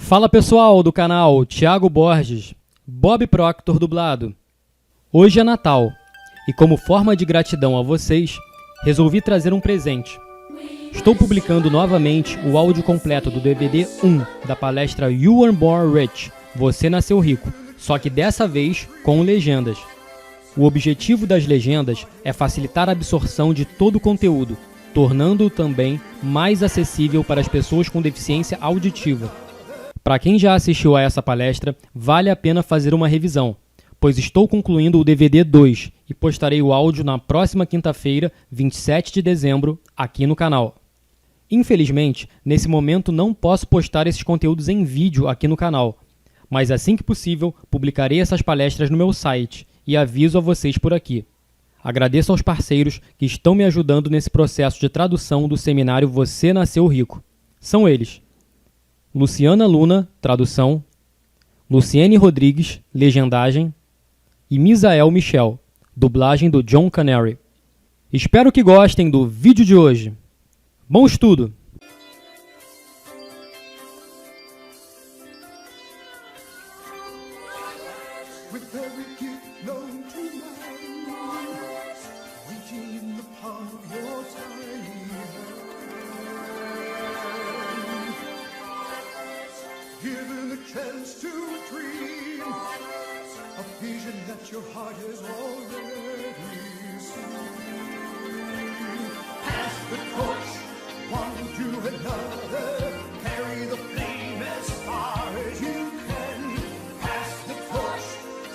Fala pessoal do canal Thiago Borges, Bob Proctor dublado. Hoje é Natal e como forma de gratidão a vocês, resolvi trazer um presente. Estou publicando novamente o áudio completo do DVD 1 da palestra You Were Born Rich, Você Nasceu Rico, só que dessa vez com legendas. O objetivo das legendas é facilitar a absorção de todo o conteúdo, tornando-o também mais acessível para as pessoas com deficiência auditiva. Para quem já assistiu a essa palestra, vale a pena fazer uma revisão, pois estou concluindo o DVD 2 e postarei o áudio na próxima quinta-feira, 27 de dezembro, aqui no canal. Infelizmente, nesse momento não posso postar esses conteúdos em vídeo aqui no canal, mas assim que possível, publicarei essas palestras no meu site e aviso a vocês por aqui. Agradeço aos parceiros que estão me ajudando nesse processo de tradução do seminário Você Nasceu Rico. São eles: Luciana Luna, tradução, Luciene Rodrigues, legendagem, e Misael Michel, dublagem do John Canary. Espero que gostem do vídeo de hoje. Bom estudo! Given a chance to dream a vision that your heart has already seen. Pass the torch, one to another, carry the flame as far as you can. Pass the torch,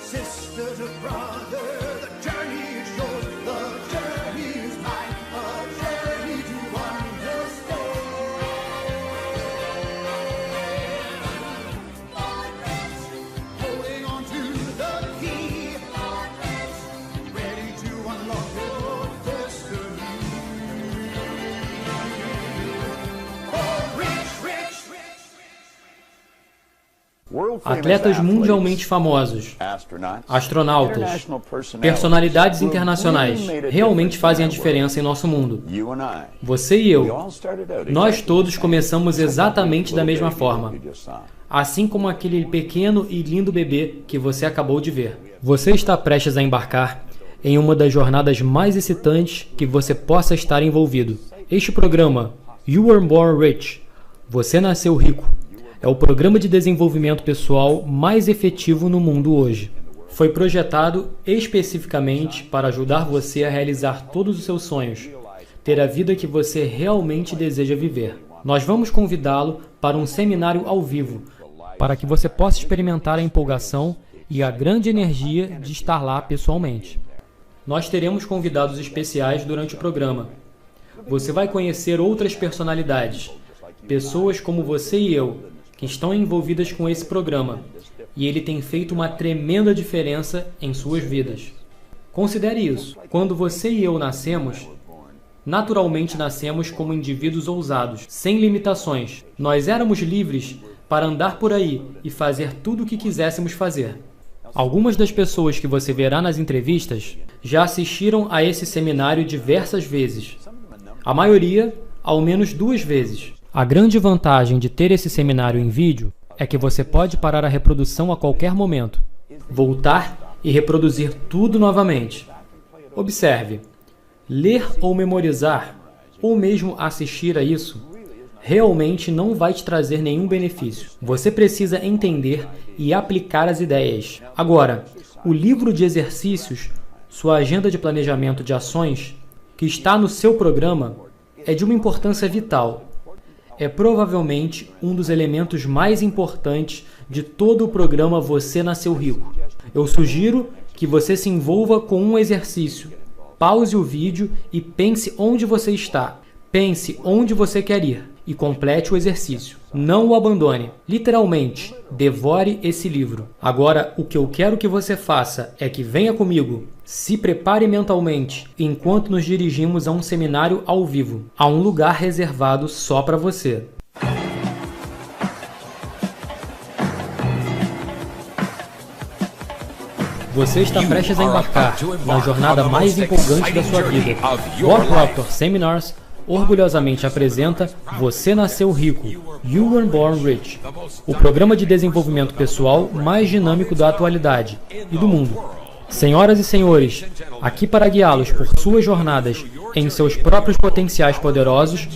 sister to brother, the journey is yours, the journey is mine, a journey to understand. Atletas mundialmente famosos, astronautas, personalidades internacionais realmente fazem a diferença em nosso mundo. Você e eu, nós todos começamos exatamente da mesma forma, assim como aquele pequeno e lindo bebê que você acabou de ver. Você está prestes a embarcar em uma das jornadas mais excitantes que você possa estar envolvido. Este programa, You Were Born Rich, Você Nasceu Rico, é o programa de desenvolvimento pessoal mais efetivo no mundo hoje. Foi projetado especificamente para ajudar você a realizar todos os seus sonhos, ter a vida que você realmente deseja viver. Nós vamos convidá-lo para um seminário ao vivo, para que você possa experimentar a empolgação e a grande energia de estar lá pessoalmente. Nós teremos convidados especiais durante o programa. Você vai conhecer outras personalidades, pessoas como você e eu, que estão envolvidas com esse programa, e ele tem feito uma tremenda diferença em suas vidas. Considere isso. Quando você e eu nascemos, naturalmente nascemos como indivíduos ousados, sem limitações. Nós éramos livres para andar por aí e fazer tudo o que quiséssemos fazer. Algumas das pessoas que você verá nas entrevistas já assistiram a esse seminário diversas vezes. A maioria, ao menos 2 vezes. A grande vantagem de ter esse seminário em vídeo é que você pode parar a reprodução a qualquer momento, voltar e reproduzir tudo novamente. Observe, ler ou memorizar, ou mesmo assistir a isso, realmente não vai te trazer nenhum benefício. Você precisa entender e aplicar as ideias. Agora, o livro de exercícios, sua agenda de planejamento de ações, que está no seu programa, é de uma importância vital. É provavelmente um dos elementos mais importantes de todo o programa Você Nasceu Rico. Eu sugiro que você se envolva com um exercício. Pause o vídeo e pense onde você está. Pense onde você quer ir e complete o exercício. Não o abandone. Literalmente, devore esse livro. Agora, o que eu quero que você faça é que venha comigo. Se prepare mentalmente enquanto nos dirigimos a um seminário ao vivo, a um lugar reservado só para você. Você está prestes a embarcar na jornada mais empolgante da sua vida. Bob Proctor Seminars orgulhosamente apresenta Você Nasceu Rico, You Were Born Rich, o programa de desenvolvimento pessoal mais dinâmico da atualidade e do mundo. Senhoras e senhores, aqui para guiá-los por suas jornadas em seus próprios potenciais poderosos,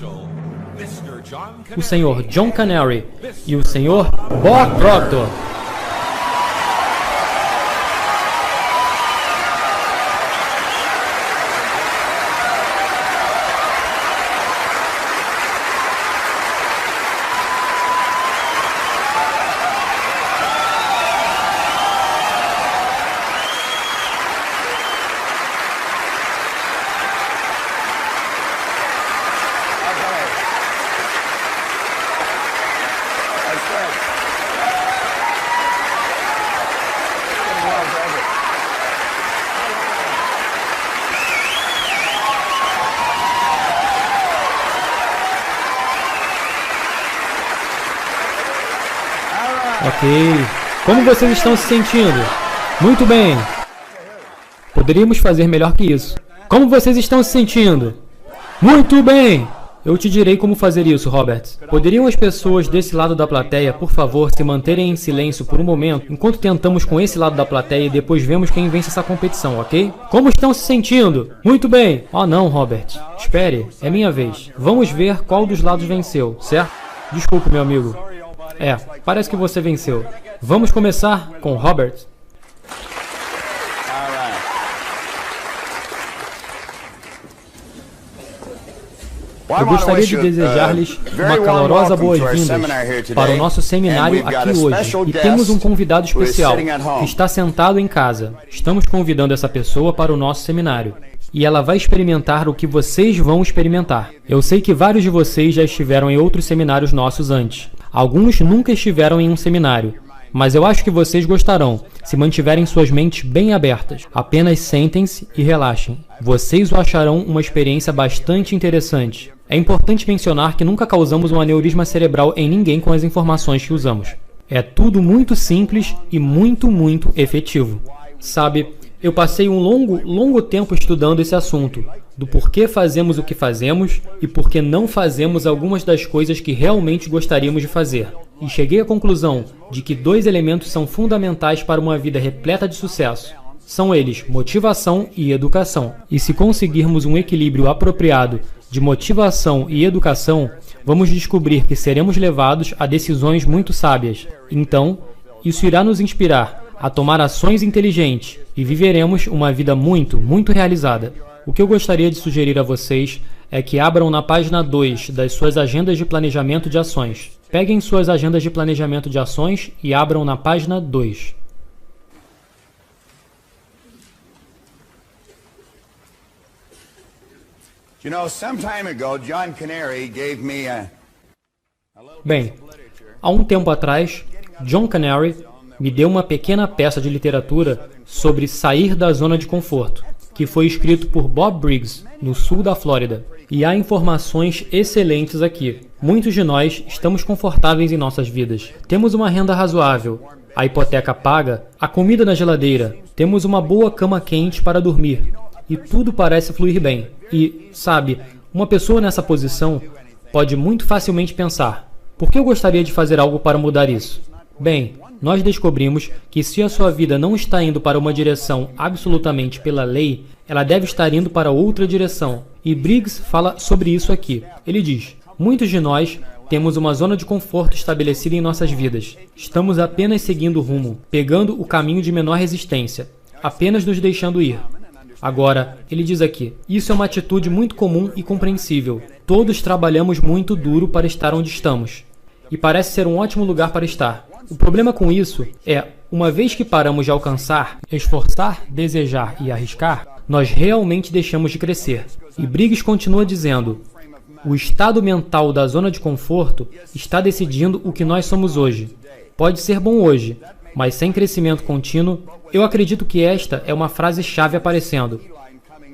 o Sr. John Canary e o Sr. Bob Proctor. Ok. Como vocês estão se sentindo? Muito bem. Poderíamos fazer melhor que isso. Como vocês estão se sentindo? Muito bem. Eu te direi como fazer isso, Robert. Poderiam as pessoas desse lado da plateia, por favor, se manterem em silêncio por um momento, enquanto tentamos com esse lado da plateia e depois vemos quem vence essa competição, ok? Como estão se sentindo? Muito bem. Oh não, Robert. Espere, é minha vez. Vamos ver qual dos lados venceu, certo? Desculpe, meu amigo. Parece que você venceu. Vamos começar com Robert. Eu gostaria de desejar-lhes uma calorosa boas-vindas para o nosso seminário aqui hoje. E temos um convidado especial que está sentado em casa. Estamos convidando essa pessoa para o nosso seminário. E ela vai experimentar o que vocês vão experimentar. Eu sei que vários de vocês já estiveram em outros seminários nossos antes. Alguns nunca estiveram em um seminário. Mas eu acho que vocês gostarão, se mantiverem suas mentes bem abertas. Apenas sentem-se e relaxem. Vocês o acharão uma experiência bastante interessante. É importante mencionar que nunca causamos um aneurisma cerebral em ninguém com as informações que usamos. É tudo muito simples e muito efetivo. Sabe, eu passei um longo tempo estudando esse assunto, do porquê fazemos o que fazemos e por que não fazemos algumas das coisas que realmente gostaríamos de fazer. E cheguei à conclusão de que 2 elementos são fundamentais para uma vida repleta de sucesso. São eles motivação e educação. E se conseguirmos um equilíbrio apropriado de motivação e educação, vamos descobrir que seremos levados a decisões muito sábias. Então, isso irá nos inspirar a tomar ações inteligentes e viveremos uma vida muito realizada. O que eu gostaria de sugerir a vocês é que abram na página 2 das suas agendas de planejamento de ações. Peguem suas agendas de planejamento de ações e abram na página 2. Bem, há um tempo atrás, John Canary me deu uma pequena peça de literatura sobre sair da zona de conforto, que foi escrito por Bob Briggs, no sul da Flórida. E há informações excelentes aqui. Muitos de nós estamos confortáveis em nossas vidas. Temos uma renda razoável, a hipoteca paga, a comida na geladeira, temos uma boa cama quente para dormir. E tudo parece fluir bem. E, sabe, uma pessoa nessa posição pode muito facilmente pensar: por que eu gostaria de fazer algo para mudar isso? Bem, nós descobrimos que se a sua vida não está indo para uma direção absolutamente pela lei, ela deve estar indo para outra direção. E Briggs fala sobre isso aqui. Ele diz: muitos de nós temos uma zona de conforto estabelecida em nossas vidas. Estamos apenas seguindo o rumo, pegando o caminho de menor resistência, apenas nos deixando ir. Agora, ele diz aqui, isso é uma atitude muito comum e compreensível. Todos trabalhamos muito duro para estar onde estamos. E parece ser um ótimo lugar para estar. O problema com isso é, uma vez que paramos de alcançar, esforçar, desejar e arriscar, nós realmente deixamos de crescer. E Briggs continua dizendo, o estado mental da zona de conforto está decidindo o que nós somos hoje. Pode ser bom hoje, mas sem crescimento contínuo, eu acredito que esta é uma frase-chave aparecendo.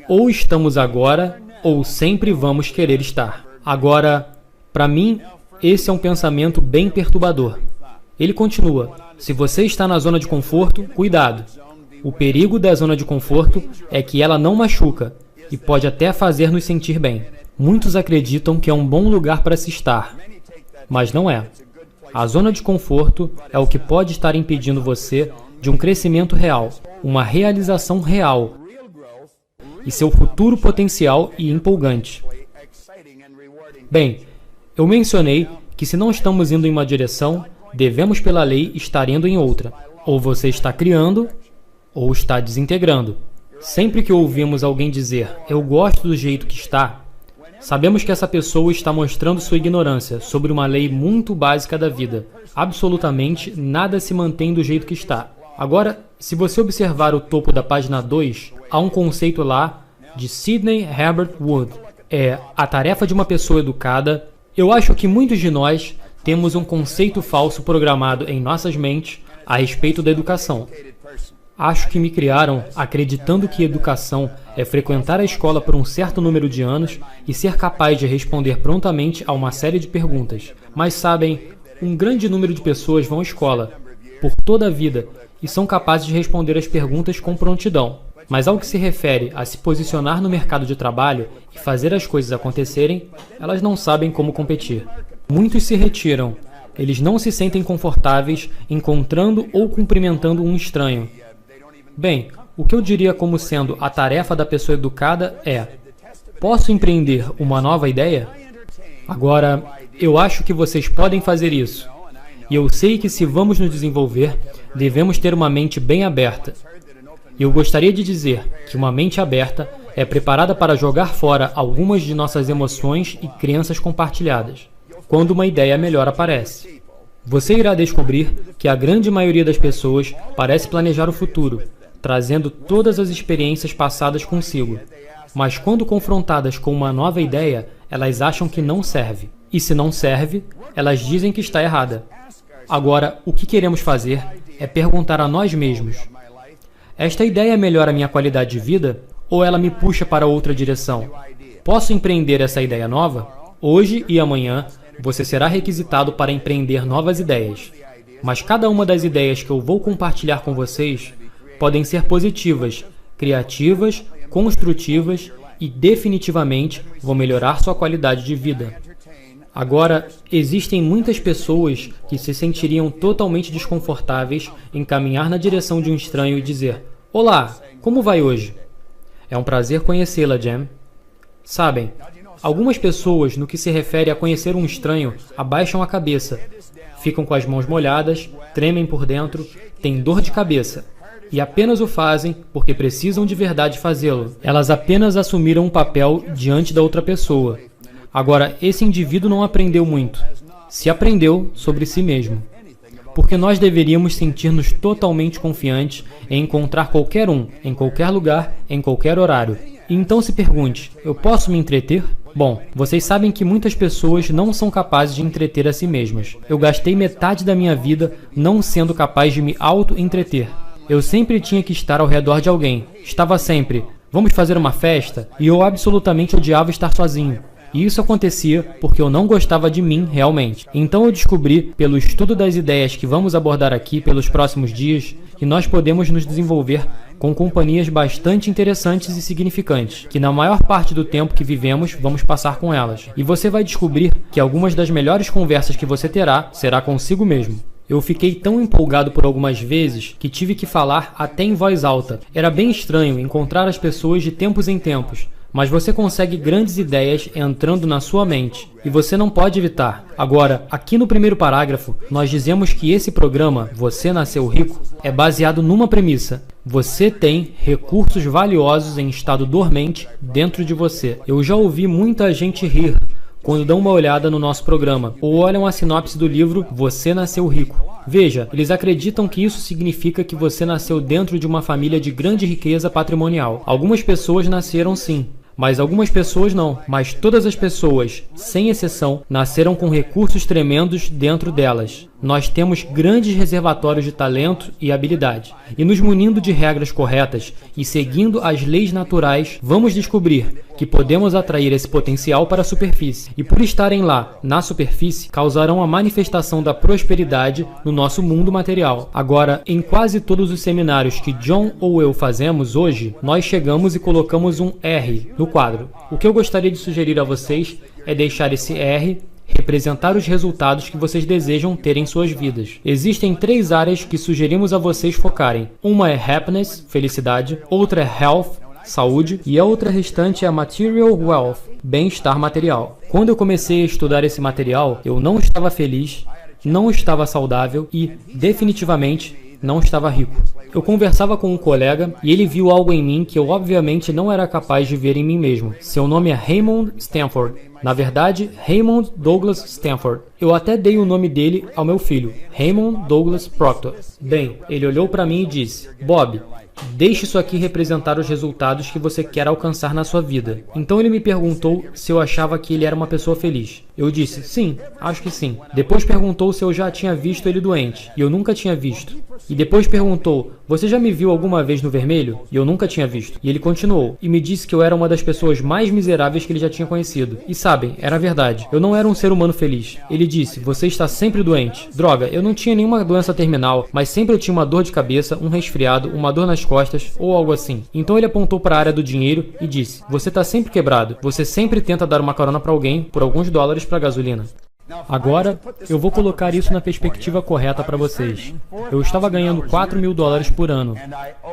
Ou estamos agora, ou sempre vamos querer estar. Agora, para mim, esse é um pensamento bem perturbador. Ele continua, se você está na zona de conforto, cuidado. O perigo da zona de conforto é que ela não machuca e pode até fazer nos sentir bem. Muitos acreditam que é um bom lugar para se estar, mas não é. A zona de conforto é o que pode estar impedindo você de um crescimento real, uma realização real e seu futuro potencial e empolgante. Bem, eu mencionei que se não estamos indo em uma direção, devemos pela lei estar indo em outra. Ou você está criando, ou está desintegrando. Sempre que ouvimos alguém dizer, eu gosto do jeito que está, sabemos que essa pessoa está mostrando sua ignorância sobre uma lei muito básica da vida. Absolutamente nada se mantém do jeito que está. Agora, se você observar o topo da página 2, há um conceito lá de Sidney Herbert Wood. É a tarefa de uma pessoa educada. Eu acho que muitos de nós temos um conceito falso programado em nossas mentes a respeito da educação. Acho que me criaram acreditando que educação é frequentar a escola por um certo número de anos e ser capaz de responder prontamente a uma série de perguntas. Mas sabem, um grande número de pessoas vão à escola por toda a vida e são capazes de responder as perguntas com prontidão. Mas ao que se refere a se posicionar no mercado de trabalho e fazer as coisas acontecerem, elas não sabem como competir. Muitos se retiram. Eles não se sentem confortáveis encontrando ou cumprimentando um estranho. Bem, o que eu diria como sendo a tarefa da pessoa educada é: posso empreender uma nova ideia? Agora, eu acho que vocês podem fazer isso. E eu sei que se vamos nos desenvolver, devemos ter uma mente bem aberta. E eu gostaria de dizer que uma mente aberta é preparada para jogar fora algumas de nossas emoções e crenças compartilhadas, quando uma ideia melhor aparece. Você irá descobrir que a grande maioria das pessoas parece planejar o futuro, trazendo todas as experiências passadas consigo. Mas quando confrontadas com uma nova ideia, elas acham que não serve. E se não serve, elas dizem que está errada. Agora, o que queremos fazer é perguntar a nós mesmos: esta ideia melhora a minha qualidade de vida ou ela me puxa para outra direção? Posso empreender essa ideia nova? Hoje e amanhã, você será requisitado para empreender novas ideias. Mas cada uma das ideias que eu vou compartilhar com vocês podem ser positivas, criativas, construtivas e definitivamente vão melhorar sua qualidade de vida. Agora, existem muitas pessoas que se sentiriam totalmente desconfortáveis em caminhar na direção de um estranho e dizer: olá, como vai hoje? É um prazer conhecê-la, Jem. Sabem, algumas pessoas, no que se refere a conhecer um estranho, abaixam a cabeça, ficam com as mãos molhadas, tremem por dentro, têm dor de cabeça. E apenas o fazem porque precisam de verdade fazê-lo. Elas apenas assumiram um papel diante da outra pessoa. Agora, esse indivíduo não aprendeu muito. Se aprendeu sobre si mesmo. Porque nós deveríamos sentir-nos totalmente confiantes em encontrar qualquer um, em qualquer lugar, em qualquer horário. E então se pergunte: eu posso me entreter? Bom, vocês sabem que muitas pessoas não são capazes de entreter a si mesmas. Eu gastei metade da minha vida não sendo capaz de me auto-entreter. Eu sempre tinha que estar ao redor de alguém. Estava sempre: vamos fazer uma festa? E eu absolutamente odiava estar sozinho. E isso acontecia porque eu não gostava de mim realmente. Então eu descobri, pelo estudo das ideias que vamos abordar aqui pelos próximos dias, que nós podemos nos desenvolver com companhias bastante interessantes e significantes, que na maior parte do tempo que vivemos vamos passar com elas. E você vai descobrir que algumas das melhores conversas que você terá será consigo mesmo. Eu fiquei tão empolgado por algumas vezes que tive que falar até em voz alta. Era bem estranho encontrar as pessoas de tempos em tempos. Mas você consegue grandes ideias entrando na sua mente, e você não pode evitar. Agora, aqui no primeiro parágrafo, nós dizemos que esse programa, Você Nasceu Rico, é baseado numa premissa: você tem recursos valiosos em estado dormente dentro de você. Eu já ouvi muita gente rir quando dão uma olhada no nosso programa, ou olham a sinopse do livro Você Nasceu Rico. Veja, eles acreditam que isso significa que você nasceu dentro de uma família de grande riqueza patrimonial. Algumas pessoas nasceram sim, mas algumas pessoas não. Mas todas as pessoas, sem exceção, nasceram com recursos tremendos dentro delas. Nós temos grandes reservatórios de talento e habilidade. E nos munindo de regras corretas e seguindo as leis naturais, vamos descobrir que podemos atrair esse potencial para a superfície. E por estarem lá, na superfície, causarão a manifestação da prosperidade no nosso mundo material. Agora, em quase todos os seminários que John ou eu fazemos hoje, nós chegamos e colocamos um R no quadro. O que eu gostaria de sugerir a vocês é deixar esse R representar os resultados que vocês desejam ter em suas vidas. Existem 3 áreas que sugerimos a vocês focarem. Uma é happiness, felicidade, outra é health, saúde, e a outra restante é material wealth, bem-estar material. Quando eu comecei a estudar esse material, eu não estava feliz, não estava saudável e, definitivamente, não estava rico. Eu conversava com um colega e ele viu algo em mim que eu obviamente não era capaz de ver em mim mesmo. Seu nome é Raymond Stanford. Na verdade, Raymond Douglas Stanford. Eu até dei o nome dele ao meu filho, Raymond Douglas Proctor. Bem, ele olhou para mim e disse: Bob, deixe isso aqui representar os resultados que você quer alcançar na sua vida. Então ele me perguntou se eu achava que ele era uma pessoa feliz. Eu disse, sim, acho que sim. Depois perguntou se eu já tinha visto ele doente, e eu nunca tinha visto. E depois perguntou, você já me viu alguma vez no vermelho? E eu nunca tinha visto. E ele continuou, e me disse que eu era uma das pessoas mais miseráveis que ele já tinha conhecido. E sabem, era verdade. Eu não era um ser humano feliz. Ele disse, você está sempre doente. Droga, eu não tinha nenhuma doença terminal, mas sempre eu tinha uma dor de cabeça, um resfriado, uma dor nas costas, ou algo assim. Então ele apontou para a área do dinheiro e disse, você está sempre quebrado. Você sempre tenta dar uma carona para alguém por alguns dólares para gasolina. Agora, eu vou colocar isso na perspectiva correta para vocês. Eu estava ganhando $4.000 por ano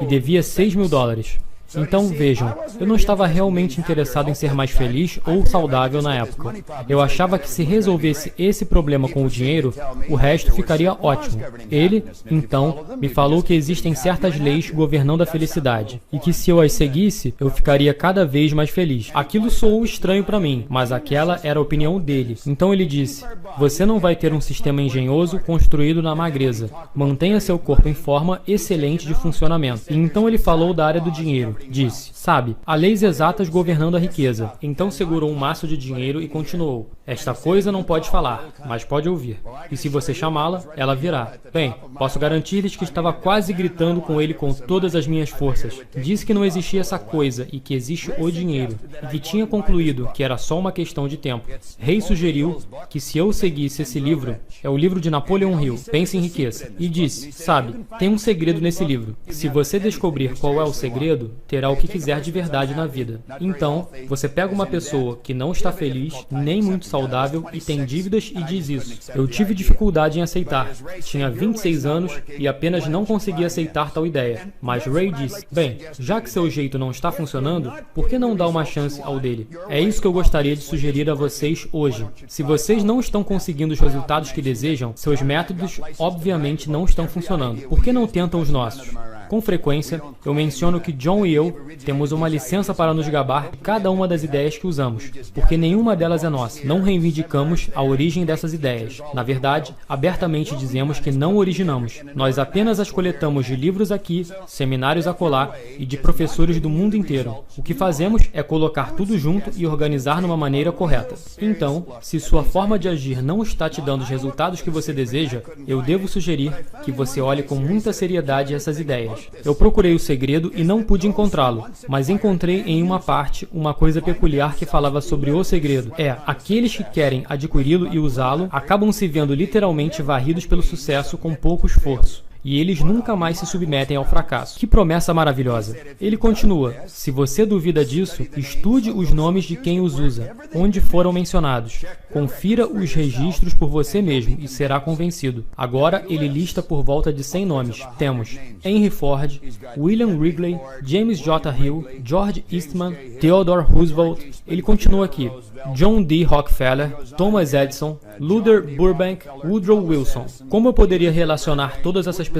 e devia $6.000. Então, vejam, eu não estava realmente interessado em ser mais feliz ou saudável na época. Eu achava que se resolvesse esse problema com o dinheiro, o resto ficaria ótimo. Ele, então, me falou que existem certas leis governando a felicidade, e que se eu as seguisse, eu ficaria cada vez mais feliz. Aquilo soou estranho para mim, mas aquela era a opinião dele. Então ele disse, você não vai ter um sistema engenhoso construído na magreza. Mantenha seu corpo em forma excelente de funcionamento. E então ele falou da área do dinheiro. Disse, sabe, há leis exatas governando a riqueza. Então segurou um maço de dinheiro e continuou. Esta coisa não pode falar, mas pode ouvir. E se você chamá-la, ela virá. Bem, posso garantir-lhes que estava quase gritando com ele com todas as minhas forças. Disse que não existia essa coisa e que existe o dinheiro. E que tinha concluído que era só uma questão de tempo. Rei sugeriu que se eu seguisse esse livro, é o livro de Napoleon Hill, Pense em Riqueza. E disse, sabe, tem um segredo nesse livro. Se você descobrir qual é o segredo, terá o que quiser de verdade na vida. Então, você pega uma pessoa que não está feliz, nem muito saudável e tem dívidas e diz isso. Eu tive dificuldade em aceitar. Tinha 26 anos e apenas não conseguia aceitar tal ideia. Mas Ray disse, bem, já que seu jeito não está funcionando, por que não dar uma chance ao dele? É isso que eu gostaria de sugerir a vocês hoje. Se vocês não estão conseguindo os resultados que desejam, seus métodos obviamente não estão funcionando. Por que não tentam os nossos? Com frequência, eu menciono que John e eu temos uma licença para nos gabar de cada uma das ideias que usamos, porque nenhuma delas é nossa. Não reivindicamos a origem dessas ideias. Na verdade, abertamente dizemos que não originamos. Nós apenas as coletamos de livros aqui, seminários acolá e de professores do mundo inteiro. O que fazemos é colocar tudo junto e organizar numa maneira correta. Então, se sua forma de agir não está te dando os resultados que você deseja, eu devo sugerir que você olhe com muita seriedade essas ideias. Eu procurei o segredo e não pude encontrá-lo, mas encontrei em uma parte uma coisa peculiar que falava sobre o segredo. Aqueles que querem adquiri-lo e usá-lo acabam se vendo literalmente varridos pelo sucesso com pouco esforço. E eles nunca mais se submetem ao fracasso. Que promessa maravilhosa! Ele continua, se você duvida disso, estude os nomes de quem os usa, onde foram mencionados. Confira os registros por você mesmo e será convencido. Agora ele lista por volta de 100 nomes. Temos Henry Ford, William Wrigley, James J. Hill, George Eastman, Theodore Roosevelt. Ele continua aqui. John D. Rockefeller, Thomas Edison, Luther Burbank, Woodrow Wilson. Como eu poderia relacionar todas essas pessoas?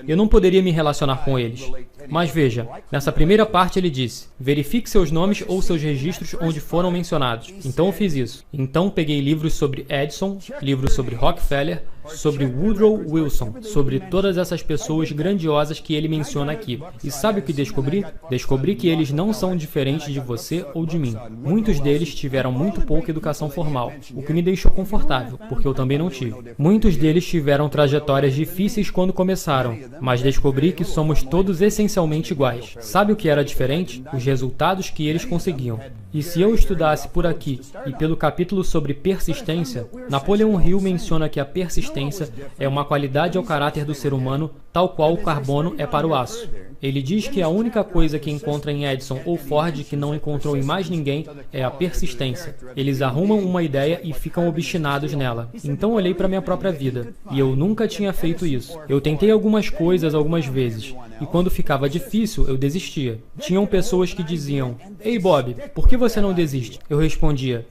Eu não poderia me relacionar com eles. Mas veja, nessa primeira parte ele disse, verifique seus nomes ou seus registros onde foram mencionados. Então eu fiz isso. Então peguei livros sobre Edison, livros sobre Rockefeller, sobre Woodrow Wilson, sobre todas essas pessoas grandiosas que ele menciona aqui. E sabe o que descobri? Descobri que eles não são diferentes de você ou de mim. Muitos deles tiveram muito pouca educação formal, o que me deixou confortável, porque eu também não tive. Muitos deles tiveram trajetórias difíceis quando começaram, mas descobri que somos todos essencialmente essencialmente iguais. Sabe o que era diferente? Os resultados que eles conseguiam. E se eu estudasse por aqui e pelo capítulo sobre persistência, Napoleon Hill menciona que a persistência é uma qualidade ao caráter do ser humano, tal qual o carbono é para o aço. Ele diz que a única coisa que encontra em Edison ou Ford que não encontrou em mais ninguém é a persistência. Eles arrumam uma ideia e ficam obstinados nela. Então olhei para minha própria vida, e eu nunca tinha feito isso. Eu tentei algumas coisas algumas vezes, e quando ficava difícil, eu desistia. Tinham pessoas que diziam: "Ei Bob, por que você não desiste?" Eu respondia: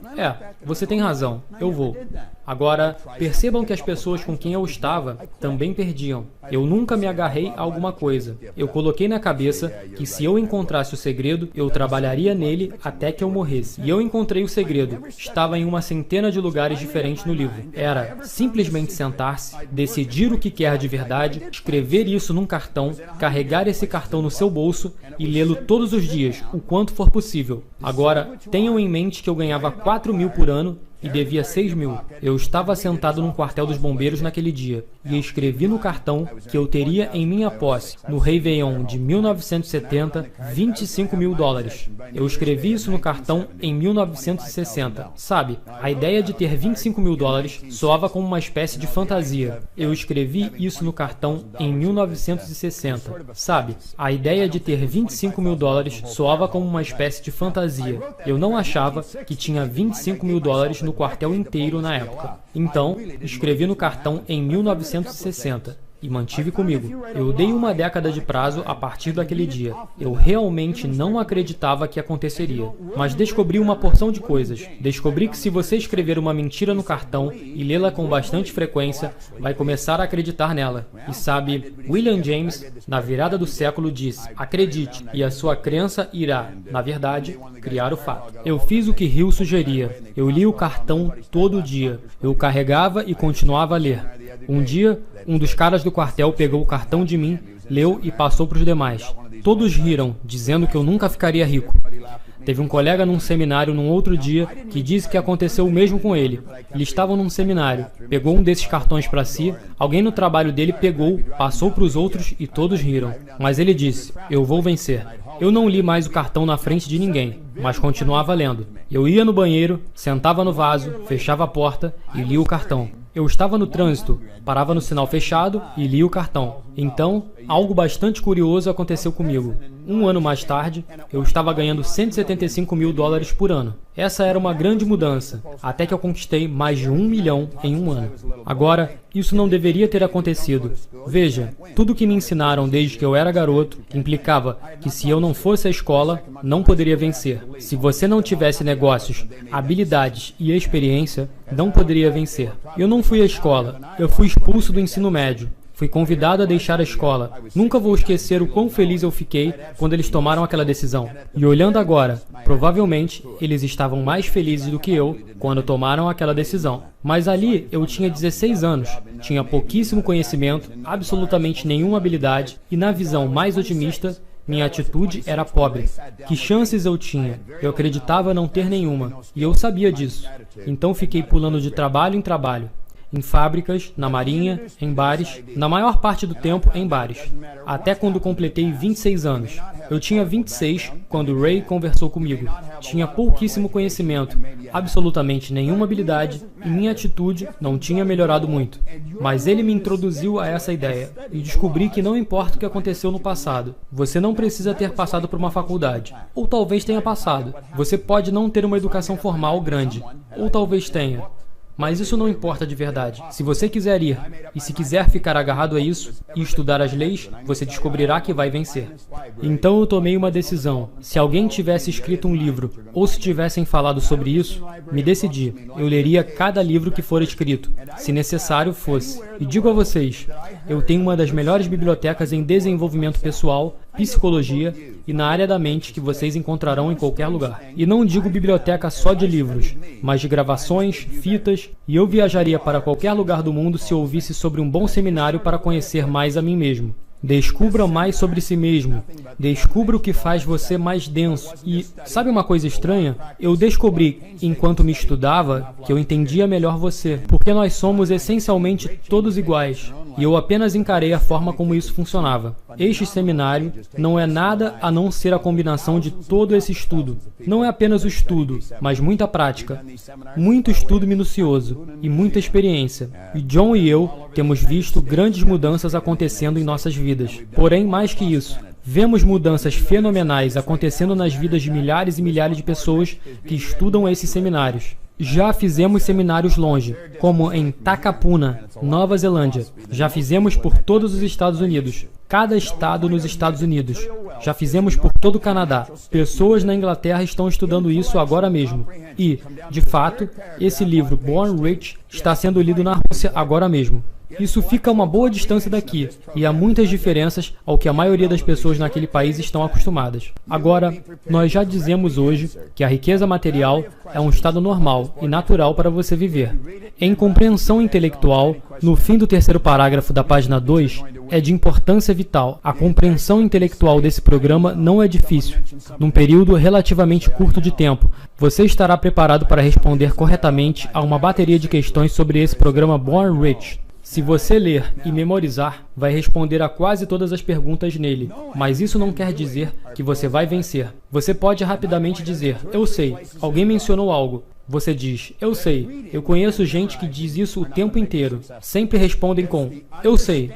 "Você tem razão, eu vou." Agora, percebam que as pessoas com quem eu estava também perdiam. Eu nunca me agarrei a alguma coisa. Eu coloquei na cabeça que se eu encontrasse o segredo, eu trabalharia nele até que eu morresse. E eu encontrei o segredo. Estava em uma centena de lugares diferentes no livro. Era simplesmente sentar-se, decidir o que quer de verdade, escrever isso num cartão, carregar esse cartão no seu bolso e lê-lo todos os dias, o quanto for possível. Agora, tenham em mente que eu ganhava 4.000 por ano e devia 6.000. Eu estava sentado num quartel dos bombeiros naquele dia e escrevi no cartão que eu teria em minha posse, no Réveillon de 1970, $25.000. Eu escrevi isso no cartão em 1960. Sabe, a ideia de ter $25.000 soava como uma espécie de fantasia. Eu escrevi isso no cartão em 1960. Sabe, a ideia de ter $25.000 soava como uma espécie de fantasia. Eu não achava que tinha $25.000 no quartel inteiro na época. Então, escrevi no cartão em 1960 e mantive comigo. Eu dei uma década de prazo a partir daquele dia. Eu realmente não acreditava que aconteceria. Mas descobri uma porção de coisas. Descobri que se você escrever uma mentira no cartão e lê-la com bastante frequência, vai começar a acreditar nela. E sabe, William James, na virada do século, disse: acredite, e a sua crença irá, na verdade, criar o fato. Eu fiz o que Hill sugeria. Eu li o cartão todo dia. Eu carregava e continuava a ler. Um dia, um dos caras do quartel pegou o cartão de mim, leu e passou para os demais. Todos riram, dizendo que eu nunca ficaria rico. Teve um colega num seminário num outro dia que disse que aconteceu o mesmo com ele. Eles estavam num seminário, pegou um desses cartões para si, alguém no trabalho dele pegou, passou para os outros e todos riram. Mas ele disse: eu vou vencer. Eu não li mais o cartão na frente de ninguém, mas continuava lendo. Eu ia no banheiro, sentava no vaso, fechava a porta e lia o cartão. Eu estava no trânsito, parava no sinal fechado e lia o cartão. Então, algo bastante curioso aconteceu comigo. Um ano mais tarde, eu estava ganhando $175.000 por ano. Essa era uma grande mudança, até que eu conquistei mais de 1 milhão em um ano. Agora, isso não deveria ter acontecido. Veja, tudo que me ensinaram desde que eu era garoto implicava que se eu não fosse à escola, não poderia vencer. Se você não tivesse negócios, habilidades e experiência, não poderia vencer. Eu não fui à escola, eu fui expulso do ensino médio. Fui convidado a deixar a escola. Nunca vou esquecer o quão feliz eu fiquei quando eles tomaram aquela decisão. E olhando agora, provavelmente eles estavam mais felizes do que eu quando tomaram aquela decisão. Mas ali eu tinha 16 anos, tinha pouquíssimo conhecimento, absolutamente nenhuma habilidade e, na visão mais otimista, minha atitude era pobre. Que chances eu tinha? Eu acreditava não ter nenhuma. E eu sabia disso. Então fiquei pulando de trabalho em trabalho. Em fábricas, na marinha, em bares, na maior parte do tempo em bares, até quando completei 26 anos. Eu tinha 26 quando Ray conversou comigo. Tinha pouquíssimo conhecimento, absolutamente nenhuma habilidade e minha atitude não tinha melhorado muito. Mas ele me introduziu a essa ideia e descobri que não importa o que aconteceu no passado, você não precisa ter passado por uma faculdade. Ou talvez tenha passado. Você pode não ter uma educação formal grande. Ou talvez tenha. Mas isso não importa de verdade. Se você quiser ir, e se quiser ficar agarrado a isso, e estudar as leis, você descobrirá que vai vencer. Então eu tomei uma decisão. Se alguém tivesse escrito um livro, ou se tivessem falado sobre isso, me decidi. Eu leria cada livro que for escrito, se necessário fosse. E digo a vocês, eu tenho uma das melhores bibliotecas em desenvolvimento pessoal, psicologia e na área da mente que vocês encontrarão em qualquer lugar. E não digo biblioteca só de livros, mas de gravações, fitas, e eu viajaria para qualquer lugar do mundo se ouvisse sobre um bom seminário para conhecer mais a mim mesmo. Descubra mais sobre si mesmo. Descubra o que faz você mais denso. E, sabe uma coisa estranha? Eu descobri, enquanto me estudava, que eu entendia melhor você. Porque nós somos essencialmente todos iguais. e eu apenas encarei a forma como isso funcionava. Este seminário não é nada a não ser a combinação de todo esse estudo. Não é apenas o estudo, mas muita prática, muito estudo minucioso e muita experiência. E John e eu temos visto grandes mudanças acontecendo em nossas vidas. Porém, mais que isso, vemos mudanças fenomenais acontecendo nas vidas de milhares e milhares de pessoas que estudam esses seminários. Já fizemos seminários longe, como em Takapuna, Nova Zelândia. Já fizemos por todos os Estados Unidos, cada estado nos Estados Unidos. Já fizemos por todo o Canadá. Pessoas na Inglaterra estão estudando isso agora mesmo. E, de fato, esse livro, Born Rich, está sendo lido na Rússia agora mesmo. Isso fica a uma boa distância daqui, e há muitas diferenças ao que a maioria das pessoas naquele país estão acostumadas. Agora, nós já dizemos hoje que a riqueza material é um estado normal e natural para você viver. Em compreensão intelectual, no fim do terceiro parágrafo da página 2, é de importância vital. A compreensão intelectual desse programa não é difícil. Num período relativamente curto de tempo, você estará preparado para responder corretamente a uma bateria de questões sobre esse programa Born Rich. Se você ler e memorizar, vai responder a quase todas as perguntas nele, mas isso não quer dizer que você vai vencer. Você pode rapidamente dizer, eu sei, alguém mencionou algo. Você diz, eu sei, eu conheço gente que diz isso o tempo inteiro. Sempre respondem com, eu sei.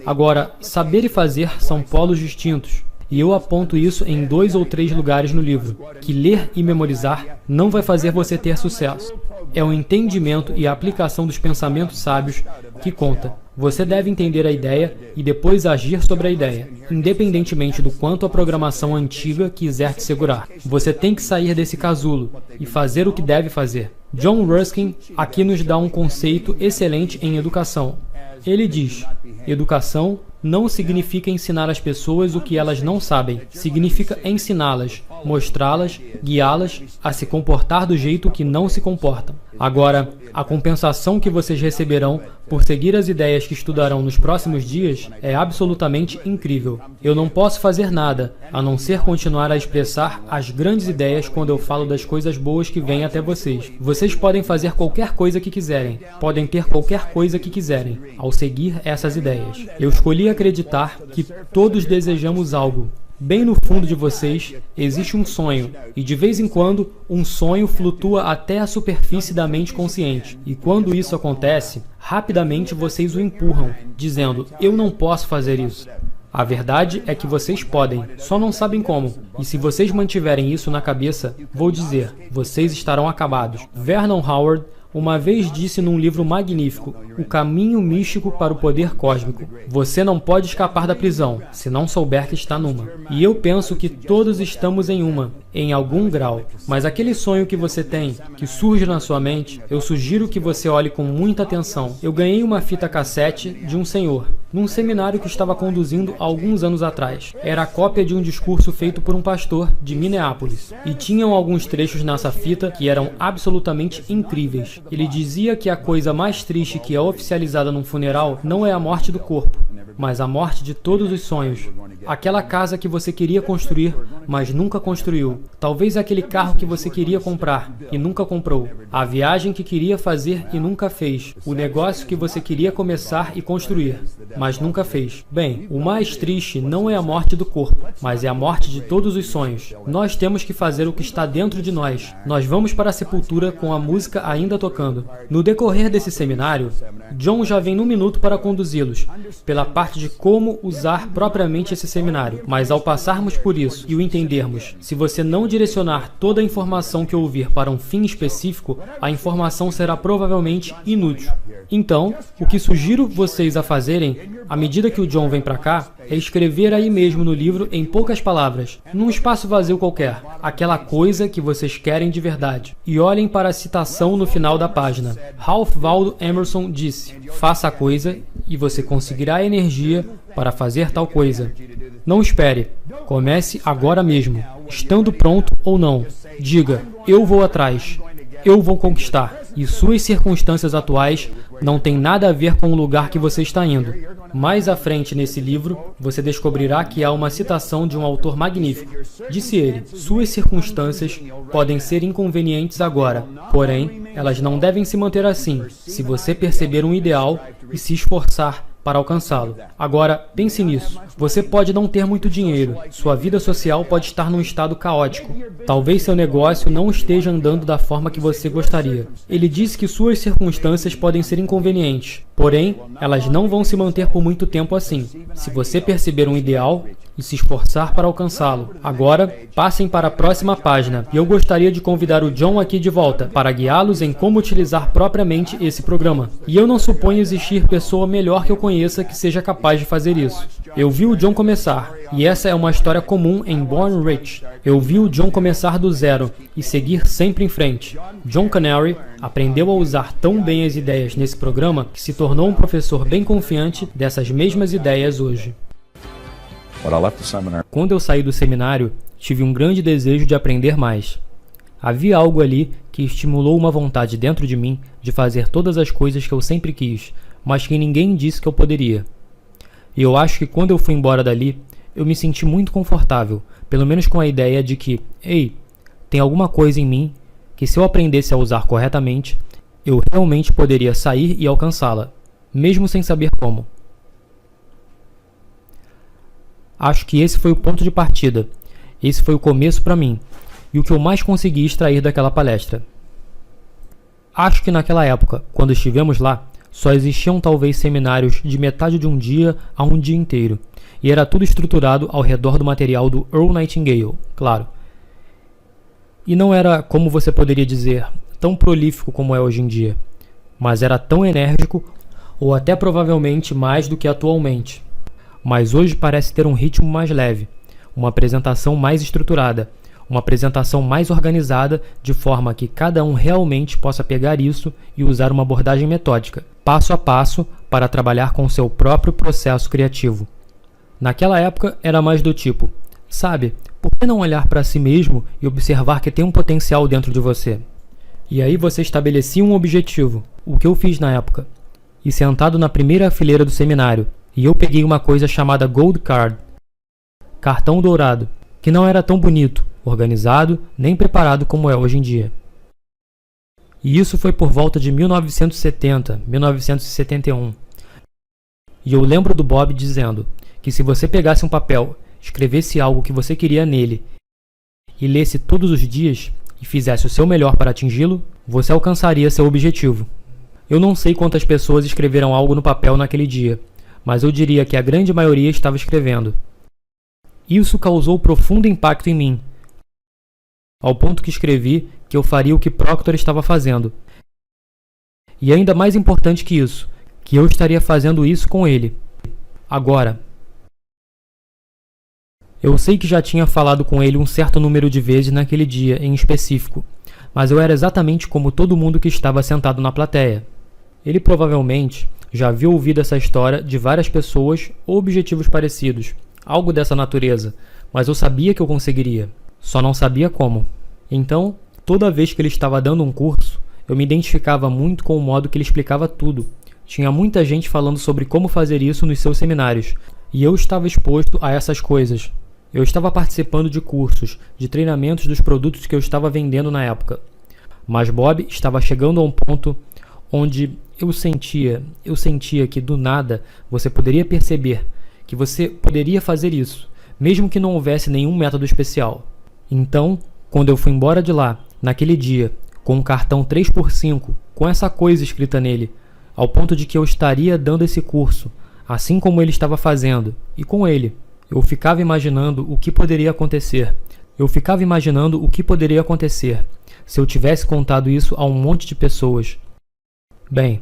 Agora, saber e fazer são polos distintos. E eu aponto isso em 2 ou 3 lugares no livro, que ler e memorizar não vai fazer você ter sucesso. É o entendimento e a aplicação dos pensamentos sábios que conta. Você deve entender a ideia e depois agir sobre a ideia, independentemente do quanto a programação antiga quiser te segurar. Você tem que sair desse casulo e fazer o que deve fazer. John Ruskin aqui nos dá um conceito excelente em educação. Ele diz, educação não significa ensinar às pessoas o que elas não sabem. Significa ensiná-las, mostrá-las, guiá-las a se comportar do jeito que não se comportam. Agora, a compensação que vocês receberão por seguir as ideias que estudarão nos próximos dias é absolutamente incrível. Eu não posso fazer nada, a não ser continuar a expressar as grandes ideias quando eu falo das coisas boas que vêm até vocês. Vocês podem fazer qualquer coisa que quiserem, podem ter qualquer coisa que quiserem, ao seguir essas ideias. Eu escolhi acreditar que todos desejamos algo. Bem no fundo de vocês existe um sonho, e de vez em quando um sonho flutua até a superfície da mente consciente. E quando isso acontece, rapidamente vocês o empurram, dizendo, eu não posso fazer isso. A verdade é que vocês podem, só não sabem como. E se vocês mantiverem isso na cabeça, vou dizer, vocês estarão acabados. Vernon Howard uma vez disse num livro magnífico, O Caminho Místico para o Poder Cósmico, você não pode escapar da prisão, se não souber que está numa. E eu penso que todos estamos em uma, em algum grau. Mas aquele sonho que você tem, que surge na sua mente, eu sugiro que você olhe com muita atenção. Eu ganhei uma fita cassete de um senhor, num seminário que estava conduzindo há alguns anos atrás. Era a cópia de um discurso feito por um pastor de Minneapolis. E tinham alguns trechos nessa fita que eram absolutamente incríveis. Ele dizia que a coisa mais triste que é oficializada num funeral não é a morte do corpo, mas a morte de todos os sonhos. Aquela casa que você queria construir, mas nunca construiu. Talvez aquele carro que você queria comprar e nunca comprou. A viagem que queria fazer e nunca fez. O negócio que você queria começar e construir, mas nunca fez. Bem, o mais triste não é a morte do corpo, mas é a morte de todos os sonhos. Nós temos que fazer o que está dentro de nós. Nós vamos para a sepultura com a música ainda tocando. No decorrer desse seminário, John já vem num minuto para conduzi-los pela parte de como usar propriamente esse seminário. Mas ao passarmos por isso e o entendermos, se você não direcionar toda a informação que ouvir para um fim específico, a informação será provavelmente inútil. Então, o que sugiro vocês a fazerem, à medida que o John vem para cá, é escrever aí mesmo no livro em poucas palavras, num espaço vazio qualquer, aquela coisa que vocês querem de verdade. E olhem para a citação no final da página. Ralph Waldo Emerson disse, faça a coisa e você conseguirá energia para fazer tal coisa. Não espere. Comece agora mesmo. Estando pronto ou não. Diga, eu vou atrás. Eu vou conquistar. E suas circunstâncias atuais não têm nada a ver com o lugar que você está indo. Mais à frente nesse livro, você descobrirá que há uma citação de um autor magnífico. Disse ele, suas circunstâncias podem ser inconvenientes agora, porém, elas não devem se manter assim. Se você perceber um ideal, e se esforçar para alcançá-lo. Agora, pense nisso. Você pode não ter muito dinheiro, sua vida social pode estar num estado caótico. Talvez seu negócio não esteja andando da forma que você gostaria. Ele disse que suas circunstâncias podem ser inconvenientes, porém, elas não vão se manter por muito tempo assim. Se você perceber um ideal e se esforçar para alcançá-lo. Agora, passem para a próxima página e eu gostaria de convidar o John aqui de volta para guiá-los em como utilizar propriamente esse programa. E eu não suponho existir pessoa melhor que eu conheça que seja capaz de fazer isso. Eu vi o John começar, e essa é uma história comum em Born Rich. Eu vi o John começar do zero e seguir sempre em frente. John Canary aprendeu a usar tão bem as ideias nesse programa que se tornou um professor bem confiante dessas mesmas ideias hoje. Quando eu saí do seminário, tive um grande desejo de aprender mais. Havia algo ali que estimulou uma vontade dentro de mim de fazer todas as coisas que eu sempre quis, mas que ninguém disse que eu poderia. E eu acho que quando eu fui embora dali, eu me senti muito confortável, pelo menos com a ideia de que, ei, tem alguma coisa em mim que se eu aprendesse a usar corretamente, eu realmente poderia sair e alcançá-la, mesmo sem saber como. Acho que esse foi o ponto de partida. Esse foi o começo para mim, e o que eu mais consegui extrair daquela palestra. Acho que naquela época, quando estivemos lá, só existiam talvez seminários de metade de um dia a um dia inteiro, e era tudo estruturado ao redor do material do Earl Nightingale, claro. E não era, como você poderia dizer, tão prolífico como é hoje em dia, mas era tão enérgico, ou até provavelmente mais do que atualmente. Mas hoje parece ter um ritmo mais leve, uma apresentação mais estruturada, uma apresentação mais organizada, de forma que cada um realmente possa pegar isso e usar uma abordagem metódica, passo a passo, para trabalhar com seu próprio processo criativo. Naquela época era mais do tipo, sabe, por que não olhar para si mesmo e observar que tem um potencial dentro de você? E aí você estabelecia um objetivo, o que eu fiz na época. E sentado na primeira fileira do seminário, e eu peguei uma coisa chamada Gold Card, cartão dourado, que não era tão bonito, organizado, nem preparado como é hoje em dia. E isso foi por volta de 1970, 1971. E eu lembro do Bob dizendo que se você pegasse um papel, escrevesse algo que você queria nele e lesse todos os dias e fizesse o seu melhor para atingi-lo, você alcançaria seu objetivo. Eu não sei quantas pessoas escreveram algo no papel naquele dia, mas eu diria que a grande maioria estava escrevendo. Isso causou profundo impacto em mim, ao ponto que escrevi que eu faria o que Proctor estava fazendo. E ainda mais importante que isso, que eu estaria fazendo isso com ele. Agora. Eu sei que já tinha falado com ele um certo número de vezes naquele dia em específico, mas eu era exatamente como todo mundo que estava sentado na plateia. Ele provavelmente já havia ouvido essa história de várias pessoas ou objetivos parecidos, algo dessa natureza, mas eu sabia que eu conseguiria, só não sabia como. Então, toda vez que ele estava dando um curso, eu me identificava muito com o modo que ele explicava tudo. Tinha muita gente falando sobre como fazer isso nos seus seminários, e eu estava exposto a essas coisas. Eu estava participando de cursos, de treinamentos dos produtos que eu estava vendendo na época. Mas Bob estava chegando a um ponto onde eu sentia que do nada você poderia perceber que você poderia fazer isso, mesmo que não houvesse nenhum método especial. Então, quando eu fui embora de lá, naquele dia, com um cartão 3x5, com essa coisa escrita nele, ao ponto de que eu estaria dando esse curso, assim como ele estava fazendo, e com ele, eu ficava imaginando o que poderia acontecer. Se eu tivesse contado isso a um monte de pessoas. Bem,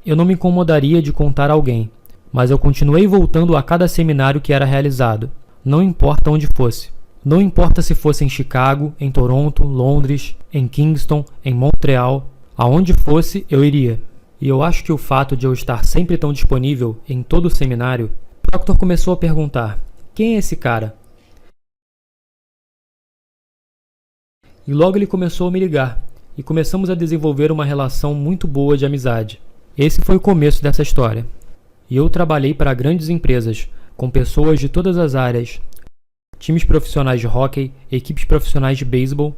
eu não me incomodaria de contar a alguém, mas eu continuei voltando a cada seminário que era realizado, não importa onde fosse. Não importa se fosse em Chicago, em Toronto, Londres, em Kingston, em Montreal, aonde fosse eu iria. E eu acho que o fato de eu estar sempre tão disponível em todo o seminário, Proctor começou a perguntar, quem é esse cara? E logo ele começou a me ligar, e começamos a desenvolver uma relação muito boa de amizade. Esse foi o começo dessa história. E eu trabalhei para grandes empresas, com pessoas de todas as áreas, times profissionais de hóquei, equipes profissionais de beisebol,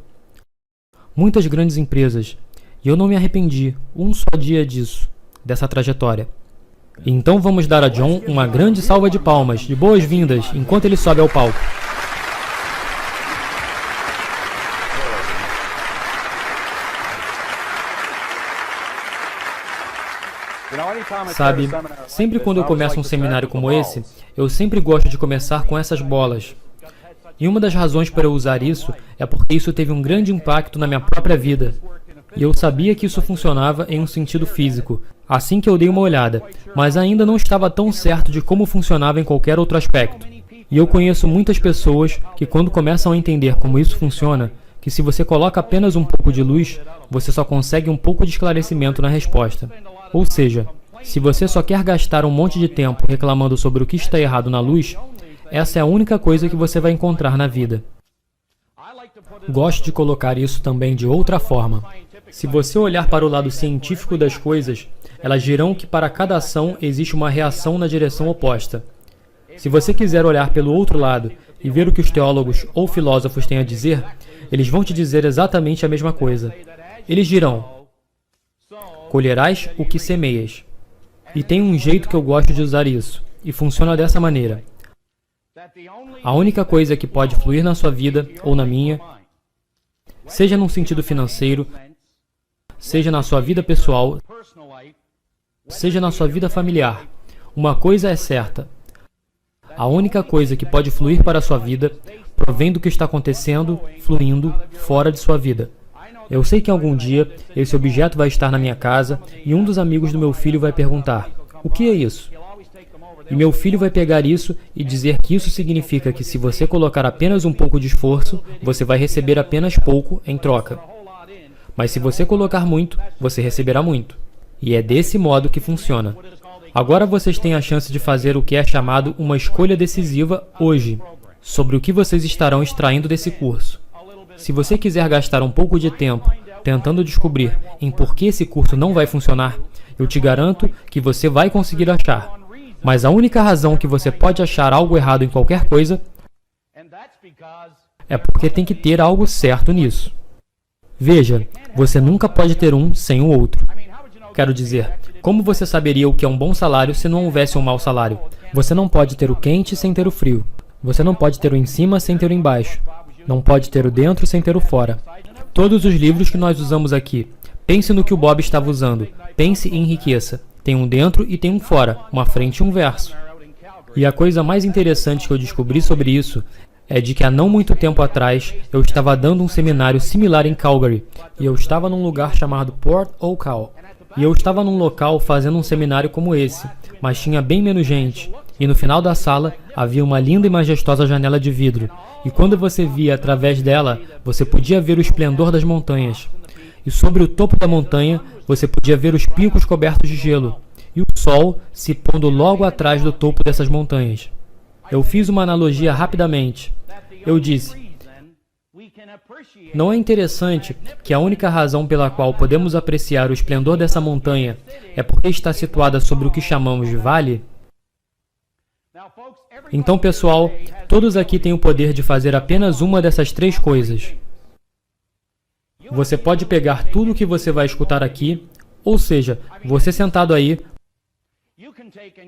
muitas grandes empresas, e eu não me arrependi um só dia disso, dessa trajetória. Então vamos dar a John uma grande salva de palmas, de boas-vindas, enquanto ele sobe ao palco. Sabe, sempre quando eu começo um seminário como esse, eu sempre gosto de começar com essas bolas. E uma das razões para eu usar isso é porque isso teve um grande impacto na minha própria vida. E eu sabia que isso funcionava em um sentido físico, assim que eu dei uma olhada, mas ainda não estava tão certo de como funcionava em qualquer outro aspecto. E eu conheço muitas pessoas que, quando começam a entender como isso funciona, que se você coloca apenas um pouco de luz, você só consegue um pouco de esclarecimento na resposta. Ou seja, se você só quer gastar um monte de tempo reclamando sobre o que está errado na luz, essa é a única coisa que você vai encontrar na vida. Gosto de colocar isso também de outra forma. Se você olhar para o lado científico das coisas, elas dirão que para cada ação existe uma reação na direção oposta. Se você quiser olhar pelo outro lado e ver o que os teólogos ou filósofos têm a dizer, eles vão te dizer exatamente a mesma coisa. Eles dirão: colherás o que semeias. E tem um jeito que eu gosto de usar isso, e funciona dessa maneira. A única coisa que pode fluir na sua vida, ou na minha, seja num sentido financeiro, seja na sua vida pessoal, seja na sua vida familiar, uma coisa é certa. A única coisa que pode fluir para a sua vida provém do que está acontecendo, fluindo, fora de sua vida. Eu sei que algum dia esse objeto vai estar na minha casa e um dos amigos do meu filho vai perguntar: o que é isso? E meu filho vai pegar isso e dizer que isso significa que se você colocar apenas um pouco de esforço, você vai receber apenas pouco em troca. Mas se você colocar muito, você receberá muito. E é desse modo que funciona. Agora vocês têm a chance de fazer o que é chamado uma escolha decisiva hoje, sobre o que vocês estarão extraindo desse curso. Se você quiser gastar um pouco de tempo tentando descobrir em por que esse curso não vai funcionar, eu te garanto que você vai conseguir achar. Mas a única razão que você pode achar algo errado em qualquer coisa é porque tem que ter algo certo nisso. Veja, você nunca pode ter um sem o outro. Quero dizer, como você saberia o que é um bom salário se não houvesse um mau salário? Você não pode ter o quente sem ter o frio. Você não pode ter o em cima sem ter o embaixo. Não pode ter o dentro sem ter o fora. Todos os livros que nós usamos aqui, pense no que o Bob estava usando. Pense e enriqueça. Tem um dentro e tem um fora, uma frente e um verso. E a coisa mais interessante que eu descobri sobre isso é de que há não muito tempo atrás eu estava dando um seminário similar em Calgary, e eu estava num lugar chamado Port Oak. E eu estava num local fazendo um seminário como esse, mas tinha bem menos gente. E no final da sala havia uma linda e majestosa janela de vidro, e quando você via através dela, você podia ver o esplendor das montanhas. E sobre o topo da montanha, você podia ver os picos cobertos de gelo, e o sol se pondo logo atrás do topo dessas montanhas. Eu fiz uma analogia rapidamente. Eu disse: não é interessante que a única razão pela qual podemos apreciar o esplendor dessa montanha é porque está situada sobre o que chamamos de vale? Então, pessoal, todos aqui têm o poder de fazer apenas uma dessas três coisas. Você pode pegar tudo o que você vai escutar aqui, ou seja, você sentado aí,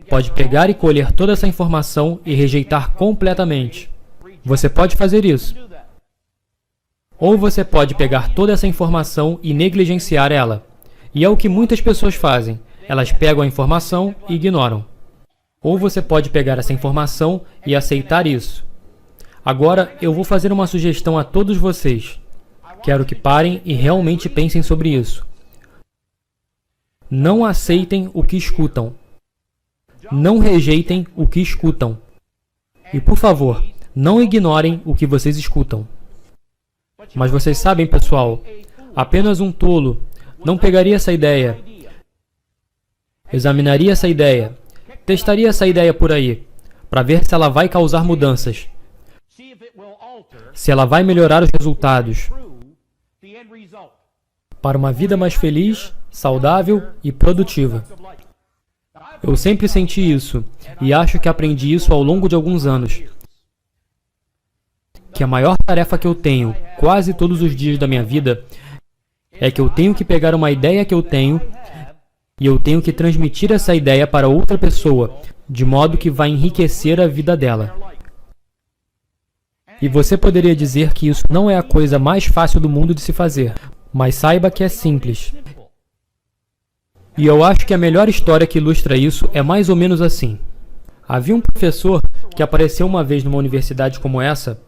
pode pegar e colher toda essa informação e rejeitar completamente. Você pode fazer isso. Ou você pode pegar toda essa informação e negligenciar ela. E é o que muitas pessoas fazem. Elas pegam a informação e ignoram. Ou você pode pegar essa informação e aceitar isso. Agora, eu vou fazer uma sugestão a todos vocês. Quero que parem e realmente pensem sobre isso. Não aceitem o que escutam. Não rejeitem o que escutam. E, por favor, não ignorem o que vocês escutam. Mas vocês sabem, pessoal, apenas um tolo não pegaria essa ideia, examinaria essa ideia, testaria essa ideia por aí, para ver se ela vai causar mudanças, se ela vai melhorar os resultados, para uma vida mais feliz, saudável e produtiva. Eu sempre senti isso, e acho que aprendi isso ao longo de alguns anos. Que a maior tarefa que eu tenho, quase todos os dias da minha vida, é que eu tenho que pegar uma ideia que eu tenho E eu tenho que transmitir essa ideia para outra pessoa, de modo que vai enriquecer a vida dela. E você poderia dizer que isso não é a coisa mais fácil do mundo de se fazer, mas saiba que é simples. E eu acho que a melhor história que ilustra isso é mais ou menos assim. Havia um professor que apareceu uma vez numa universidade como essa,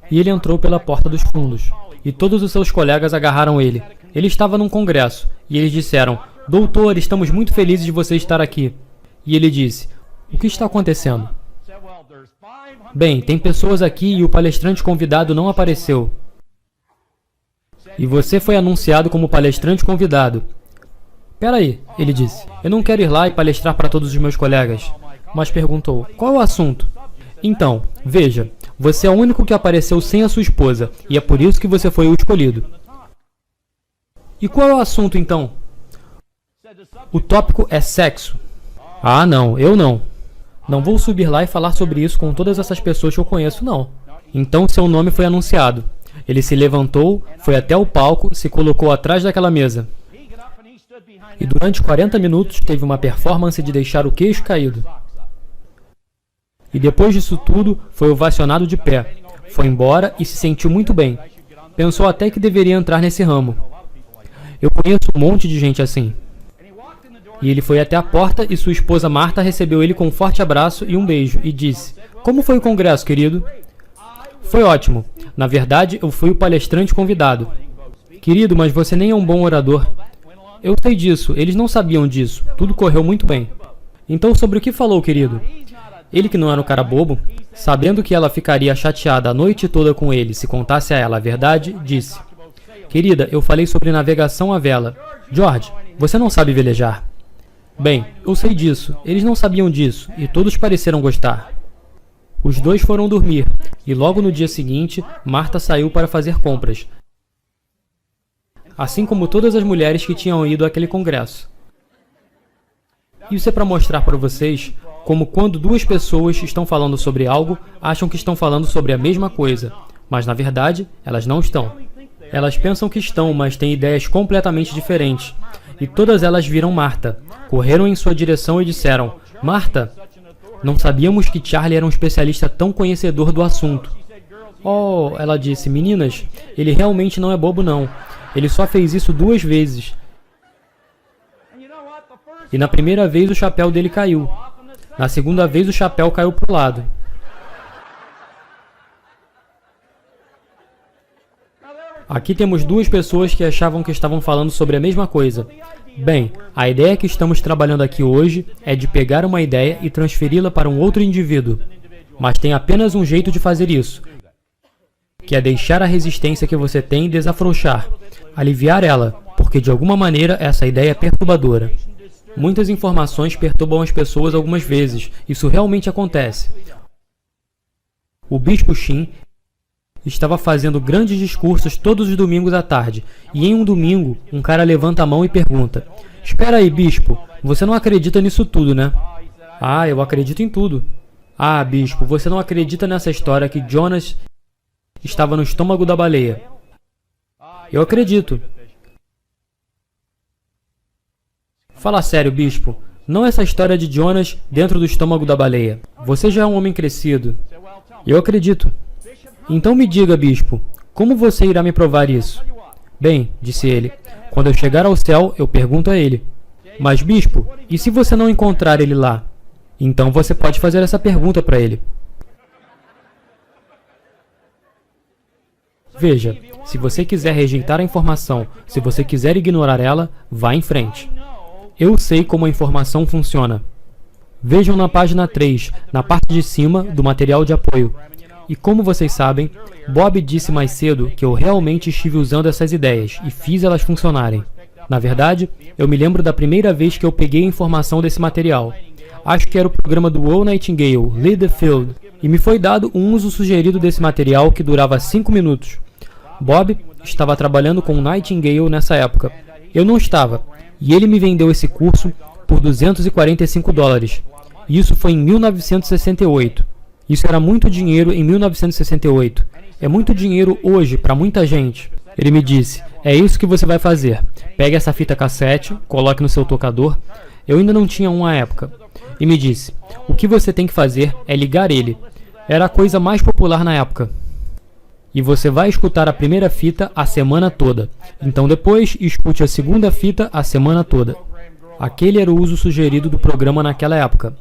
e ele entrou pela porta dos fundos, e todos os seus colegas agarraram ele. Ele estava num congresso, e eles disseram: "Doutor, estamos muito felizes de você estar aqui." E ele disse: "O que está acontecendo?" "Bem, tem pessoas aqui e o palestrante convidado não apareceu." "E você foi anunciado como palestrante convidado." "Peraí," ele disse, "eu não quero ir lá e palestrar para todos os meus colegas." Mas perguntou: "Qual é o assunto?" "Então, veja, você é o único que apareceu sem a sua esposa, e é por isso que você foi o escolhido." "E qual é o assunto então?" "O tópico é sexo." "Ah, não, eu não. Não vou subir lá e falar sobre isso com todas essas pessoas que eu conheço, não." Então seu nome foi anunciado. Ele se levantou, foi até o palco, se colocou atrás daquela mesa. E durante 40 minutos teve uma performance de deixar o queixo caído. E depois disso tudo, foi ovacionado de pé. Foi embora e se sentiu muito bem. Pensou até que deveria entrar nesse ramo. Eu conheço um monte de gente assim. E ele foi até a porta e sua esposa Marta recebeu ele com um forte abraço e um beijo e disse: "Como foi o congresso, querido?" "Foi ótimo. Na verdade, eu fui o palestrante convidado." "Querido, mas você nem é um bom orador." "Eu sei disso. Eles não sabiam disso. Tudo correu muito bem." "Então, sobre o que falou, querido?" Ele, que não era um cara bobo, sabendo que ela ficaria chateada a noite toda com ele se contasse a ela a verdade, disse: "Querida, eu falei sobre navegação à vela." "George, você não sabe velejar." "Bem, eu sei disso. Eles não sabiam disso, e todos pareceram gostar." Os dois foram dormir, e logo no dia seguinte, Marta saiu para fazer compras, assim como todas as mulheres que tinham ido àquele congresso. Isso é para mostrar para vocês como quando duas pessoas estão falando sobre algo, acham que estão falando sobre a mesma coisa, mas na verdade, elas não estão. Elas pensam que estão, mas têm ideias completamente diferentes. E todas elas viram Marta, correram em sua direção e disseram: "Marta, não sabíamos que Charlie era um especialista tão conhecedor do assunto." "Oh," ela disse, "meninas, ele realmente não é bobo não. Ele só fez isso 2 vezes. E na primeira vez o chapéu dele caiu. Na segunda vez o chapéu caiu para o lado." Aqui temos 2 pessoas que achavam que estavam falando sobre a mesma coisa. Bem, a ideia que estamos trabalhando aqui hoje é de pegar uma ideia e transferi-la para um outro indivíduo. Mas tem apenas um jeito de fazer isso, que é deixar a resistência que você tem desafrouxar, aliviar ela, porque de alguma maneira essa ideia é perturbadora. Muitas informações perturbam as pessoas algumas vezes, isso realmente acontece. O Bispo Shin estava fazendo grandes discursos todos os domingos à tarde, e em um domingo, um cara levanta a mão e pergunta: "Espera aí, bispo, você não acredita nisso tudo, né?" "Ah, eu acredito em tudo." "Ah, bispo, você não acredita nessa história que Jonas estava no estômago da baleia?" "Eu acredito." "Fala sério, bispo, não essa história de Jonas dentro do estômago da baleia. Você já é um homem crescido." "Eu acredito." "Então me diga, bispo, como você irá me provar isso?" "Bem," disse ele, "quando eu chegar ao céu, eu pergunto a ele." "Mas, bispo, e se você não encontrar ele lá?" "Então você pode fazer essa pergunta para ele." Veja, se você quiser rejeitar a informação, se você quiser ignorar ela, vá em frente. Eu sei como a informação funciona. Vejam na página 3, na parte de cima do material de apoio. E como vocês sabem, Bob disse mais cedo que eu realmente estive usando essas ideias e fiz elas funcionarem. Na verdade, eu me lembro da primeira vez que eu peguei a informação desse material. Acho que era o programa do Will Nightingale, Lead the Field, e me foi dado um uso sugerido desse material que durava 5 minutos. Bob estava trabalhando com Nightingale nessa época. Eu não estava, e ele me vendeu esse curso por $245. Isso foi em 1968. Isso era muito dinheiro em 1968. É muito dinheiro hoje para muita gente. Ele me disse, é isso que você vai fazer. Pegue essa fita cassete, coloque no seu tocador. Eu ainda não tinha um à época. E me disse, o que você tem que fazer é ligar ele. Era a coisa mais popular na época. E você vai escutar a primeira fita a semana toda. Então depois, escute a segunda fita a semana toda. Aquele era o uso sugerido do programa naquela época.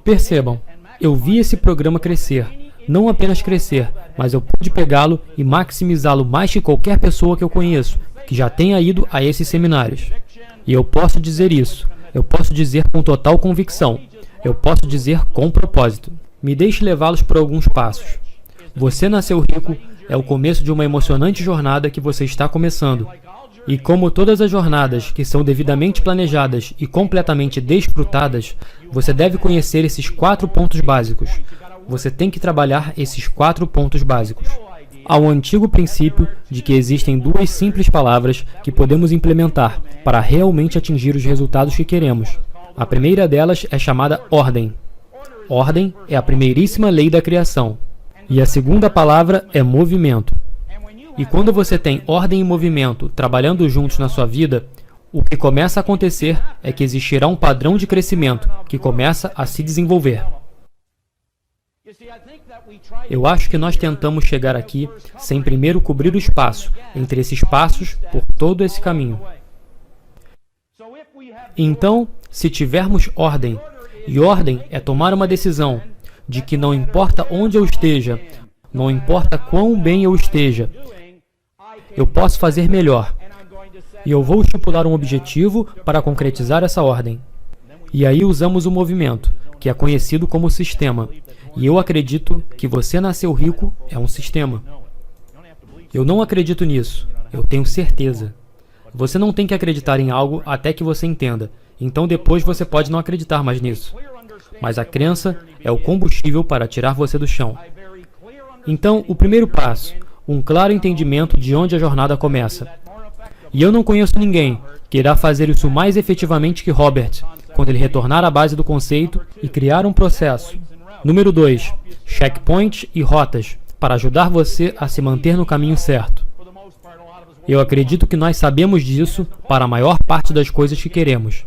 Percebam, eu vi esse programa crescer. Não apenas crescer, mas eu pude pegá-lo e maximizá-lo mais que qualquer pessoa que eu conheço, que já tenha ido a esses seminários. E eu posso dizer isso. Eu posso dizer com total convicção. Eu posso dizer com propósito. Me deixe levá-los por alguns passos. Você nasceu rico é o começo de uma emocionante jornada que você está começando. E como todas as jornadas que são devidamente planejadas e completamente desfrutadas, você deve conhecer esses 4 pontos básicos. Você tem que trabalhar esses 4 pontos básicos. Há um antigo princípio de que existem 2 simples palavras que podemos implementar para realmente atingir os resultados que queremos. A primeira delas é chamada ordem. Ordem é a primeiríssima lei da criação. E a segunda palavra é movimento. E quando você tem ordem e movimento trabalhando juntos na sua vida, o que começa a acontecer é que existirá um padrão de crescimento que começa a se desenvolver. Eu acho que nós tentamos chegar aqui sem primeiro cobrir o espaço entre esses passos por todo esse caminho. Então, se tivermos ordem, e ordem é tomar uma decisão de que não importa onde eu esteja, não importa quão bem eu esteja, eu posso fazer melhor. E eu vou estipular um objetivo para concretizar essa ordem. E aí usamos o movimento, que é conhecido como sistema. E eu acredito que você nasceu rico é um sistema. Eu não acredito nisso. Eu tenho certeza. Você não tem que acreditar em algo até que você entenda. Então depois você pode não acreditar mais nisso. Mas a crença é o combustível para tirar você do chão. Então, o primeiro passo, um claro entendimento de onde a jornada começa. E eu não conheço ninguém que irá fazer isso mais efetivamente que Robert, quando ele retornar à base do conceito e criar um processo. Número 2. Checkpoints e rotas, para ajudar você a se manter no caminho certo. Eu acredito que nós sabemos disso para a maior parte das coisas que queremos.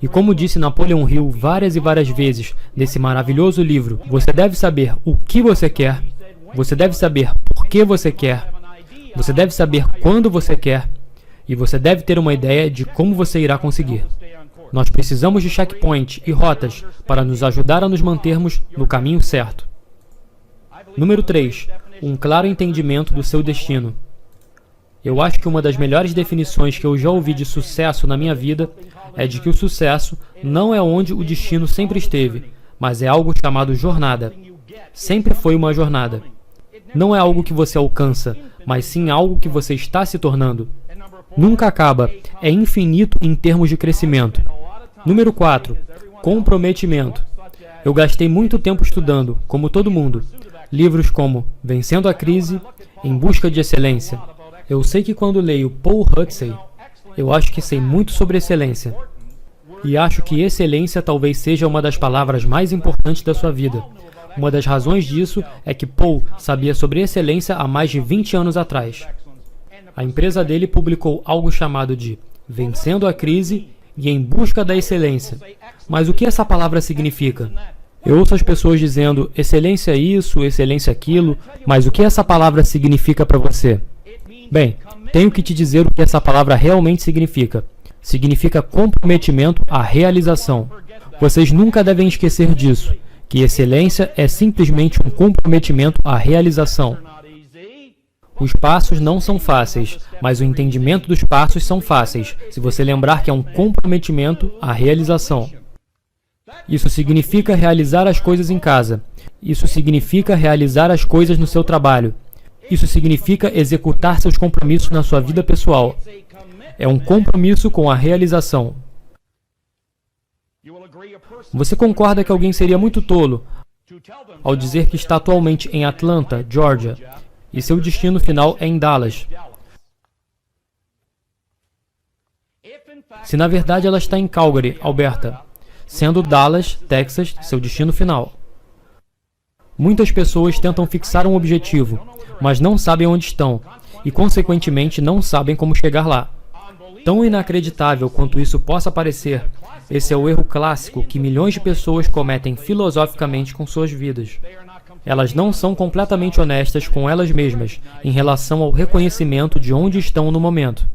E como disse Napoleon Hill várias e várias vezes nesse maravilhoso livro, você deve saber o que você quer, você deve saber por que você quer, você deve saber quando você quer, e você deve ter uma ideia de como você irá conseguir. Nós precisamos de checkpoints e rotas para nos ajudar a nos mantermos no caminho certo. Número 3. Um claro entendimento do seu destino. Eu acho que uma das melhores definições que eu já ouvi de sucesso na minha vida é de que o sucesso não é onde o destino sempre esteve, mas é algo chamado jornada. Sempre foi uma jornada. Não é algo que você alcança, mas sim algo que você está se tornando. Nunca acaba, é infinito em termos de crescimento. Número 4. Comprometimento. Eu gastei muito tempo estudando, como todo mundo, livros como Vencendo a Crise, Em Busca de Excelência. Eu sei que quando leio Paul Huxley, eu acho que sei muito sobre excelência. E acho que excelência talvez seja uma das palavras mais importantes da sua vida. Uma das razões disso é que Paul sabia sobre excelência há mais de 20 anos atrás. A empresa dele publicou algo chamado de Vencendo a Crise e Em Busca da Excelência. Mas o que essa palavra significa? Eu ouço as pessoas dizendo excelência isso, excelência aquilo, mas o que essa palavra significa para você? Bem, tenho que te dizer o que essa palavra realmente significa. Significa comprometimento à realização. Vocês nunca devem esquecer disso, que excelência é simplesmente um comprometimento à realização. Os passos não são fáceis, mas o entendimento dos passos são fáceis, se você lembrar que é um comprometimento à realização. Isso significa realizar as coisas em casa. Isso significa realizar as coisas no seu trabalho. Isso significa executar seus compromissos na sua vida pessoal. É um compromisso com a realização. Você concorda que alguém seria muito tolo ao dizer que está atualmente em Atlanta, Georgia, e seu destino final é em Dallas, se na verdade ela está em Calgary, Alberta, sendo Dallas, Texas, seu destino final? Muitas pessoas tentam fixar um objetivo, mas não sabem onde estão, e, consequentemente, não sabem como chegar lá. Tão inacreditável quanto isso possa parecer, esse é o erro clássico que milhões de pessoas cometem filosoficamente com suas vidas. Elas não são completamente honestas com elas mesmas em relação ao reconhecimento de onde estão no momento.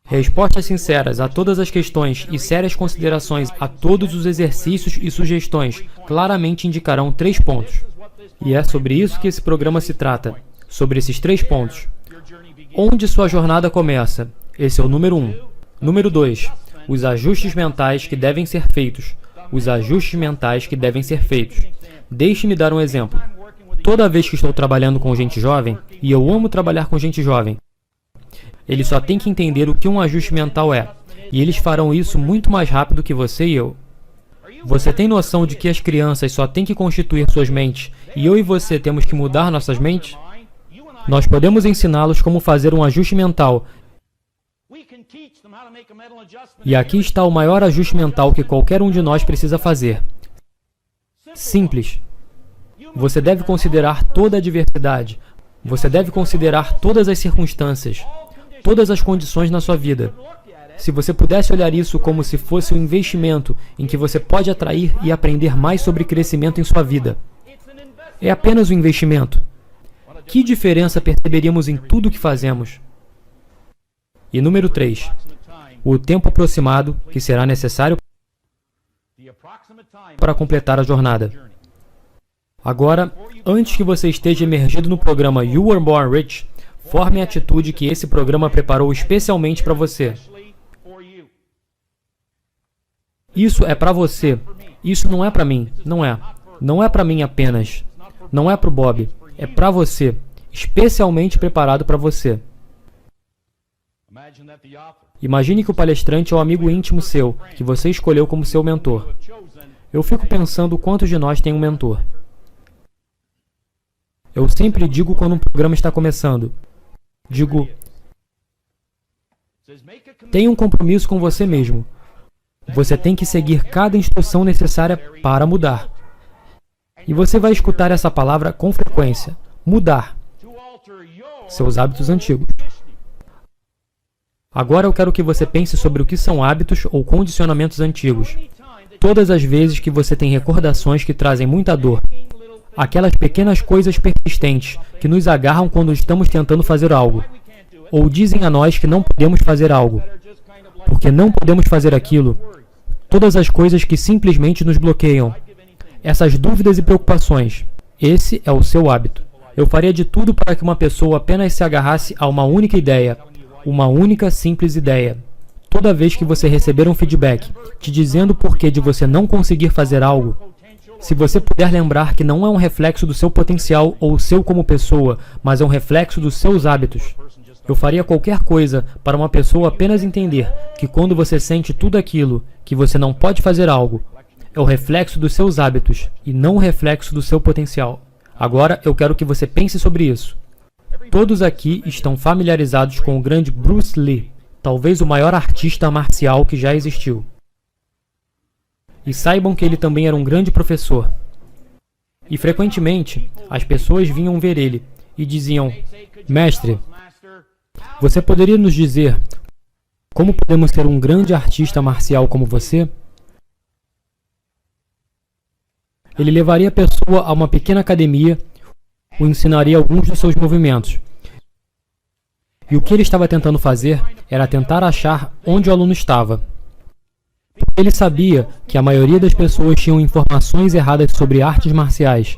Respostas sinceras a todas as questões e sérias considerações a todos os exercícios e sugestões claramente indicarão 3 pontos. E é sobre isso que esse programa se trata, sobre esses 3 pontos. Onde sua jornada começa? Esse é o número 1. Número 2. Os ajustes mentais que devem ser feitos. Os ajustes mentais que devem ser feitos. Deixe-me dar um exemplo. Toda vez que estou trabalhando com gente jovem, e eu amo trabalhar com gente jovem, eles só têm que entender o que um ajuste mental é, e eles farão isso muito mais rápido que você e eu. Você tem noção de que as crianças só têm que constituir suas mentes, e eu e você temos que mudar nossas mentes? Nós podemos ensiná-los como fazer um ajuste mental. E aqui está o maior ajuste mental que qualquer um de nós precisa fazer. Simples. Você deve considerar toda a diversidade. Você deve considerar todas as circunstâncias, todas as condições na sua vida. Se você pudesse olhar isso como se fosse um investimento em que você pode atrair e aprender mais sobre crescimento em sua vida. É apenas um investimento. Que diferença perceberíamos em tudo o que fazemos? E número 3. O tempo aproximado que será necessário para completar a jornada. Agora, antes que você esteja emergido no programa You Were Born Rich, forme a atitude que esse programa preparou especialmente para você. Isso é para você. Isso não é para mim. Não é. Não é para mim apenas. Não é para o Bob. É para você. Especialmente preparado para você. Imagine que o palestrante é um amigo íntimo seu, que você escolheu como seu mentor. Eu fico pensando quantos de nós têm um mentor. Eu sempre digo quando um programa está começando. Digo, tenha um compromisso com você mesmo. Você tem que seguir cada instrução necessária para mudar. E você vai escutar essa palavra com frequência. Mudar. Seus hábitos antigos. Agora eu quero que você pense sobre o que são hábitos ou condicionamentos antigos. Todas as vezes que você tem recordações que trazem muita dor. Aquelas pequenas coisas persistentes que nos agarram quando estamos tentando fazer algo. Ou dizem a nós que não podemos fazer algo. Porque não podemos fazer aquilo. Todas as coisas que simplesmente nos bloqueiam. Essas dúvidas e preocupações. Esse é o seu hábito. Eu faria de tudo para que uma pessoa apenas se agarrasse a uma única ideia. Uma única simples ideia. Toda vez que você receber um feedback te dizendo o porquê de você não conseguir fazer algo, se você puder lembrar que não é um reflexo do seu potencial ou seu como pessoa, mas é um reflexo dos seus hábitos. Eu faria qualquer coisa para uma pessoa apenas entender que quando você sente tudo aquilo, que você não pode fazer algo, é o reflexo dos seus hábitos e não o reflexo do seu potencial. Agora eu quero que você pense sobre isso. Todos aqui estão familiarizados com o grande Bruce Lee, talvez o maior artista marcial que já existiu. E saibam que ele também era um grande professor. E frequentemente, as pessoas vinham ver ele e diziam, Mestre, você poderia nos dizer como podemos ser um grande artista marcial como você? Ele levaria a pessoa a uma pequena academia, o ensinaria alguns dos seus movimentos. E o que ele estava tentando fazer era tentar achar onde o aluno estava. Ele sabia que a maioria das pessoas tinham informações erradas sobre artes marciais.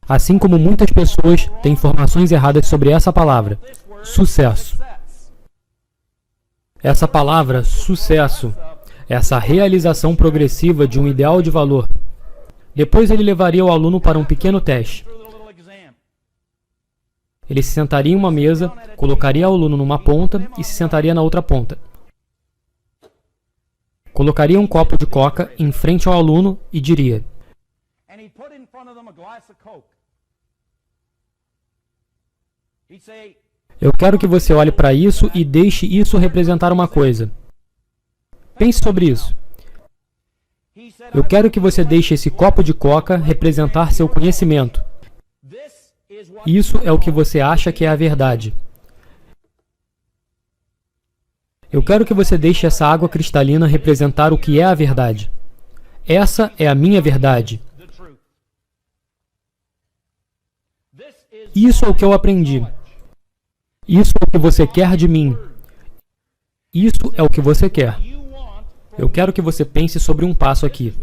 Assim como muitas pessoas têm informações erradas sobre essa palavra, sucesso. Essa palavra, sucesso, essa realização progressiva de um ideal de valor. Depois ele levaria o aluno para um pequeno teste. Ele se sentaria em uma mesa, colocaria o aluno numa ponta e se sentaria na outra ponta. Colocaria um copo de coca em frente ao aluno e diria, eu quero que você olhe para isso e deixe isso representar uma coisa. Pense sobre isso. Eu quero que você deixe esse copo de coca representar seu conhecimento. Isso é o que você acha que é a verdade. Eu quero que você deixe essa água cristalina representar o que é a verdade. Essa é a minha verdade. Isso é o que eu aprendi. Isso é o que você quer de mim. Isso é o que você quer. Eu quero que você pense sobre um passo aqui.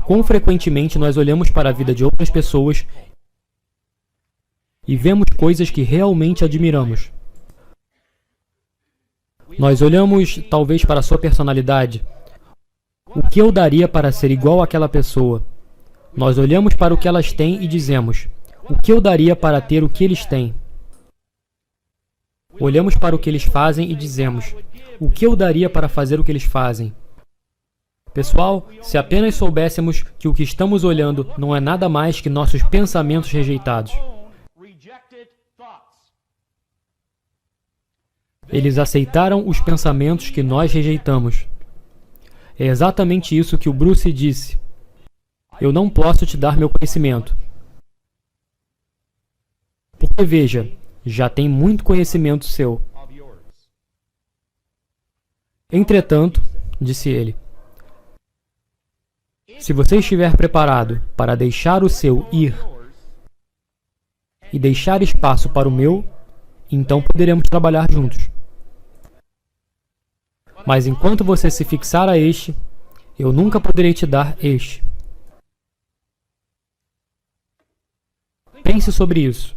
Quão frequentemente nós olhamos para a vida de outras pessoas e vemos coisas que realmente admiramos. Nós olhamos, talvez, para a sua personalidade. O que eu daria para ser igual àquela pessoa? Nós olhamos para o que elas têm e dizemos, o que eu daria para ter o que eles têm? Olhamos para o que eles fazem e dizemos, o que eu daria para fazer o que eles fazem? Pessoal, se apenas soubéssemos que o que estamos olhando não é nada mais que nossos pensamentos rejeitados. Eles aceitaram os pensamentos que nós rejeitamos. É exatamente isso que o Bruce disse. Eu não posso te dar meu conhecimento. Porque veja, já tem muito conhecimento seu. Entretanto, disse ele, se você estiver preparado para deixar o seu ir e deixar espaço para o meu, então poderemos trabalhar juntos. Mas enquanto você se fixar a este, eu nunca poderei te dar este. Pense sobre isso.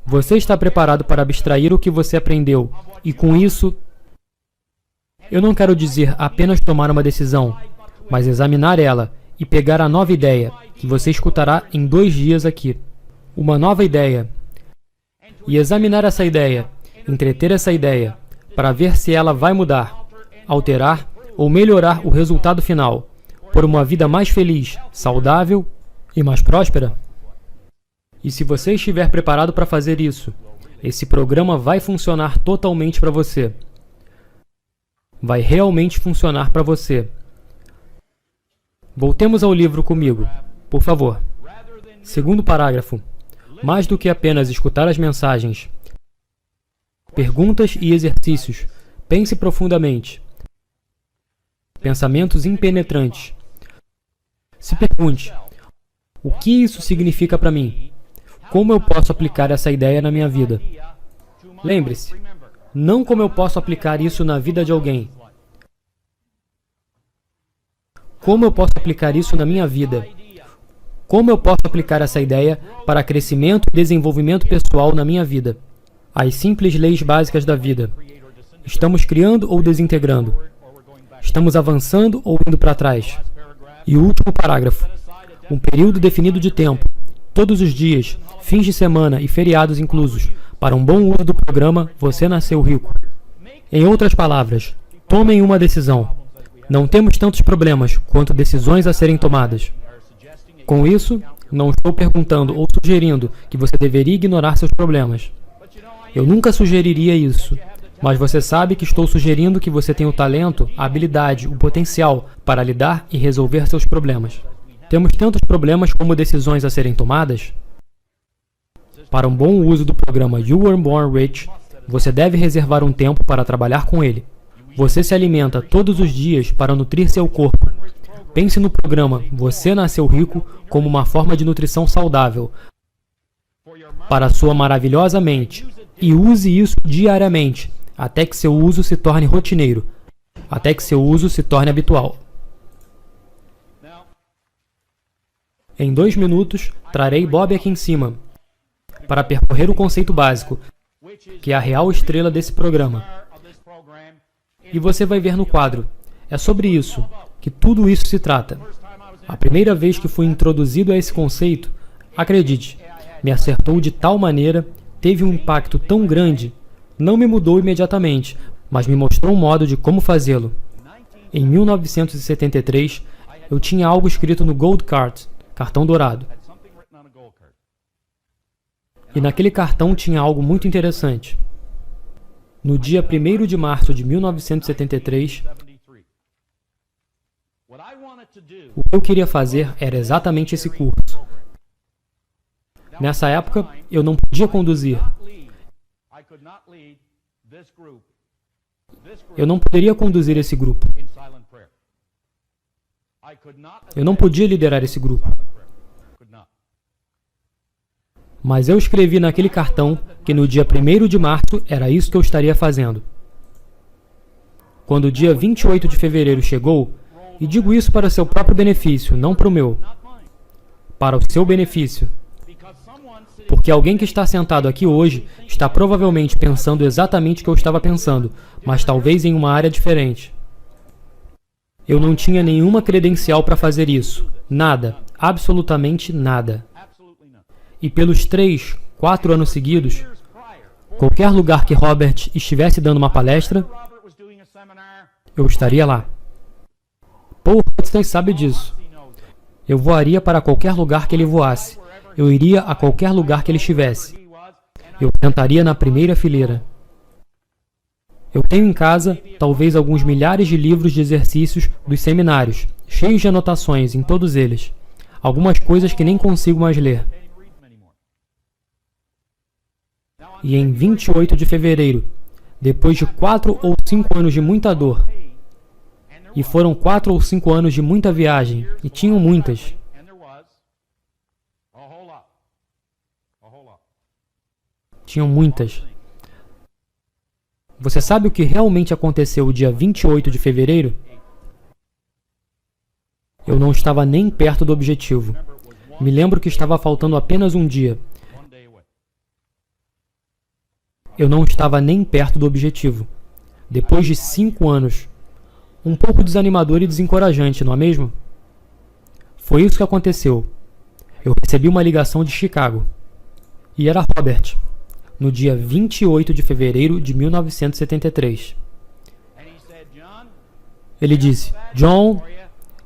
Você está preparado para abstrair o que você aprendeu e com isso, eu não quero dizer apenas tomar uma decisão, mas examinar ela e pegar a nova ideia que você escutará em 2 dias aqui. Uma nova ideia. E examinar essa ideia, entreter essa ideia, para ver se ela vai mudar, alterar ou melhorar o resultado final, por uma vida mais feliz, saudável e mais próspera. E se você estiver preparado para fazer isso, esse programa vai funcionar totalmente para você. Vai realmente funcionar para você. Voltemos ao livro comigo, por favor. Segundo parágrafo. Mais do que apenas escutar as mensagens, perguntas e exercícios, pense profundamente. Pensamentos impenetrantes. Se pergunte, o que isso significa para mim? Como eu posso aplicar essa ideia na minha vida? Lembre-se, não como eu posso aplicar isso na vida de alguém. Como eu posso aplicar isso na minha vida? Como eu posso aplicar essa ideia para crescimento e desenvolvimento pessoal na minha vida? As simples leis básicas da vida. Estamos criando ou desintegrando? Estamos avançando ou indo para trás? E o último parágrafo. Um período definido de tempo, todos os dias, fins de semana e feriados inclusos, para um bom uso do programa Você Nasceu Rico. Em outras palavras, tomem uma decisão. Não temos tantos problemas quanto decisões a serem tomadas. Com isso, não estou perguntando ou sugerindo que você deveria ignorar seus problemas. Eu nunca sugeriria isso, mas você sabe que estou sugerindo que você tem o talento, a habilidade, o potencial para lidar e resolver seus problemas. Temos tantos problemas como decisões a serem tomadas? Para um bom uso do programa You Were Born Rich, você deve reservar um tempo para trabalhar com ele. Você se alimenta todos os dias para nutrir seu corpo. Pense no programa Você Nasceu Rico como uma forma de nutrição saudável para a sua maravilhosa mente e use isso diariamente até que seu uso se torne rotineiro, até que seu uso se torne habitual. Em 2 minutos, trarei Bob aqui em cima para percorrer o conceito básico, que é a real estrela desse programa. E você vai ver no quadro. É sobre isso que tudo isso se trata. A primeira vez que fui introduzido a esse conceito, acredite, me acertou de tal maneira, teve um impacto tão grande, não me mudou imediatamente, mas me mostrou um modo de como fazê-lo. Em 1973, eu tinha algo escrito no Gold Card, cartão dourado. E naquele cartão tinha algo muito interessante. No dia 1º de março de 1973, O que eu queria fazer era exatamente esse curso. Nessa época, eu não podia conduzir. Eu não poderia conduzir esse grupo. Eu não podia liderar esse grupo. Mas eu escrevi naquele cartão que no dia 1º de março era isso que eu estaria fazendo. Quando o dia 28 de fevereiro chegou, e digo isso para o seu próprio benefício, não para o meu, para o seu benefício, porque alguém que está sentado aqui hoje está provavelmente pensando exatamente o que eu estava pensando, mas talvez em uma área diferente. Eu não tinha nenhuma credencial para fazer isso. Nada. Absolutamente nada. E pelos 3, 4 anos seguidos, qualquer lugar que Robert estivesse dando uma palestra, eu estaria lá. Paul Hudson sabe disso. Eu voaria para qualquer lugar que ele voasse. Eu iria a qualquer lugar que ele estivesse. Eu sentaria na primeira fileira. Eu tenho em casa, talvez alguns milhares de livros de exercícios dos seminários, cheios de anotações em todos eles. Algumas coisas que nem consigo mais ler. E em 28 de fevereiro, depois de 4 ou 5 anos de muita dor, e foram 4 ou 5 anos de muita viagem, e tinham muitas. Tinham muitas. Você sabe o que realmente aconteceu o dia 28 de fevereiro? Eu não estava nem perto do objetivo. Me lembro que estava faltando apenas um dia. Eu não estava nem perto do objetivo. Depois de 5 anos. Um pouco desanimador e desencorajante, não é mesmo? Foi isso que aconteceu. Eu recebi uma ligação de Chicago. E era Robert. No dia 28 de fevereiro de 1973. Ele disse: John,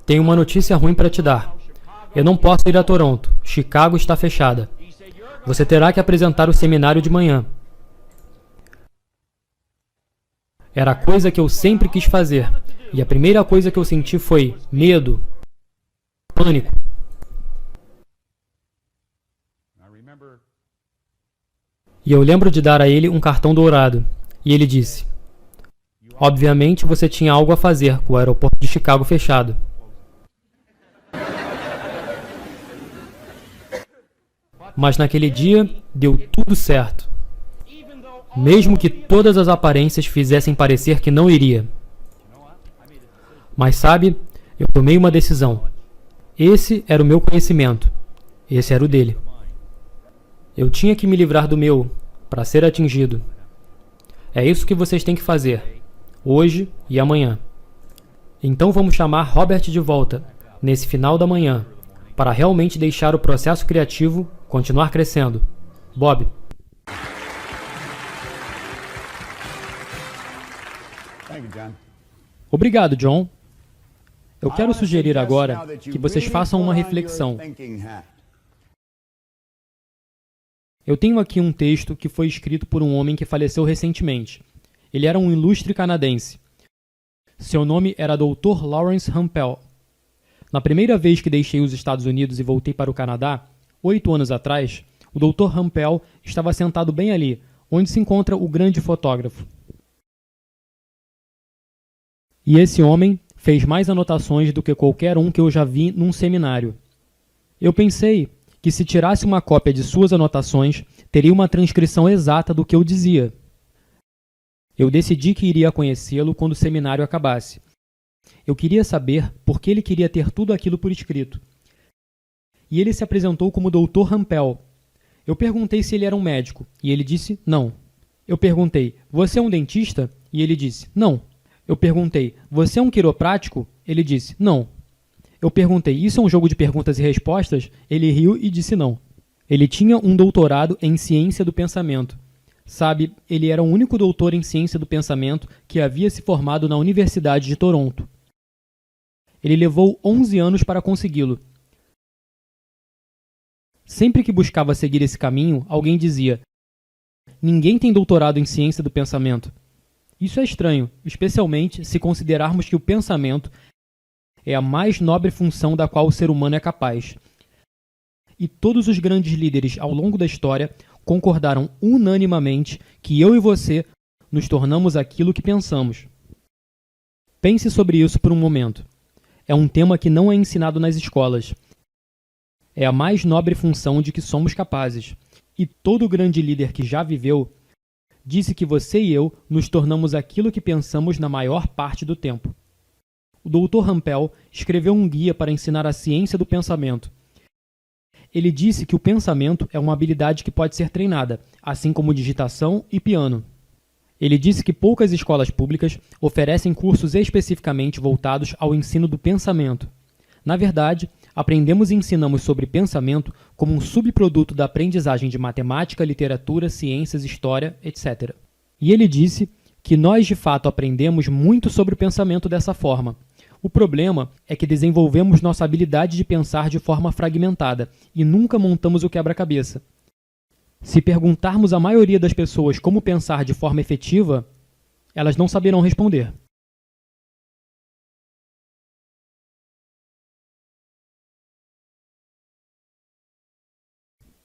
tenho uma notícia ruim para te dar. Eu não posso ir a Toronto. Chicago está fechada. Você terá que apresentar o seminário de manhã. Era a coisa que eu sempre quis fazer. E a primeira coisa que eu senti foi medo, pânico. E eu lembro de dar a ele um cartão dourado. E ele disse: obviamente você tinha algo a fazer com o aeroporto de Chicago fechado. Mas naquele dia, deu tudo certo. Mesmo que todas as aparências fizessem parecer que não iria. Mas sabe, eu tomei uma decisão. Esse era o meu conhecimento. Esse era o dele. Eu tinha que me livrar do meu, para ser atingido. É isso que vocês têm que fazer, hoje e amanhã. Então vamos chamar Robert de volta, nesse final da manhã, para realmente deixar o processo criativo continuar crescendo. Bob. Obrigado, John. Eu quero sugerir agora que vocês façam uma reflexão. Eu tenho aqui um texto que foi escrito por um homem que faleceu recentemente. Ele era um ilustre canadense. Seu nome era Dr. Lawrence Rampell. Na primeira vez que deixei os Estados Unidos e voltei para o Canadá, 8 anos atrás, o Dr. Rampell estava sentado bem ali, onde se encontra o grande fotógrafo. E esse homem fez mais anotações do que qualquer um que eu já vi num seminário. Eu pensei que se tirasse uma cópia de suas anotações, teria uma transcrição exata do que eu dizia. Eu decidi que iria conhecê-lo quando o seminário acabasse. Eu queria saber por que ele queria ter tudo aquilo por escrito. E ele se apresentou como Dr. Rampell. Eu perguntei se ele era um médico, e ele disse não. Eu perguntei: você é um dentista? E ele disse não. Eu perguntei: você é um quiroprático? Ele disse não. Eu perguntei: isso é um jogo de perguntas e respostas? Ele riu e disse não. Ele tinha um doutorado em ciência do pensamento. Sabe, ele era o único doutor em ciência do pensamento que havia se formado na Universidade de Toronto. Ele levou 11 anos para consegui-lo. Sempre que buscava seguir esse caminho, alguém dizia: ninguém tem doutorado em ciência do pensamento. Isso é estranho, especialmente se considerarmos que o pensamento é a mais nobre função da qual o ser humano é capaz. E todos os grandes líderes ao longo da história concordaram unanimemente que eu e você nos tornamos aquilo que pensamos. Pense sobre isso por um momento. É um tema que não é ensinado nas escolas. É a mais nobre função de que somos capazes. E todo grande líder que já viveu disse que você e eu nos tornamos aquilo que pensamos na maior parte do tempo. O Dr. Rampel escreveu um guia para ensinar a ciência do pensamento. Ele disse que o pensamento é uma habilidade que pode ser treinada, assim como digitação e piano. Ele disse que poucas escolas públicas oferecem cursos especificamente voltados ao ensino do pensamento. Na verdade, aprendemos e ensinamos sobre pensamento como um subproduto da aprendizagem de matemática, literatura, ciências, história, etc. E ele disse que nós de fato aprendemos muito sobre o pensamento dessa forma. O problema é que desenvolvemos nossa habilidade de pensar de forma fragmentada e nunca montamos o quebra-cabeça. Se perguntarmos à maioria das pessoas como pensar de forma efetiva, elas não saberão responder.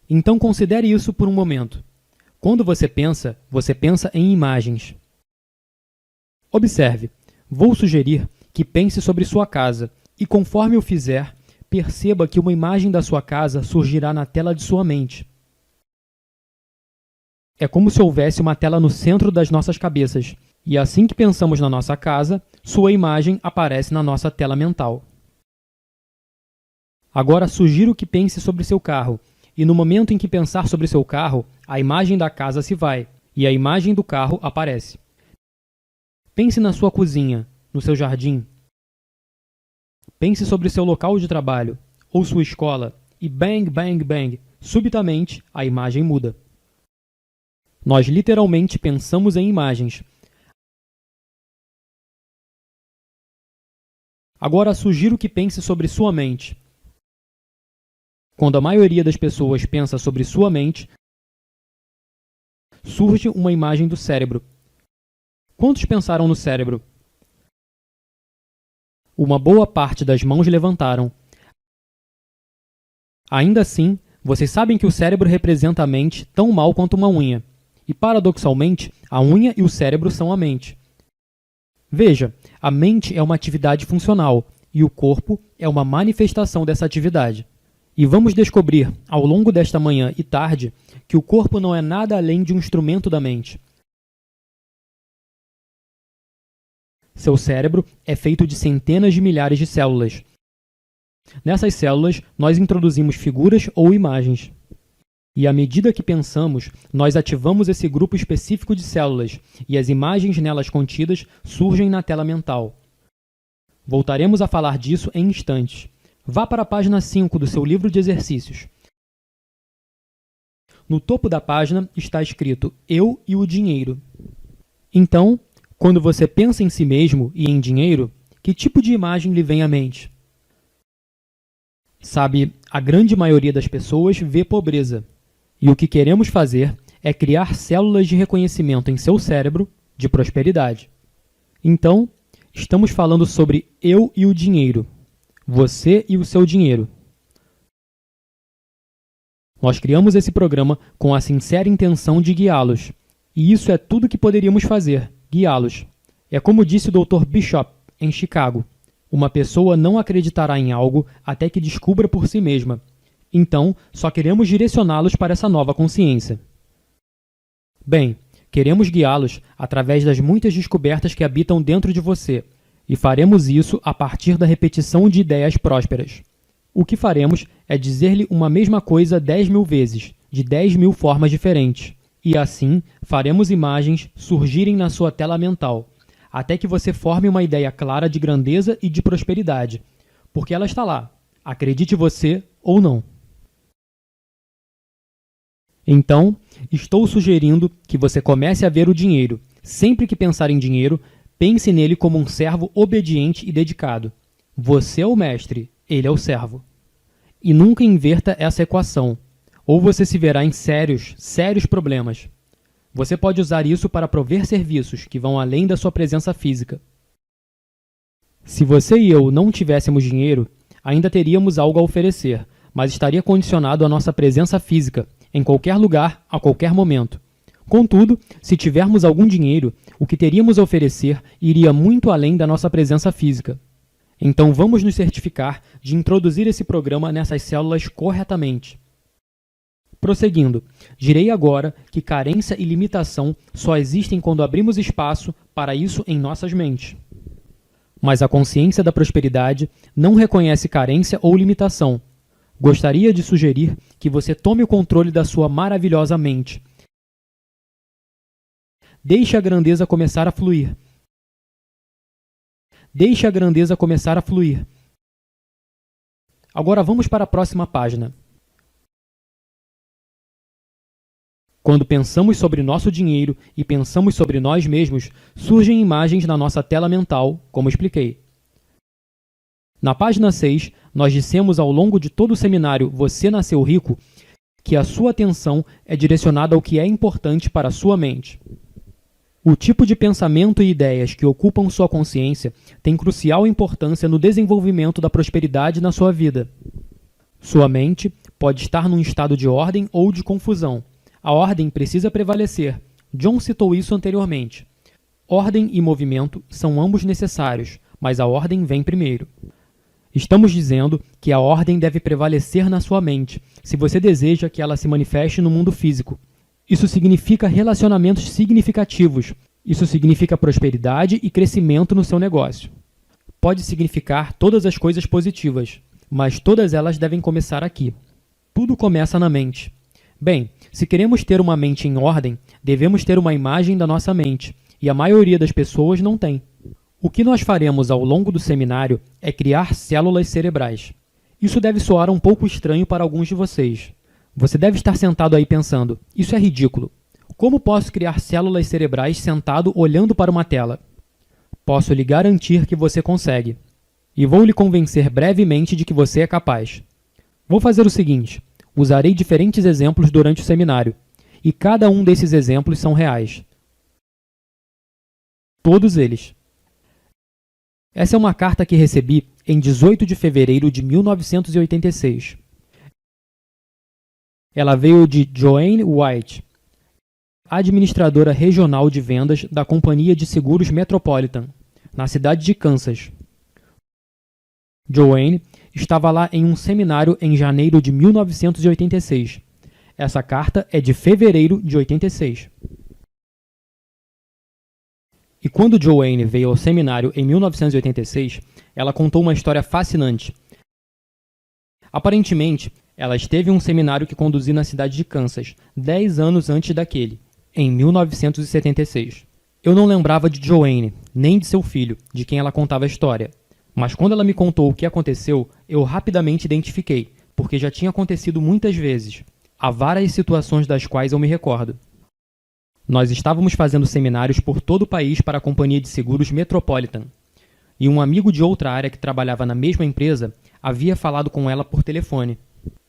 Então considere isso por um momento. Quando você pensa em imagens. Observe, vou sugerir que pense sobre sua casa e, conforme eu fizer, perceba que uma imagem da sua casa surgirá na tela de sua mente. É como se houvesse uma tela no centro das nossas cabeças, e assim que pensamos na nossa casa, sua imagem aparece na nossa tela mental. Agora sugiro que pense sobre seu carro, e no momento em que pensar sobre seu carro, a imagem da casa se vai, e a imagem do carro aparece. Pense na sua cozinha, no seu jardim. Pense sobre seu local de trabalho, ou sua escola, e bang, bang, bang, subitamente a imagem muda. Nós literalmente pensamos em imagens. Agora sugiro que pense sobre sua mente. Quando a maioria das pessoas pensa sobre sua mente, surge uma imagem do cérebro. Quantos pensaram no cérebro? Uma boa parte das mãos levantaram. Ainda assim, vocês sabem que o cérebro representa a mente tão mal quanto uma unha. E, paradoxalmente, a unha e o cérebro são a mente. Veja, a mente é uma atividade funcional e o corpo é uma manifestação dessa atividade. E vamos descobrir, ao longo desta manhã e tarde, que o corpo não é nada além de um instrumento da mente. Seu cérebro é feito de centenas de milhares de células. Nessas células, nós introduzimos figuras ou imagens. E à medida que pensamos, nós ativamos esse grupo específico de células, e as imagens nelas contidas surgem na tela mental. Voltaremos a falar disso em instantes. Vá para a página 5 do seu livro de exercícios. No topo da página está escrito Eu e o dinheiro. Então, quando você pensa em si mesmo e em dinheiro, que tipo de imagem lhe vem à mente? Sabe, a grande maioria das pessoas vê pobreza. E o que queremos fazer é criar células de reconhecimento em seu cérebro de prosperidade. Então, estamos falando sobre eu e o dinheiro. Você e o seu dinheiro. Nós criamos esse programa com a sincera intenção de guiá-los. E isso é tudo que poderíamos fazer, guiá-los. É como disse o Dr. Bishop, em Chicago. Uma pessoa não acreditará em algo até que descubra por si mesma. Então, só queremos direcioná-los para essa nova consciência. Bem, queremos guiá-los através das muitas descobertas que habitam dentro de você, e faremos isso a partir da repetição de ideias prósperas. O que faremos é dizer-lhe uma mesma coisa 10.000 vezes, de 10.000 formas diferentes, e assim faremos imagens surgirem na sua tela mental, até que você forme uma ideia clara de grandeza e de prosperidade, porque ela está lá, acredite você ou não. Então, estou sugerindo que você comece a ver o dinheiro. Sempre que pensar em dinheiro, pense nele como um servo obediente e dedicado. Você é o mestre, ele é o servo. E nunca inverta essa equação, ou você se verá em sérios problemas. Você pode usar isso para prover serviços que vão além da sua presença física. Se você e eu não tivéssemos dinheiro, ainda teríamos algo a oferecer, mas estaria condicionado à nossa presença física, em qualquer lugar, a qualquer momento. Contudo, se tivermos algum dinheiro, o que teríamos a oferecer iria muito além da nossa presença física. Então vamos nos certificar de introduzir esse programa nessas células corretamente. Prosseguindo, direi agora que carência e limitação só existem quando abrimos espaço para isso em nossas mentes. Mas a consciência da prosperidade não reconhece carência ou limitação. Gostaria de sugerir que você tome o controle da sua maravilhosa mente. Deixe a grandeza começar a fluir. Deixe a grandeza começar a fluir. Agora vamos para a próxima página. Quando pensamos sobre nosso dinheiro e pensamos sobre nós mesmos, surgem imagens na nossa tela mental, como expliquei. Na página 6, nós dissemos ao longo de todo o seminário Você Nasceu Rico que a sua atenção é direcionada ao que é importante para a sua mente. O tipo de pensamento e ideias que ocupam sua consciência tem crucial importância no desenvolvimento da prosperidade na sua vida. Sua mente pode estar num estado de ordem ou de confusão. A ordem precisa prevalecer. John citou isso anteriormente. Ordem e movimento são ambos necessários, mas a ordem vem primeiro. Estamos dizendo que a ordem deve prevalecer na sua mente, se você deseja que ela se manifeste no mundo físico. Isso significa relacionamentos significativos. Isso significa prosperidade e crescimento no seu negócio. Pode significar todas as coisas positivas, mas todas elas devem começar aqui. Tudo começa na mente. Bem, se queremos ter uma mente em ordem, devemos ter uma imagem da nossa mente, e a maioria das pessoas não tem. O que nós faremos ao longo do seminário é criar células cerebrais. Isso deve soar um pouco estranho para alguns de vocês. Você deve estar sentado aí pensando, isso é ridículo. Como posso criar células cerebrais sentado olhando para uma tela? Posso lhe garantir que você consegue. E vou lhe convencer brevemente de que você é capaz. Vou fazer o seguinte, usarei diferentes exemplos durante o seminário, e cada um desses exemplos são reais. Todos eles. Essa é uma carta que recebi em 18 de fevereiro de 1986. Ela veio de Joanne White, administradora regional de vendas da Companhia de Seguros Metropolitan, na cidade de Kansas. Joanne estava lá em um seminário em janeiro de 1986. Essa carta é de fevereiro de 86. E quando Joanne veio ao seminário em 1986, ela contou uma história fascinante. Aparentemente, ela esteve em um seminário que conduzi na cidade de Kansas, 10 anos antes daquele, em 1976. Eu não lembrava de Joanne, nem de seu filho, de quem ela contava a história. Mas quando ela me contou o que aconteceu, eu rapidamente identifiquei, porque já tinha acontecido muitas vezes. Há várias situações das quais eu me recordo. Nós estávamos fazendo seminários por todo o país para a Companhia de Seguros Metropolitan, e um amigo de outra área que trabalhava na mesma empresa havia falado com ela por telefone.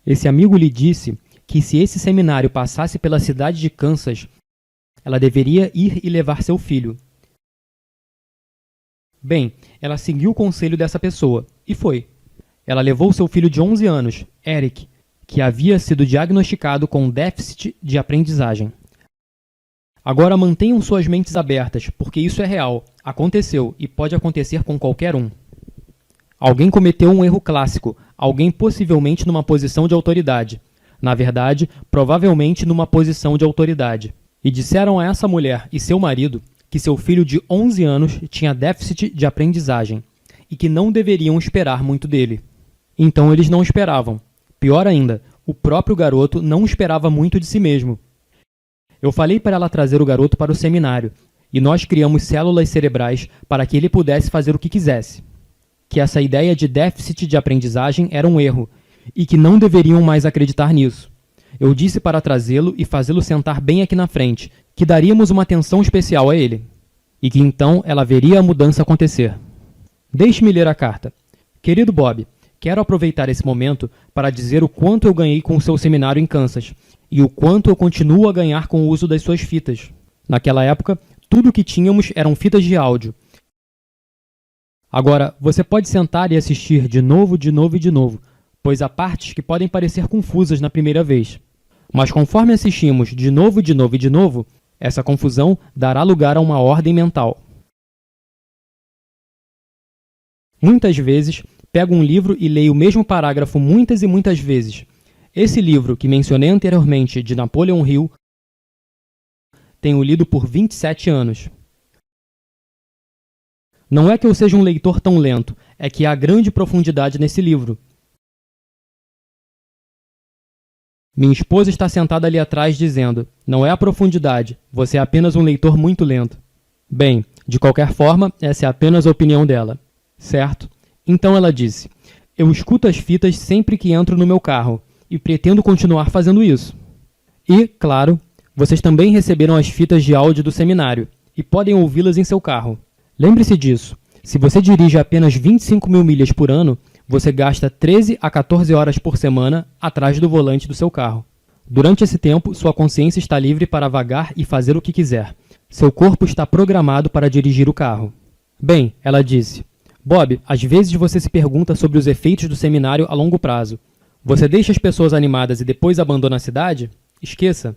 Esse amigo lhe disse que se esse seminário passasse pela cidade de Kansas, ela deveria ir e levar seu filho. Bem, ela seguiu o conselho dessa pessoa, e foi. Ela levou seu filho de 11 anos, Eric, que havia sido diagnosticado com déficit de aprendizagem. Agora mantenham suas mentes abertas, porque isso é real, aconteceu e pode acontecer com qualquer um. Alguém cometeu um erro clássico, alguém possivelmente numa posição de autoridade. Na verdade, provavelmente numa posição de autoridade. E disseram a essa mulher e seu marido que seu filho de 11 anos tinha déficit de aprendizagem e que não deveriam esperar muito dele. Então eles não esperavam. Pior ainda, o próprio garoto não esperava muito de si mesmo. Eu falei para ela trazer o garoto para o seminário, e nós criamos células cerebrais para que ele pudesse fazer o que quisesse. Que essa ideia de déficit de aprendizagem era um erro, e que não deveriam mais acreditar nisso. Eu disse para trazê-lo e fazê-lo sentar bem aqui na frente, que daríamos uma atenção especial a ele, e que então ela veria a mudança acontecer. Deixe-me ler a carta. Querido Bob, quero aproveitar esse momento para dizer o quanto eu ganhei com o seu seminário em Kansas, e o quanto eu continuo a ganhar com o uso das suas fitas. Naquela época, tudo o que tínhamos eram fitas de áudio. Agora, você pode sentar e assistir de novo, de novo e de novo, pois há partes que podem parecer confusas na primeira vez. Mas conforme assistimos de novo, de novo e de novo, essa confusão dará lugar a uma ordem mental. Muitas vezes, pego um livro e leio o mesmo parágrafo muitas e muitas vezes. Esse livro, que mencionei anteriormente, de Napoleon Hill, tenho lido por 27 anos. Não é que eu seja um leitor tão lento, é que há grande profundidade nesse livro. Minha esposa está sentada ali atrás dizendo, não é a profundidade, você é apenas um leitor muito lento. Bem, de qualquer forma, essa é apenas a opinião dela, certo? Então ela disse, eu escuto as fitas sempre que entro no meu carro, e pretendo continuar fazendo isso. E, claro, vocês também receberam as fitas de áudio do seminário, e podem ouvi-las em seu carro. Lembre-se disso, se você dirige apenas 25 mil milhas por ano, você gasta 13 a 14 horas por semana atrás do volante do seu carro. Durante esse tempo, sua consciência está livre para vagar e fazer o que quiser. Seu corpo está programado para dirigir o carro. Bem, ela disse, Bob, às vezes você se pergunta sobre os efeitos do seminário a longo prazo. Você deixa as pessoas animadas e depois abandona a cidade? Esqueça.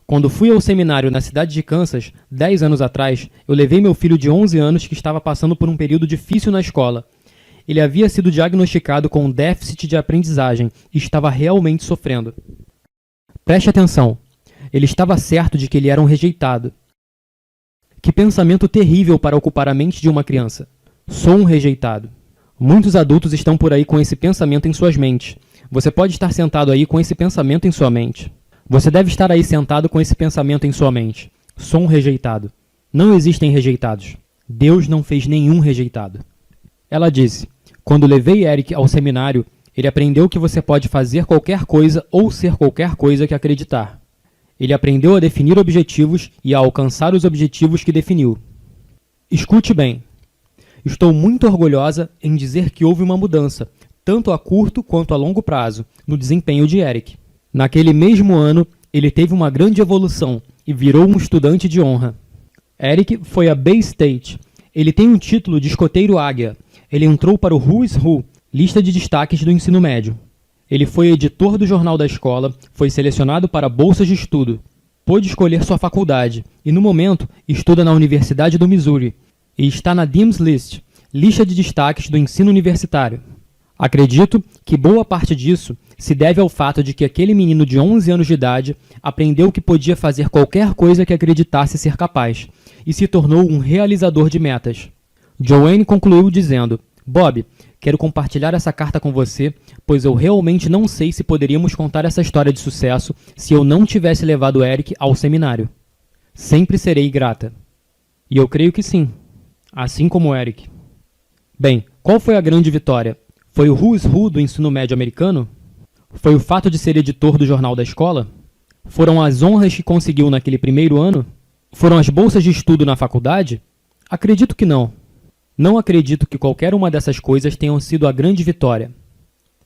Quando fui ao seminário na cidade de Kansas, 10 anos atrás, eu levei meu filho de 11 anos que estava passando por um período difícil na escola. Ele havia sido diagnosticado com um déficit de aprendizagem e estava realmente sofrendo. Preste atenção. Ele estava certo de que ele era um rejeitado. Que pensamento terrível para ocupar a mente de uma criança. Sou um rejeitado. Muitos adultos estão por aí com esse pensamento em suas mentes. Você pode estar sentado aí com esse pensamento em sua mente. Você deve estar aí sentado com esse pensamento em sua mente. Sou um rejeitado. Não existem rejeitados. Deus não fez nenhum rejeitado. Ela disse, quando levei Eric ao seminário, ele aprendeu que você pode fazer qualquer coisa ou ser qualquer coisa que acreditar. Ele aprendeu a definir objetivos e a alcançar os objetivos que definiu. Escute bem. Estou muito orgulhosa em dizer que houve uma mudança, tanto a curto quanto a longo prazo, no desempenho de Eric. Naquele mesmo ano, ele teve uma grande evolução e virou um estudante de honra. Eric foi a Bay State. Ele tem um título de escoteiro águia. Ele entrou para o Who's Who, lista de destaques do ensino médio. Ele foi editor do jornal da escola, foi selecionado para bolsas de estudo. Pôde escolher sua faculdade e, no momento, estuda na Universidade do Missouri e está na Dean's List, lista de destaques do ensino universitário. Acredito que boa parte disso se deve ao fato de que aquele menino de 11 anos de idade aprendeu que podia fazer qualquer coisa que acreditasse ser capaz e se tornou um realizador de metas. Joanne concluiu dizendo, Bob, quero compartilhar essa carta com você, pois eu realmente não sei se poderíamos contar essa história de sucesso se eu não tivesse levado Eric ao seminário. Sempre serei grata. E eu creio que sim, assim como Eric. Bem, qual foi a grande vitória? Foi o Who's Who do ensino médio americano? Foi o fato de ser editor do jornal da escola? Foram as honras que conseguiu naquele primeiro ano? Foram as bolsas de estudo na faculdade? Acredito que não. Não acredito que qualquer uma dessas coisas tenham sido a grande vitória.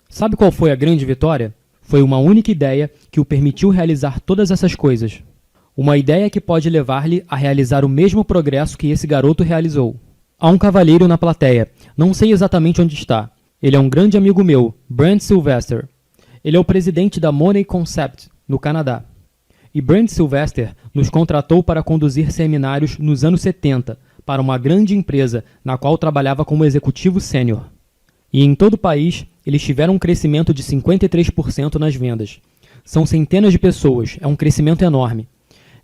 Sabe qual foi a grande vitória? Foi uma única ideia que o permitiu realizar todas essas coisas. Uma ideia que pode levar-lhe a realizar o mesmo progresso que esse garoto realizou. Há um cavalheiro na plateia. Não sei exatamente onde está. Ele é um grande amigo meu, Brent Sylvester. Ele é o presidente da Money Concept, no Canadá. E Brent Sylvester nos contratou para conduzir seminários nos anos 70 para uma grande empresa na qual trabalhava como executivo sênior. E em todo o país, eles tiveram um crescimento de 53% nas vendas. São centenas de pessoas, é um crescimento enorme.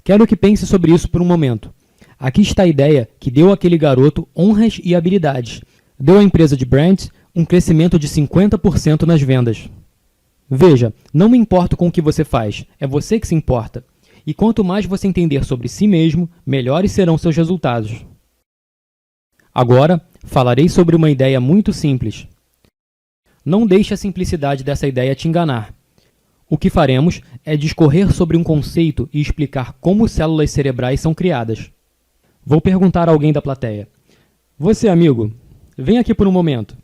Quero que pense sobre isso por um momento. Aqui está a ideia que deu àquele garoto honras e habilidades. Deu à empresa de Brent um crescimento de 50% nas vendas. Veja, não me importo com o que você faz, é você que se importa. E quanto mais você entender sobre si mesmo, melhores serão seus resultados. Agora, falarei sobre uma ideia muito simples. Não deixe a simplicidade dessa ideia te enganar. O que faremos é discorrer sobre um conceito e explicar como células cerebrais são criadas. Vou perguntar a alguém da plateia. Você, amigo, vem aqui por um momento.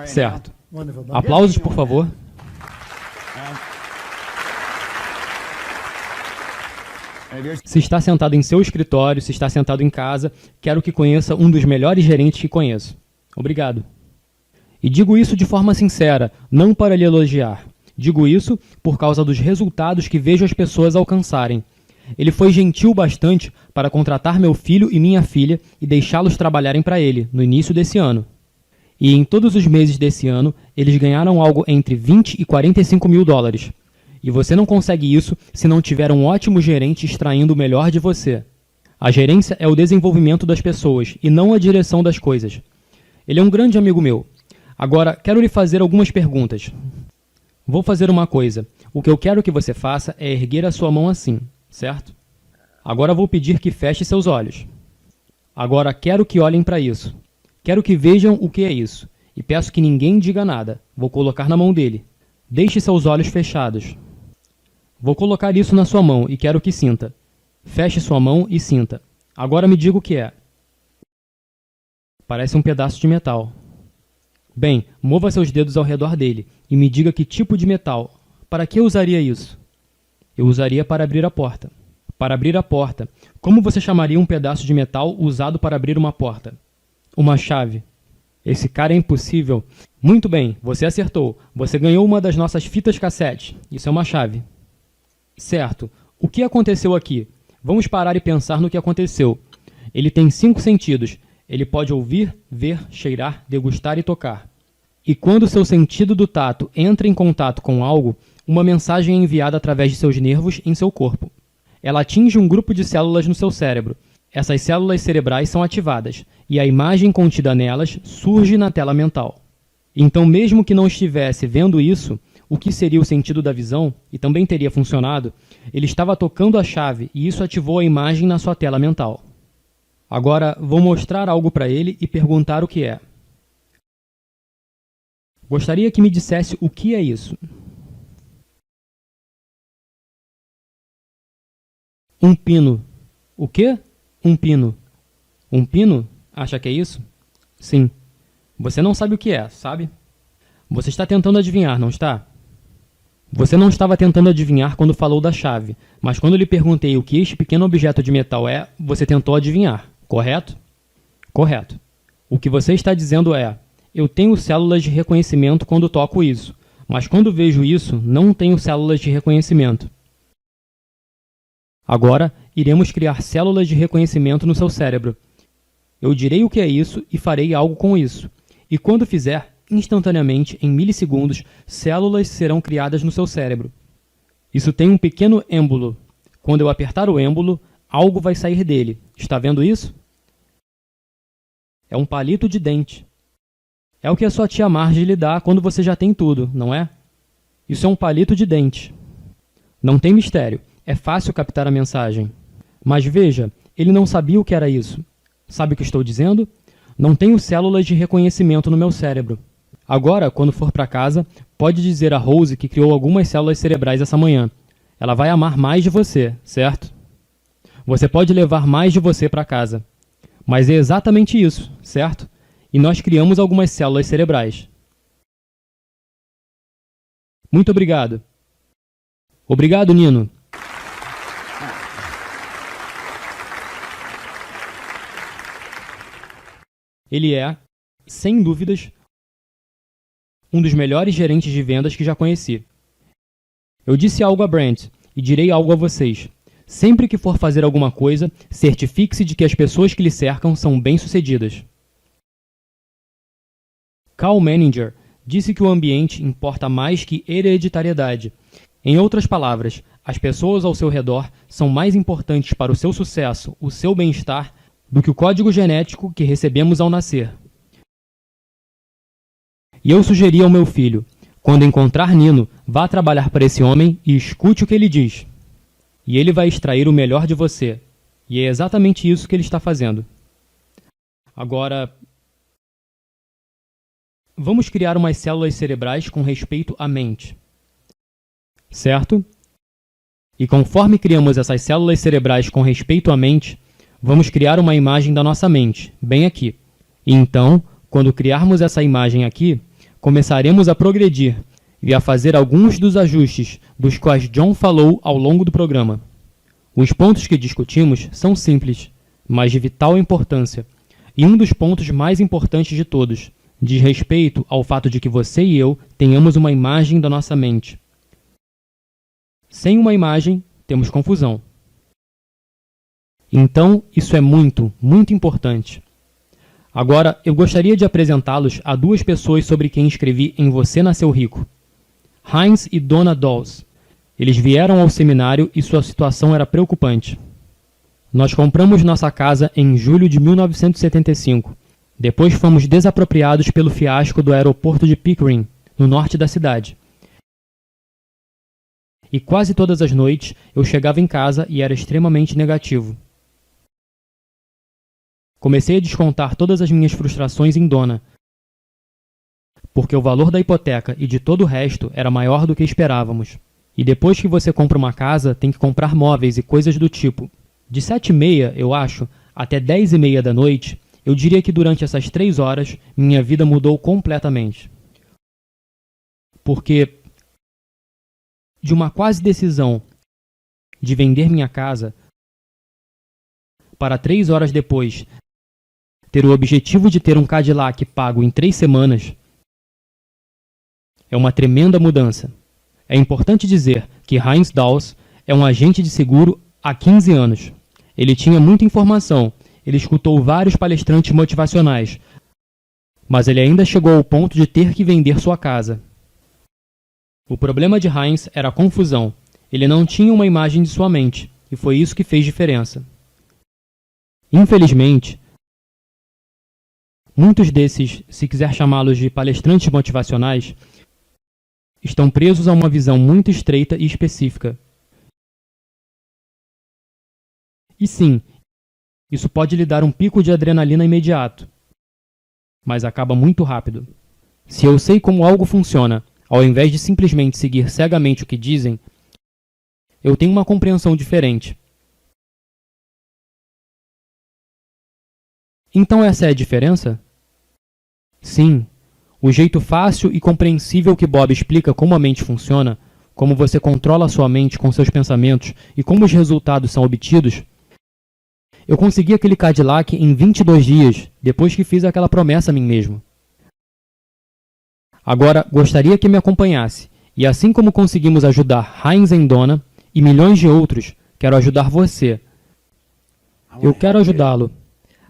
Certo. Aplausos, por favor. Se está sentado em seu escritório, se está sentado em casa, quero que conheça um dos melhores gerentes que conheço. Obrigado. E digo isso de forma sincera, não para lhe elogiar. Digo isso por causa dos resultados que vejo as pessoas alcançarem. Ele foi gentil bastante para contratar meu filho e minha filha e deixá-los trabalharem para ele, no início desse ano. E em todos os meses desse ano, eles ganharam algo entre 20 e 45 mil dólares. E você não consegue isso se não tiver um ótimo gerente extraindo o melhor de você. A gerência é o desenvolvimento das pessoas e não a direção das coisas. Ele é um grande amigo meu. Agora, quero lhe fazer algumas perguntas. Vou fazer uma coisa. O que eu quero que você faça é erguer a sua mão assim, certo? Agora vou pedir que feche seus olhos. Agora quero que olhem para isso. Quero que vejam o que é isso. E peço que ninguém diga nada. Vou colocar na mão dele. Deixe seus olhos fechados. Vou colocar isso na sua mão e quero que sinta. Feche sua mão e sinta. Agora me diga o que é. Parece um pedaço de metal. Bem, mova seus dedos ao redor dele e me diga que tipo de metal. Para que eu usaria isso? Eu usaria para abrir a porta. Para abrir a porta. Como você chamaria um pedaço de metal usado para abrir uma porta? Uma chave. Esse cara é impossível. Muito bem, você acertou. Você ganhou uma das nossas fitas cassete. Isso é uma chave. Certo. O que aconteceu aqui? Vamos parar e pensar no que aconteceu. Ele tem 5 sentidos. Ele pode ouvir, ver, cheirar, degustar e tocar. E quando seu sentido do tato entra em contato com algo, uma mensagem é enviada através de seus nervos em seu corpo. Ela atinge um grupo de células no seu cérebro. Essas células cerebrais são ativadas, e a imagem contida nelas surge na tela mental. Então, mesmo que não estivesse vendo isso, o que seria o sentido da visão, e também teria funcionado, ele estava tocando a chave e isso ativou a imagem na sua tela mental. Agora, vou mostrar algo para ele e perguntar o que é. Gostaria que me dissesse o que é isso. Um pino. O quê? Um pino. Um pino? Acha que é isso? Sim. Você não sabe o que é, sabe? Você está tentando adivinhar, não está? Você não estava tentando adivinhar quando falou da chave, mas quando lhe perguntei o que este pequeno objeto de metal é, você tentou adivinhar, correto? Correto. O que você está dizendo é, eu tenho células de reconhecimento quando toco isso, mas quando vejo isso, não tenho células de reconhecimento. Agora, iremos criar células de reconhecimento no seu cérebro. Eu direi o que é isso e farei algo com isso. E quando fizer, instantaneamente, em milissegundos, células serão criadas no seu cérebro. Isso tem um pequeno êmbolo. Quando eu apertar o êmbolo, algo vai sair dele. Está vendo isso? É um palito de dente. É o que a sua tia Marge lhe dá quando você já tem tudo, não é? Isso é um palito de dente. Não tem mistério. É fácil captar a mensagem. Mas veja, ele não sabia o que era isso. Sabe o que estou dizendo? Não tenho células de reconhecimento no meu cérebro. Agora, quando for para casa, pode dizer a Rose que criou algumas células cerebrais essa manhã. Ela vai amar mais de você, certo? Você pode levar mais de você para casa. Mas é exatamente isso, certo? E nós criamos algumas células cerebrais. Muito obrigado. Obrigado, Nino. Ele é, sem dúvidas, um dos melhores gerentes de vendas que já conheci. Eu disse algo a Brent e direi algo a vocês. Sempre que for fazer alguma coisa, certifique-se de que as pessoas que lhe cercam são bem-sucedidas. Cal Menninger disse que o ambiente importa mais que hereditariedade. Em outras palavras, as pessoas ao seu redor são mais importantes para o seu sucesso, o seu bem-estar, do que o código genético que recebemos ao nascer. E eu sugeri ao meu filho, quando encontrar Nino, vá trabalhar para esse homem e escute o que ele diz. E ele vai extrair o melhor de você. E é exatamente isso que ele está fazendo. Agora, vamos criar umas células cerebrais com respeito à mente. Certo? E conforme criamos essas células cerebrais com respeito à mente, vamos criar uma imagem da nossa mente, bem aqui. E então, quando criarmos essa imagem aqui, começaremos a progredir e a fazer alguns dos ajustes dos quais John falou ao longo do programa. Os pontos que discutimos são simples, mas de vital importância. E um dos pontos mais importantes de todos diz respeito ao fato de que você e eu tenhamos uma imagem da nossa mente. Sem uma imagem, temos confusão. Então, isso é muito, muito importante. Agora, eu gostaria de apresentá-los a duas pessoas sobre quem escrevi em Você Nasceu Rico. Heinz e Donna Dawes. Eles vieram ao seminário e sua situação era preocupante. Nós compramos nossa casa em julho de 1975. Depois fomos desapropriados pelo fiasco do aeroporto de Pickering, no norte da cidade. E quase todas as noites eu chegava em casa e era extremamente negativo. Comecei a descontar todas as minhas frustrações em Donna, porque o valor da hipoteca e de todo o resto era maior do que esperávamos. E depois que você compra uma casa, tem que comprar móveis e coisas do tipo. De 7h30, eu acho, até 10h30 da noite, eu diria que durante essas 3 horas, minha vida mudou completamente. Porque de uma quase decisão de vender minha casa, para 3 horas depois ter o objetivo de ter um Cadillac pago em 3 semanas, é uma tremenda mudança. É importante dizer que Heinz Dawes é um agente de seguro há 15 anos. Ele tinha muita informação, ele escutou vários palestrantes motivacionais, mas ele ainda chegou ao ponto de ter que vender sua casa. O problema de Heinz era a confusão. Ele não tinha uma imagem de sua mente, e foi isso que fez diferença. Infelizmente, muitos desses, se quiser chamá-los de palestrantes motivacionais, estão presos a uma visão muito estreita e específica. E sim, isso pode lhe dar um pico de adrenalina imediato, mas acaba muito rápido. Se eu sei como algo funciona, ao invés de simplesmente seguir cegamente o que dizem, eu tenho uma compreensão diferente. Então essa é a diferença? Sim. O jeito fácil e compreensível que Bob explica como a mente funciona, como você controla a sua mente com seus pensamentos e como os resultados são obtidos, eu consegui aquele Cadillac em 22 dias, depois que fiz aquela promessa a mim mesmo. Agora, gostaria que me acompanhasse, e assim como conseguimos ajudar Heinz e Donna, e milhões de outros, quero ajudar você. Eu quero ajudá-lo.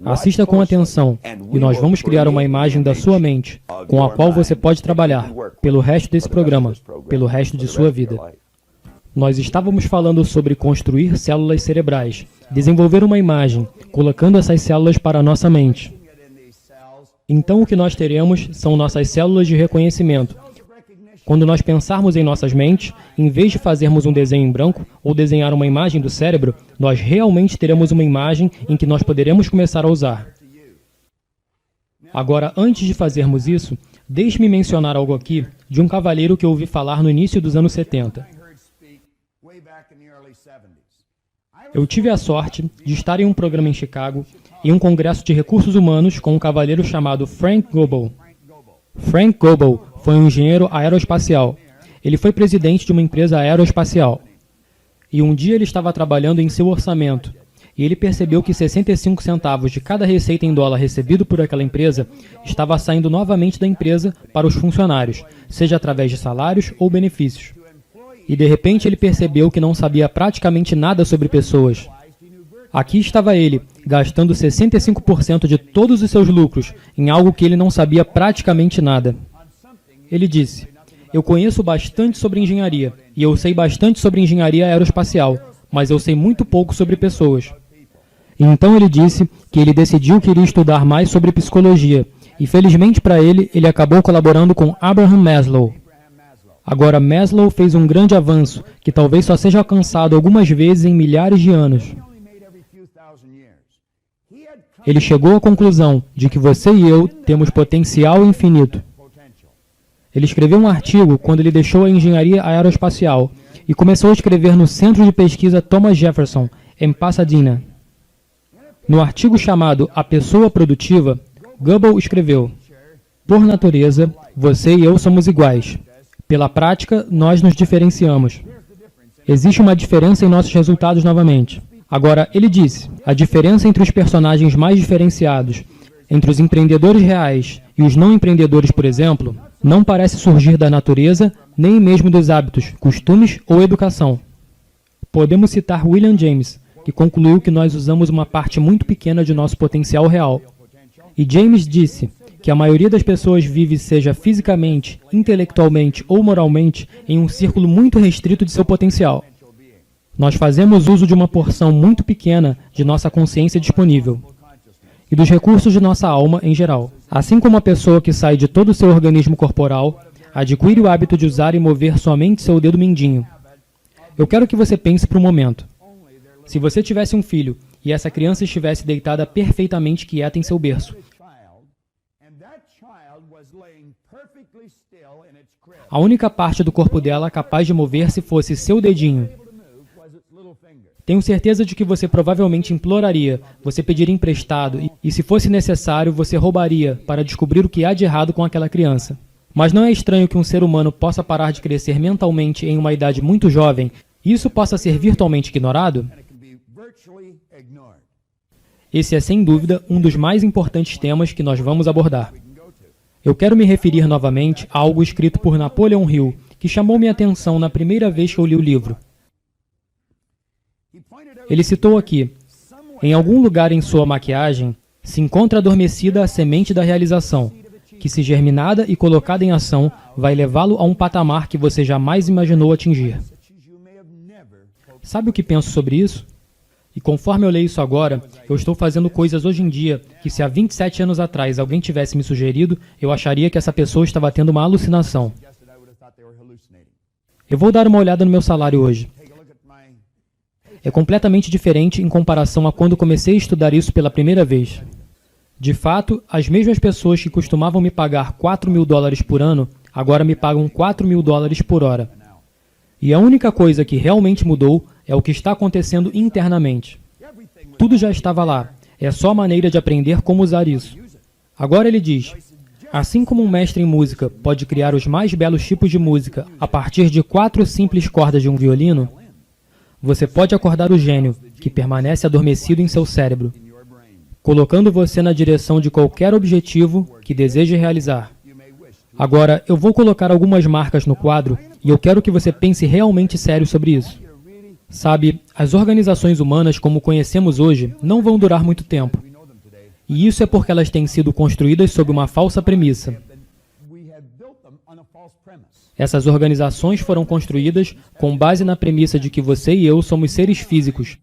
Assista com atenção, e nós vamos criar uma imagem da sua mente, com a qual você pode trabalhar, pelo resto desse programa, pelo resto de sua vida. Nós estávamos falando sobre construir células cerebrais, desenvolver uma imagem, colocando essas células para a nossa mente. Então o que nós teremos são nossas células de reconhecimento. Quando nós pensarmos em nossas mentes, em vez de fazermos um desenho em branco ou desenhar uma imagem do cérebro, nós realmente teremos uma imagem em que nós poderemos começar a usar. Agora, antes de fazermos isso, deixe-me mencionar algo aqui de um cavalheiro que eu ouvi falar no início dos anos 70. Eu tive a sorte de estar em um programa em Chicago, em um congresso de recursos humanos com um cavalheiro chamado Frank Goebel. Frank Goebel foi um engenheiro aeroespacial. Ele foi presidente de uma empresa aeroespacial. E um dia ele estava trabalhando em seu orçamento, e ele percebeu que 65 centavos de cada receita em dólar recebido por aquela empresa estava saindo novamente da empresa para os funcionários, seja através de salários ou benefícios. E de repente ele percebeu que não sabia praticamente nada sobre pessoas. Aqui estava ele, gastando 65% de todos os seus lucros em algo que ele não sabia praticamente nada. Ele disse: eu conheço bastante sobre engenharia, e eu sei bastante sobre engenharia aeroespacial, mas eu sei muito pouco sobre pessoas. Então ele disse que ele decidiu que iria estudar mais sobre psicologia, e felizmente para ele, ele acabou colaborando com Abraham Maslow. Agora, Maslow fez um grande avanço, que talvez só seja alcançado algumas vezes em milhares de anos. Ele chegou à conclusão de que você e eu temos potencial infinito. Ele escreveu um artigo quando ele deixou a engenharia aeroespacial e começou a escrever no Centro de Pesquisa Thomas Jefferson, em Pasadena. No artigo chamado A Pessoa Produtiva, Goebel escreveu: por natureza, você e eu somos iguais. Pela prática, nós nos diferenciamos. Existe uma diferença em nossos resultados novamente. Agora, ele disse, a diferença entre os personagens mais diferenciados, entre os empreendedores reais e os não empreendedores, por exemplo, não parece surgir da natureza, nem mesmo dos hábitos, costumes ou educação. Podemos citar William James, que concluiu que nós usamos uma parte muito pequena de nosso potencial real. E James disse que a maioria das pessoas vive, seja fisicamente, intelectualmente ou moralmente, em um círculo muito restrito de seu potencial. Nós fazemos uso de uma porção muito pequena de nossa consciência disponível e dos recursos de nossa alma em geral. Assim como a pessoa que sai de todo o seu organismo corporal adquire o hábito de usar e mover somente seu dedo mindinho. Eu quero que você pense por um momento. Se você tivesse um filho e essa criança estivesse deitada perfeitamente quieta em seu berço, a única parte do corpo dela capaz de mover-se fosse seu dedinho. Tenho certeza de que você provavelmente imploraria, você pediria emprestado e, se fosse necessário, você roubaria para descobrir o que há de errado com aquela criança. Mas não é estranho que um ser humano possa parar de crescer mentalmente em uma idade muito jovem e isso possa ser virtualmente ignorado? Esse é, sem dúvida, um dos mais importantes temas que nós vamos abordar. Eu quero me referir novamente a algo escrito por Napoleon Hill, que chamou minha atenção na primeira vez que eu li o livro. Ele citou aqui, em algum lugar em sua maquiagem, se encontra adormecida a semente da realização, que se germinada e colocada em ação, vai levá-lo a um patamar que você jamais imaginou atingir. Sabe o que penso sobre isso? E conforme eu leio isso agora, eu estou fazendo coisas hoje em dia que se há 27 anos atrás alguém tivesse me sugerido, eu acharia que essa pessoa estava tendo uma alucinação. Eu vou dar uma olhada no meu salário hoje. É completamente diferente em comparação a quando comecei a estudar isso pela primeira vez. De fato, as mesmas pessoas que costumavam me pagar $4.000 por ano, agora me pagam $4.000 por hora. E a única coisa que realmente mudou é o que está acontecendo internamente. Tudo já estava lá, é só a maneira de aprender como usar isso. Agora ele diz, assim como um mestre em música pode criar os mais belos tipos de música a partir de 4 simples cordas de um violino, você pode acordar o gênio, que permanece adormecido em seu cérebro, colocando você na direção de qualquer objetivo que deseje realizar. Agora, eu vou colocar algumas marcas no quadro e eu quero que você pense realmente sério sobre isso. Sabe, as organizações humanas como conhecemos hoje não vão durar muito tempo. E isso é porque elas têm sido construídas sob uma falsa premissa. Essas organizações foram construídas com base na premissa de que você e eu somos seres físicos.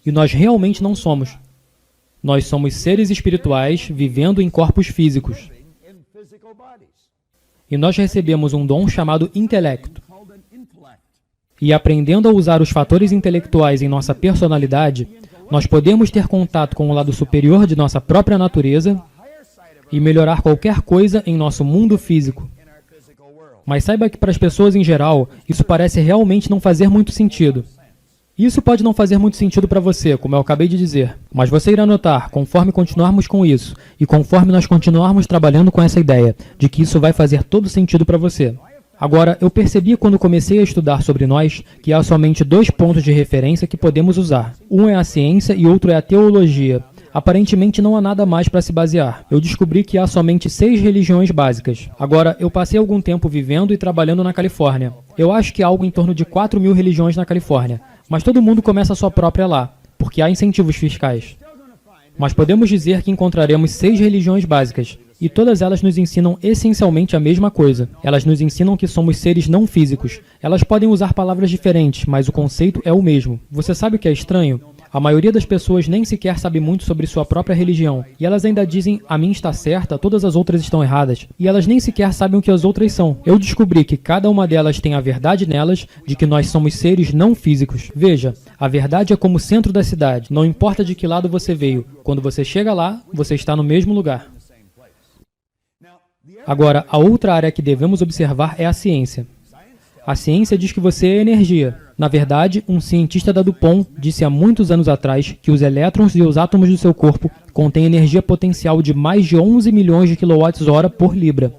E nós realmente não somos. Nós somos seres espirituais vivendo em corpos físicos. E nós recebemos um dom chamado intelecto. E aprendendo a usar os fatores intelectuais em nossa personalidade, nós podemos ter contato com o lado superior de nossa própria natureza e melhorar qualquer coisa em nosso mundo físico. Mas saiba que para as pessoas em geral, isso parece realmente não fazer muito sentido. Isso pode não fazer muito sentido para você, como eu acabei de dizer, mas você irá notar, conforme continuarmos com isso, e conforme nós continuarmos trabalhando com essa ideia, de que isso vai fazer todo sentido para você. Agora, eu percebi quando comecei a estudar sobre nós, que há somente 2 pontos de referência que podemos usar. Um é a ciência e outro é a teologia. Aparentemente não há nada mais para se basear. Eu descobri que há somente 6 religiões básicas. Agora, eu passei algum tempo vivendo e trabalhando na Califórnia. Eu acho que há algo em torno de 4.000 religiões na Califórnia. Mas todo mundo começa a sua própria lá, porque há incentivos fiscais. Mas podemos dizer que encontraremos 6 religiões básicas, e todas elas nos ensinam essencialmente a mesma coisa. Elas nos ensinam que somos seres não físicos. Elas podem usar palavras diferentes, mas o conceito é o mesmo. Você sabe o que é estranho? A maioria das pessoas nem sequer sabe muito sobre sua própria religião, e elas ainda dizem, a minha está certa, todas as outras estão erradas, e elas nem sequer sabem o que as outras são. Eu descobri que cada uma delas tem a verdade nelas, de que nós somos seres não físicos. Veja, a verdade é como o centro da cidade, não importa de que lado você veio, quando você chega lá, você está no mesmo lugar. Agora, a outra área que devemos observar é a ciência. A ciência diz que você é energia. Na verdade, um cientista da DuPont disse há muitos anos atrás que os elétrons e os átomos do seu corpo contêm energia potencial de mais de 11 milhões de kWh por libra.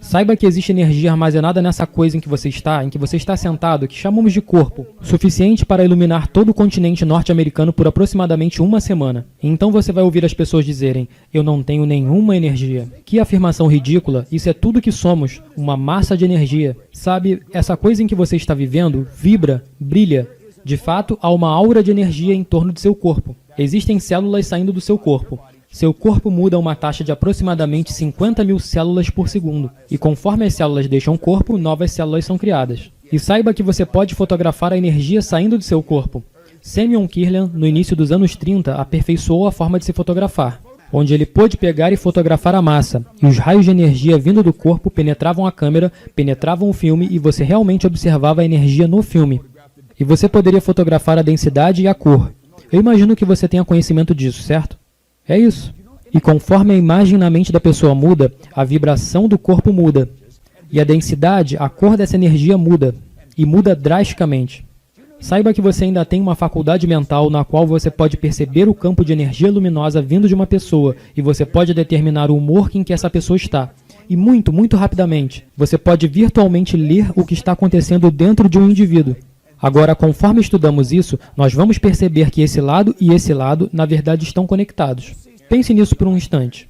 Saiba que existe energia armazenada nessa coisa em que você está sentado, que chamamos de corpo, suficiente para iluminar todo o continente norte-americano por aproximadamente uma semana. E então você vai ouvir as pessoas dizerem, eu não tenho nenhuma energia. Que afirmação ridícula, isso é tudo que somos, uma massa de energia. Sabe, essa coisa em que você está vivendo vibra, brilha. De fato, há uma aura de energia em torno de seu corpo. Existem células saindo do seu corpo. Seu corpo muda a uma taxa de aproximadamente 50 mil células por segundo. E conforme as células deixam o corpo, novas células são criadas. E saiba que você pode fotografar a energia saindo do seu corpo. Semyon Kirlian, no início dos anos 30, aperfeiçoou a forma de se fotografar, onde ele pôde pegar e fotografar a massa, e os raios de energia vindo do corpo penetravam a câmera, penetravam o filme e você realmente observava a energia no filme. E você poderia fotografar a densidade e a cor. Eu imagino que você tenha conhecimento disso, certo? É isso. E conforme a imagem na mente da pessoa muda, a vibração do corpo muda. E a densidade, a cor dessa energia muda. E muda drasticamente. Saiba que você ainda tem uma faculdade mental na qual você pode perceber o campo de energia luminosa vindo de uma pessoa e você pode determinar o humor em que essa pessoa está. E muito, muito rapidamente, você pode virtualmente ler o que está acontecendo dentro de um indivíduo. Agora, conforme estudamos isso, nós vamos perceber que esse lado e esse lado, na verdade, estão conectados. Pense nisso por um instante.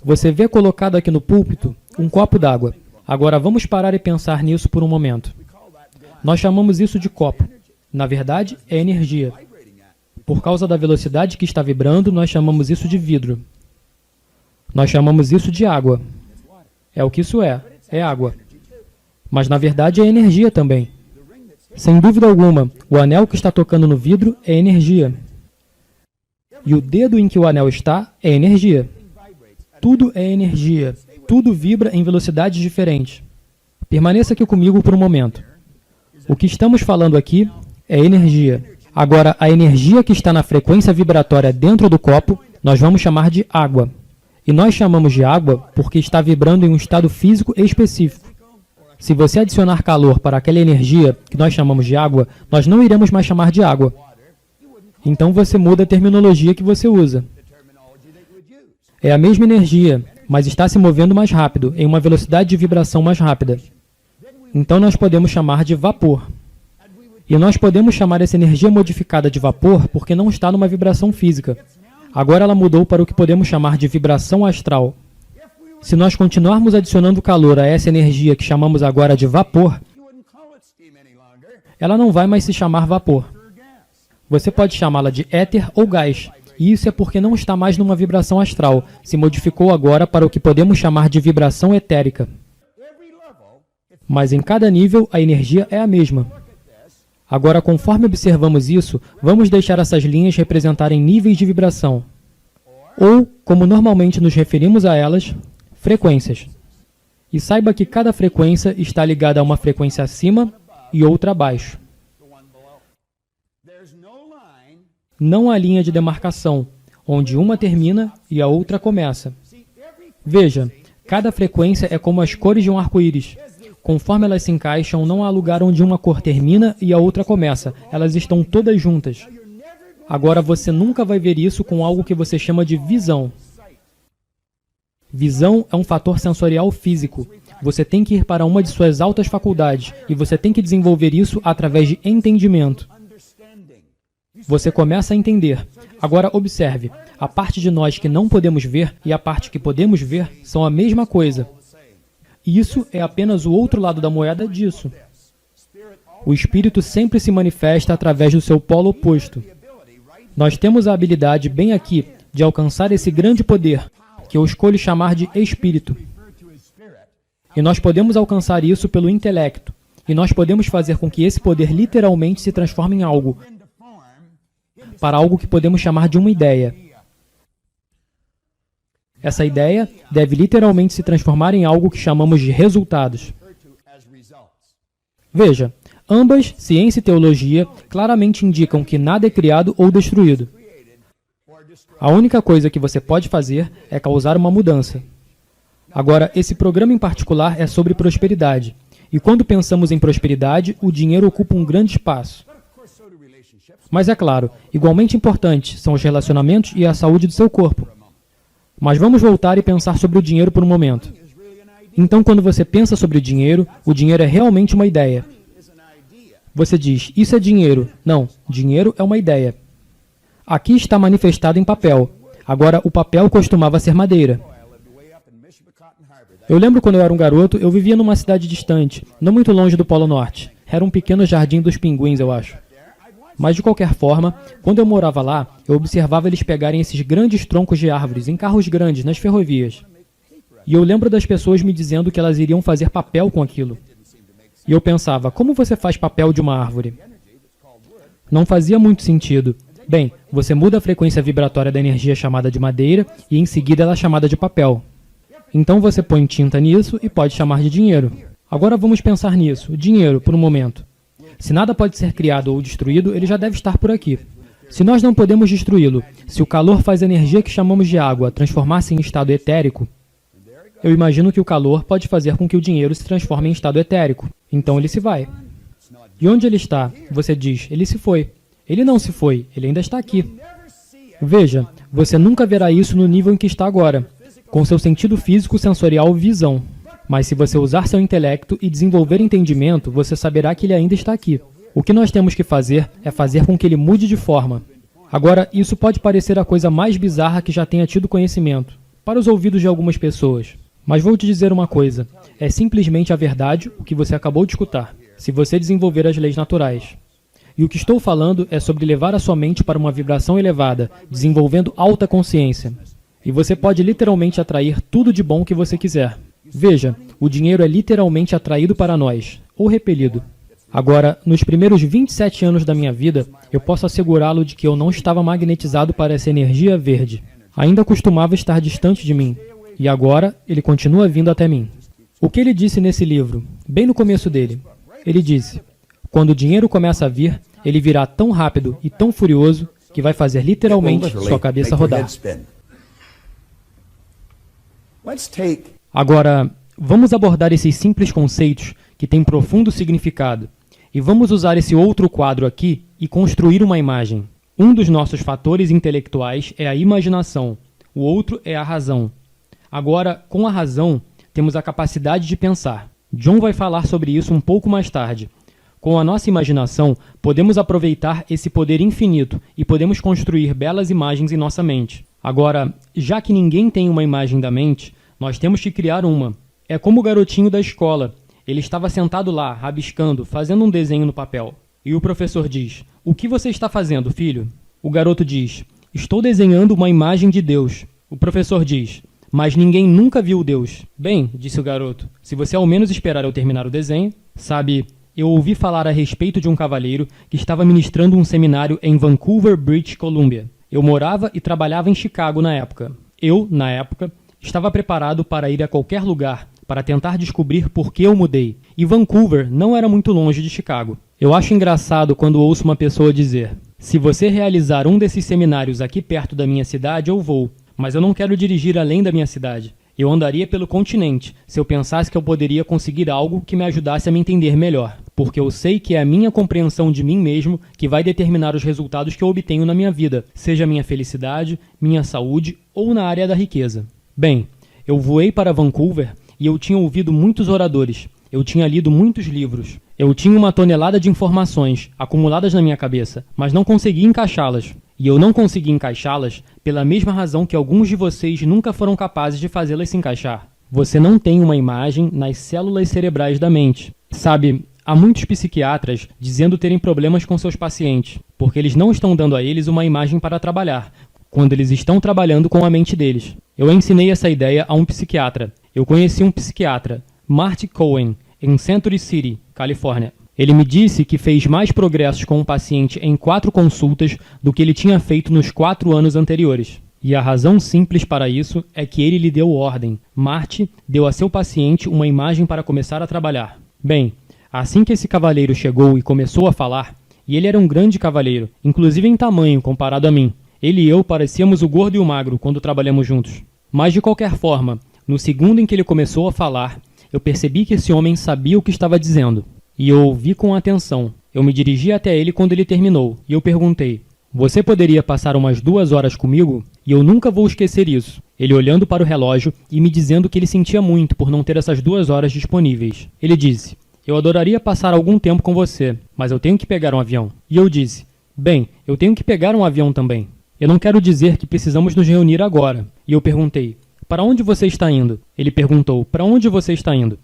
Você vê colocado aqui no púlpito um copo d'água. Agora, vamos parar e pensar nisso por um momento. Nós chamamos isso de copo. Na verdade, é energia. Por causa da velocidade que está vibrando, nós chamamos isso de vidro. Nós chamamos isso de água. É o que isso é água. Mas, na verdade, é energia também. Sem dúvida alguma, o anel que está tocando no vidro é energia. E o dedo em que o anel está é energia. Tudo é energia. Tudo vibra em velocidades diferentes. Permaneça aqui comigo por um momento. O que estamos falando aqui é energia. Agora, a energia que está na frequência vibratória dentro do copo, nós vamos chamar de água. E nós chamamos de água porque está vibrando em um estado físico específico. Se você adicionar calor para aquela energia que nós chamamos de água, nós não iremos mais chamar de água. Então você muda a terminologia que você usa. É a mesma energia, mas está se movendo mais rápido, em uma velocidade de vibração mais rápida. Então nós podemos chamar de vapor. E nós podemos chamar essa energia modificada de vapor porque não está numa vibração física. Agora ela mudou para o que podemos chamar de vibração astral. Se nós continuarmos adicionando calor a essa energia que chamamos agora de vapor, ela não vai mais se chamar vapor. Você pode chamá-la de éter ou gás, e isso é porque não está mais numa vibração astral, se modificou agora para o que podemos chamar de vibração etérica. Mas em cada nível, a energia é a mesma. Agora, conforme observamos isso, vamos deixar essas linhas representarem níveis de vibração. Ou, como normalmente nos referimos a elas, frequências. E saiba que cada frequência está ligada a uma frequência acima e outra abaixo. Não há linha de demarcação, onde uma termina e a outra começa. Veja, cada frequência é como as cores de um arco-íris. Conforme elas se encaixam, não há lugar onde uma cor termina e a outra começa. Elas estão todas juntas. Agora, você nunca vai ver isso com algo que você chama de visão. Visão é um fator sensorial físico. Você tem que ir para uma de suas altas faculdades e você tem que desenvolver isso através de entendimento. Você começa a entender. Agora observe, a parte de nós que não podemos ver e a parte que podemos ver são a mesma coisa. E isso é apenas o outro lado da moeda disso. O espírito sempre se manifesta através do seu polo oposto. Nós temos a habilidade bem aqui de alcançar esse grande poder, que eu escolho chamar de espírito. E nós podemos alcançar isso pelo intelecto. E nós podemos fazer com que esse poder literalmente se transforme em algo, para algo que podemos chamar de uma ideia. Essa ideia deve literalmente se transformar em algo que chamamos de resultados. Veja, ambas, ciência e teologia, claramente indicam que nada é criado ou destruído. A única coisa que você pode fazer é causar uma mudança. Agora, esse programa em particular é sobre prosperidade. E quando pensamos em prosperidade, o dinheiro ocupa um grande espaço. Mas é claro, igualmente importante são os relacionamentos e a saúde do seu corpo. Mas vamos voltar e pensar sobre o dinheiro por um momento. Então, quando você pensa sobre o dinheiro é realmente uma ideia. Você diz, isso é dinheiro. Não, dinheiro é uma ideia. Aqui está manifestado em papel. Agora, o papel costumava ser madeira. Eu lembro quando eu era um garoto, eu vivia numa cidade distante, não muito longe do Polo Norte. Era um pequeno jardim dos pinguins, eu acho. Mas, de qualquer forma, quando eu morava lá, eu observava eles pegarem esses grandes troncos de árvores em carros grandes, nas ferrovias. E eu lembro das pessoas me dizendo que elas iriam fazer papel com aquilo. E eu pensava, como você faz papel de uma árvore? Não fazia muito sentido. Bem, você muda a frequência vibratória da energia chamada de madeira e em seguida ela é chamada de papel. Então você põe tinta nisso e pode chamar de dinheiro. Agora vamos pensar nisso, dinheiro, por um momento. Se nada pode ser criado ou destruído, ele já deve estar por aqui. Se nós não podemos destruí-lo, se o calor faz a energia que chamamos de água transformar-se em estado etérico, eu imagino que o calor pode fazer com que o dinheiro se transforme em estado etérico. Então ele se vai. E onde ele está? Você diz, ele se foi. Ele não se foi, ele ainda está aqui. Veja, você nunca verá isso no nível em que está agora, com seu sentido físico, sensorial e visão. Mas se você usar seu intelecto e desenvolver entendimento, você saberá que ele ainda está aqui. O que nós temos que fazer é fazer com que ele mude de forma. Agora, isso pode parecer a coisa mais bizarra que já tenha tido conhecimento, para os ouvidos de algumas pessoas. Mas vou te dizer uma coisa, é simplesmente a verdade o que você acabou de escutar, se você desenvolver as leis naturais. E o que estou falando é sobre levar a sua mente para uma vibração elevada, desenvolvendo alta consciência. E você pode literalmente atrair tudo de bom que você quiser. Veja, o dinheiro é literalmente atraído para nós, ou repelido. Agora, nos primeiros 27 anos da minha vida, eu posso assegurá-lo de que eu não estava magnetizado para essa energia verde. Ainda costumava estar distante de mim. E agora, ele continua vindo até mim. O que ele disse nesse livro, bem no começo dele? Ele disse, quando o dinheiro começa a vir, ele virá tão rápido e tão furioso que vai fazer literalmente sua cabeça rodar. Agora, vamos abordar esses simples conceitos que têm profundo significado e vamos usar esse outro quadro aqui e construir uma imagem. Um dos nossos fatores intelectuais é a imaginação, o outro é a razão. Agora, com a razão, temos a capacidade de pensar. John vai falar sobre isso um pouco mais tarde. Com a nossa imaginação, podemos aproveitar esse poder infinito e podemos construir belas imagens em nossa mente. Agora, já que ninguém tem uma imagem da mente, nós temos que criar uma. É como o garotinho da escola. Ele estava sentado lá, rabiscando, fazendo um desenho no papel. E o professor diz, o que você está fazendo, filho? O garoto diz, estou desenhando uma imagem de Deus. O professor diz, mas ninguém nunca viu Deus. Bem, disse o garoto, se você ao menos esperar eu terminar o desenho, sabe, eu ouvi falar a respeito de um cavalheiro que estava ministrando um seminário em Vancouver, British Columbia. Eu morava e trabalhava em Chicago na época. Eu, na época, estava preparado para ir a qualquer lugar, para tentar descobrir por que eu mudei. E Vancouver não era muito longe de Chicago. Eu acho engraçado quando ouço uma pessoa dizer, se você realizar um desses seminários aqui perto da minha cidade, eu vou. Mas eu não quero dirigir além da minha cidade. Eu andaria pelo continente, se eu pensasse que eu poderia conseguir algo que me ajudasse a me entender melhor. Porque eu sei que é a minha compreensão de mim mesmo que vai determinar os resultados que eu obtenho na minha vida, seja minha felicidade, minha saúde ou na área da riqueza. Bem, eu voei para Vancouver e eu tinha ouvido muitos oradores. Eu tinha lido muitos livros. Eu tinha uma tonelada de informações acumuladas na minha cabeça, mas não conseguia encaixá-las. E eu não consegui encaixá-las pela mesma razão que alguns de vocês nunca foram capazes de fazê-las se encaixar. Você não tem uma imagem nas células cerebrais da mente. Sabe, há muitos psiquiatras dizendo terem problemas com seus pacientes, porque eles não estão dando a eles uma imagem para trabalhar, quando eles estão trabalhando com a mente deles. Eu ensinei essa ideia a um psiquiatra. Eu conheci um psiquiatra, Marty Cohen, em Century City, Califórnia. Ele me disse que fez mais progressos com um paciente em 4 consultas do que ele tinha feito nos 4 anos anteriores. E a razão simples para isso é que ele lhe deu ordem. Marty deu a seu paciente uma imagem para começar a trabalhar. Bem, assim que esse cavalheiro chegou e começou a falar, e ele era um grande cavalheiro, inclusive em tamanho comparado a mim. Ele e eu parecíamos o gordo e o magro quando trabalhamos juntos. Mas de qualquer forma, no segundo em que ele começou a falar, eu percebi que esse homem sabia o que estava dizendo. E eu ouvi com atenção. Eu me dirigi até ele quando ele terminou, e eu perguntei, você poderia passar umas 2 horas comigo? E eu nunca vou esquecer isso. ele olhando para o relógio e me dizendo que ele sentia muito por não ter essas 2 horas disponíveis. Ele disse: eu adoraria passar algum tempo com você, mas eu tenho que pegar um avião. E eu disse: bem, eu tenho que pegar um avião também. Eu não quero dizer que precisamos nos reunir agora. E eu perguntei: para onde você está indo? Ele perguntou: para onde você está indo?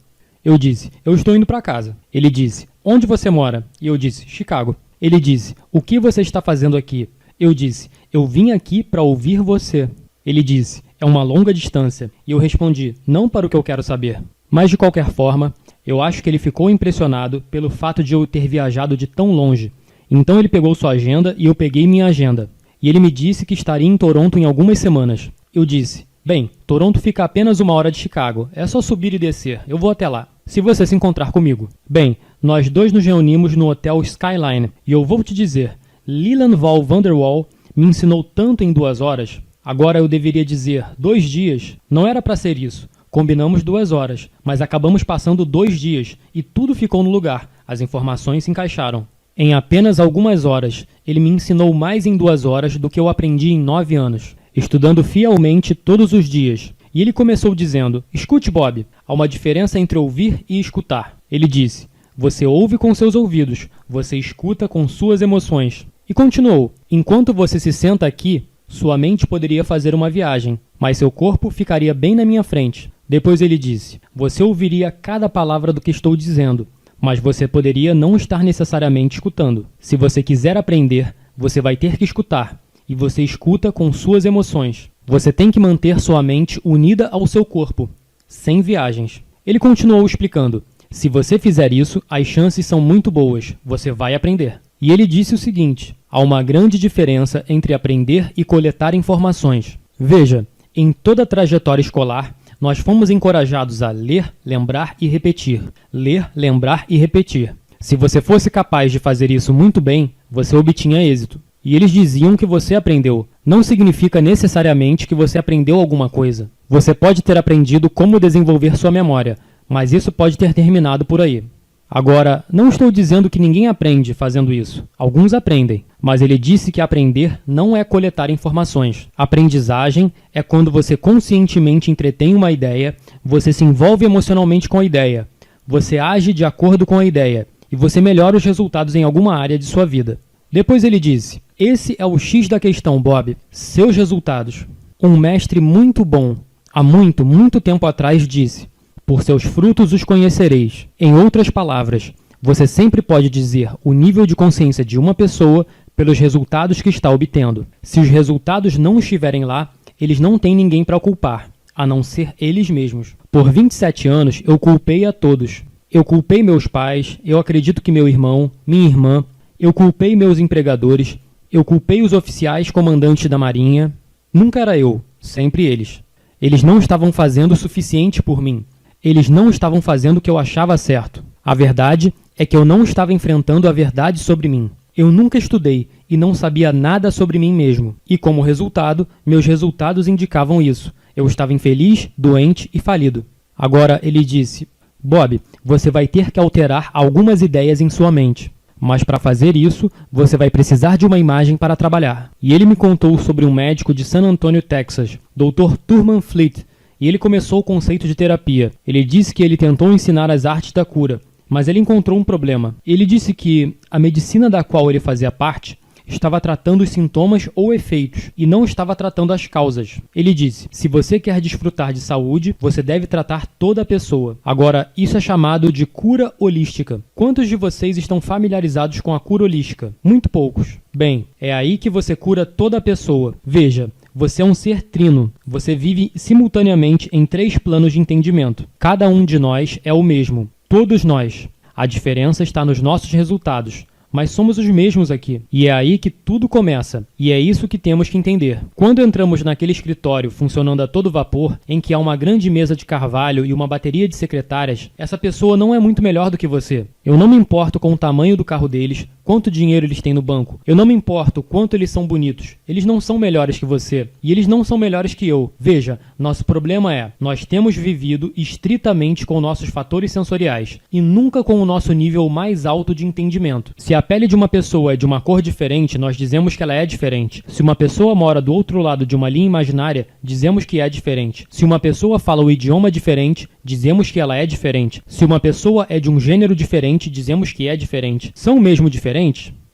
Eu disse: eu estou indo para casa. Ele disse: onde você mora? E eu disse: Chicago. Ele disse: o que você está fazendo aqui? Eu disse: eu vim aqui para ouvir você. Ele disse: é uma longa distância. E eu respondi: não para o que eu quero saber. Mas de qualquer forma, eu acho que ele ficou impressionado pelo fato de eu ter viajado de tão longe. Então ele pegou sua agenda e eu peguei minha agenda. E ele me disse que estaria em Toronto em algumas semanas. Eu disse: bem, Toronto fica a apenas 1 hora de Chicago. É só subir e descer. Eu vou até lá. Se você se encontrar comigo. Bem, nós 2 nos reunimos no Hotel Skyline. E eu vou te dizer, Leland Val Vanderwall me ensinou tanto em 2 horas. Agora eu deveria dizer 2 dias. Não era para ser isso. Combinamos 2 horas, mas acabamos passando 2 dias e tudo ficou no lugar. As informações se encaixaram. Em apenas algumas horas, ele me ensinou mais em 2 horas do que eu aprendi em 9 anos, estudando fielmente todos os dias. E ele começou dizendo: escute, Bob, há uma diferença entre ouvir e escutar. Ele disse: você ouve com seus ouvidos, você escuta com suas emoções. E continuou: enquanto você se senta aqui, sua mente poderia fazer uma viagem, mas seu corpo ficaria bem na minha frente. Depois ele disse: você ouviria cada palavra do que estou dizendo, mas você poderia não estar necessariamente escutando. Se você quiser aprender, você vai ter que escutar, e você escuta com suas emoções. Você tem que manter sua mente unida ao seu corpo, sem viagens. Ele continuou explicando: se você fizer isso, as chances são muito boas, você vai aprender. E ele disse o seguinte: há uma grande diferença entre aprender e coletar informações. Veja, em toda a trajetória escolar, nós fomos encorajados a ler, lembrar e repetir. Ler, lembrar e repetir. Se você fosse capaz de fazer isso muito bem, você obtinha êxito. E eles diziam que você aprendeu. Não significa necessariamente que você aprendeu alguma coisa. Você pode ter aprendido como desenvolver sua memória, mas isso pode ter terminado por aí. Agora, não estou dizendo que ninguém aprende fazendo isso. Alguns aprendem, mas ele disse que aprender não é coletar informações. Aprendizagem é quando você conscientemente entretém uma ideia, você se envolve emocionalmente com a ideia, você age de acordo com a ideia e você melhora os resultados em alguma área de sua vida. Depois ele disse: esse é o X da questão, Bob, seus resultados. Um mestre muito bom, há muito, muito tempo atrás, disse: por seus frutos os conhecereis. Em outras palavras, você sempre pode dizer o nível de consciência de uma pessoa pelos resultados que está obtendo. Se os resultados não estiverem lá, eles não têm ninguém para culpar, a não ser eles mesmos. Por 27 anos, eu culpei a todos. Eu culpei meus pais, eu acredito que meu irmão, minha irmã, eu culpei meus empregadores, eu culpei os oficiais comandantes da Marinha. Nunca era eu, sempre eles. Eles não estavam fazendo o suficiente por mim. Eles não estavam fazendo o que eu achava certo. A verdade é que eu não estava enfrentando a verdade sobre mim. Eu nunca estudei e não sabia nada sobre mim mesmo. E como resultado, meus resultados indicavam isso. Eu estava infeliz, doente e falido. Agora ele disse: Bob, você vai ter que alterar algumas ideias em sua mente. Mas para fazer isso, você vai precisar de uma imagem para trabalhar. E ele me contou sobre um médico de San Antonio, Texas, Dr. Thurman Fleet. E ele começou o conceito de terapia. Ele disse que ele tentou ensinar as artes da cura, mas ele encontrou um problema. Ele disse que a medicina da qual ele fazia parte estava tratando os sintomas ou efeitos e não estava tratando as causas. Ele disse: se você quer desfrutar de saúde, você deve tratar toda a pessoa. Agora, isso é chamado de cura holística. Quantos de vocês estão familiarizados com a cura holística? Muito poucos. Bem, é aí que você cura toda a pessoa. Veja, você é um ser trino. Você vive simultaneamente em 3 planos de entendimento. Cada um de nós é o mesmo. Todos nós. A diferença está nos nossos resultados. Mas somos os mesmos aqui. E é aí que tudo começa. E é isso que temos que entender. Quando entramos naquele escritório funcionando a todo vapor, em que há uma grande mesa de carvalho e uma bateria de secretárias, essa pessoa não é muito melhor do que você. Eu não me importo com o tamanho do carro deles, quanto dinheiro eles têm no banco. Eu não me importo quanto eles são bonitos. Eles não são melhores que você. E eles não são melhores que eu. Veja, nosso problema é, nós temos vivido estritamente com nossos fatores sensoriais e nunca com o nosso nível mais alto de entendimento. Se a pele de uma pessoa é de uma cor diferente, nós dizemos que ela é diferente. Se uma pessoa mora do outro lado de uma linha imaginária, dizemos que é diferente. Se uma pessoa fala o idioma diferente, dizemos que ela é diferente. Se uma pessoa é de um gênero diferente, dizemos que é diferente. São mesmo diferentes?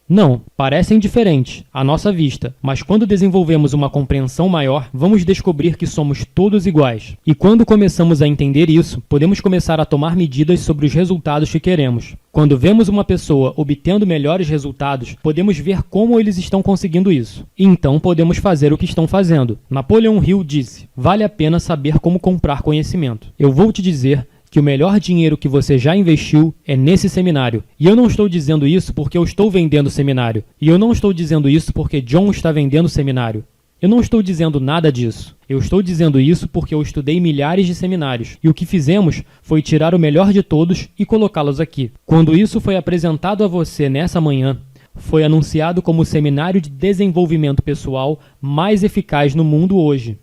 Não, parecem diferentes à nossa vista, mas quando desenvolvemos uma compreensão maior, vamos descobrir que somos todos iguais. E quando começamos a entender isso, podemos começar a tomar medidas sobre os resultados que queremos. Quando vemos uma pessoa obtendo melhores resultados, podemos ver como eles estão conseguindo isso. E então podemos fazer o que estão fazendo. Napoleon Hill disse: vale a pena saber como comprar conhecimento. Eu vou te dizer que o melhor dinheiro que você já investiu é nesse seminário. E eu não estou dizendo isso porque eu estou vendendo seminário. E eu não estou dizendo isso porque John está vendendo seminário. Eu não estou dizendo nada disso. Eu estou dizendo isso porque eu estudei milhares de seminários. E o que fizemos foi tirar o melhor de todos e colocá-los aqui. Quando isso foi apresentado a você nessa manhã, foi anunciado como o seminário de desenvolvimento pessoal mais eficaz no mundo hoje.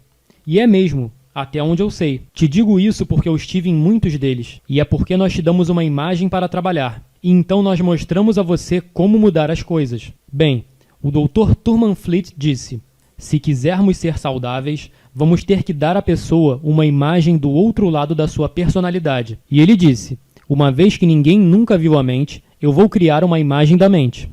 E é mesmo. Até onde eu sei. Te digo isso porque eu estive em muitos deles. E é porque nós te damos uma imagem para trabalhar. E então nós mostramos a você como mudar as coisas. Bem, o Dr. Thurman Fleet disse: se quisermos ser saudáveis, vamos ter que dar à pessoa uma imagem do outro lado da sua personalidade. E ele disse: uma vez que ninguém nunca viu a mente, eu vou criar uma imagem da mente.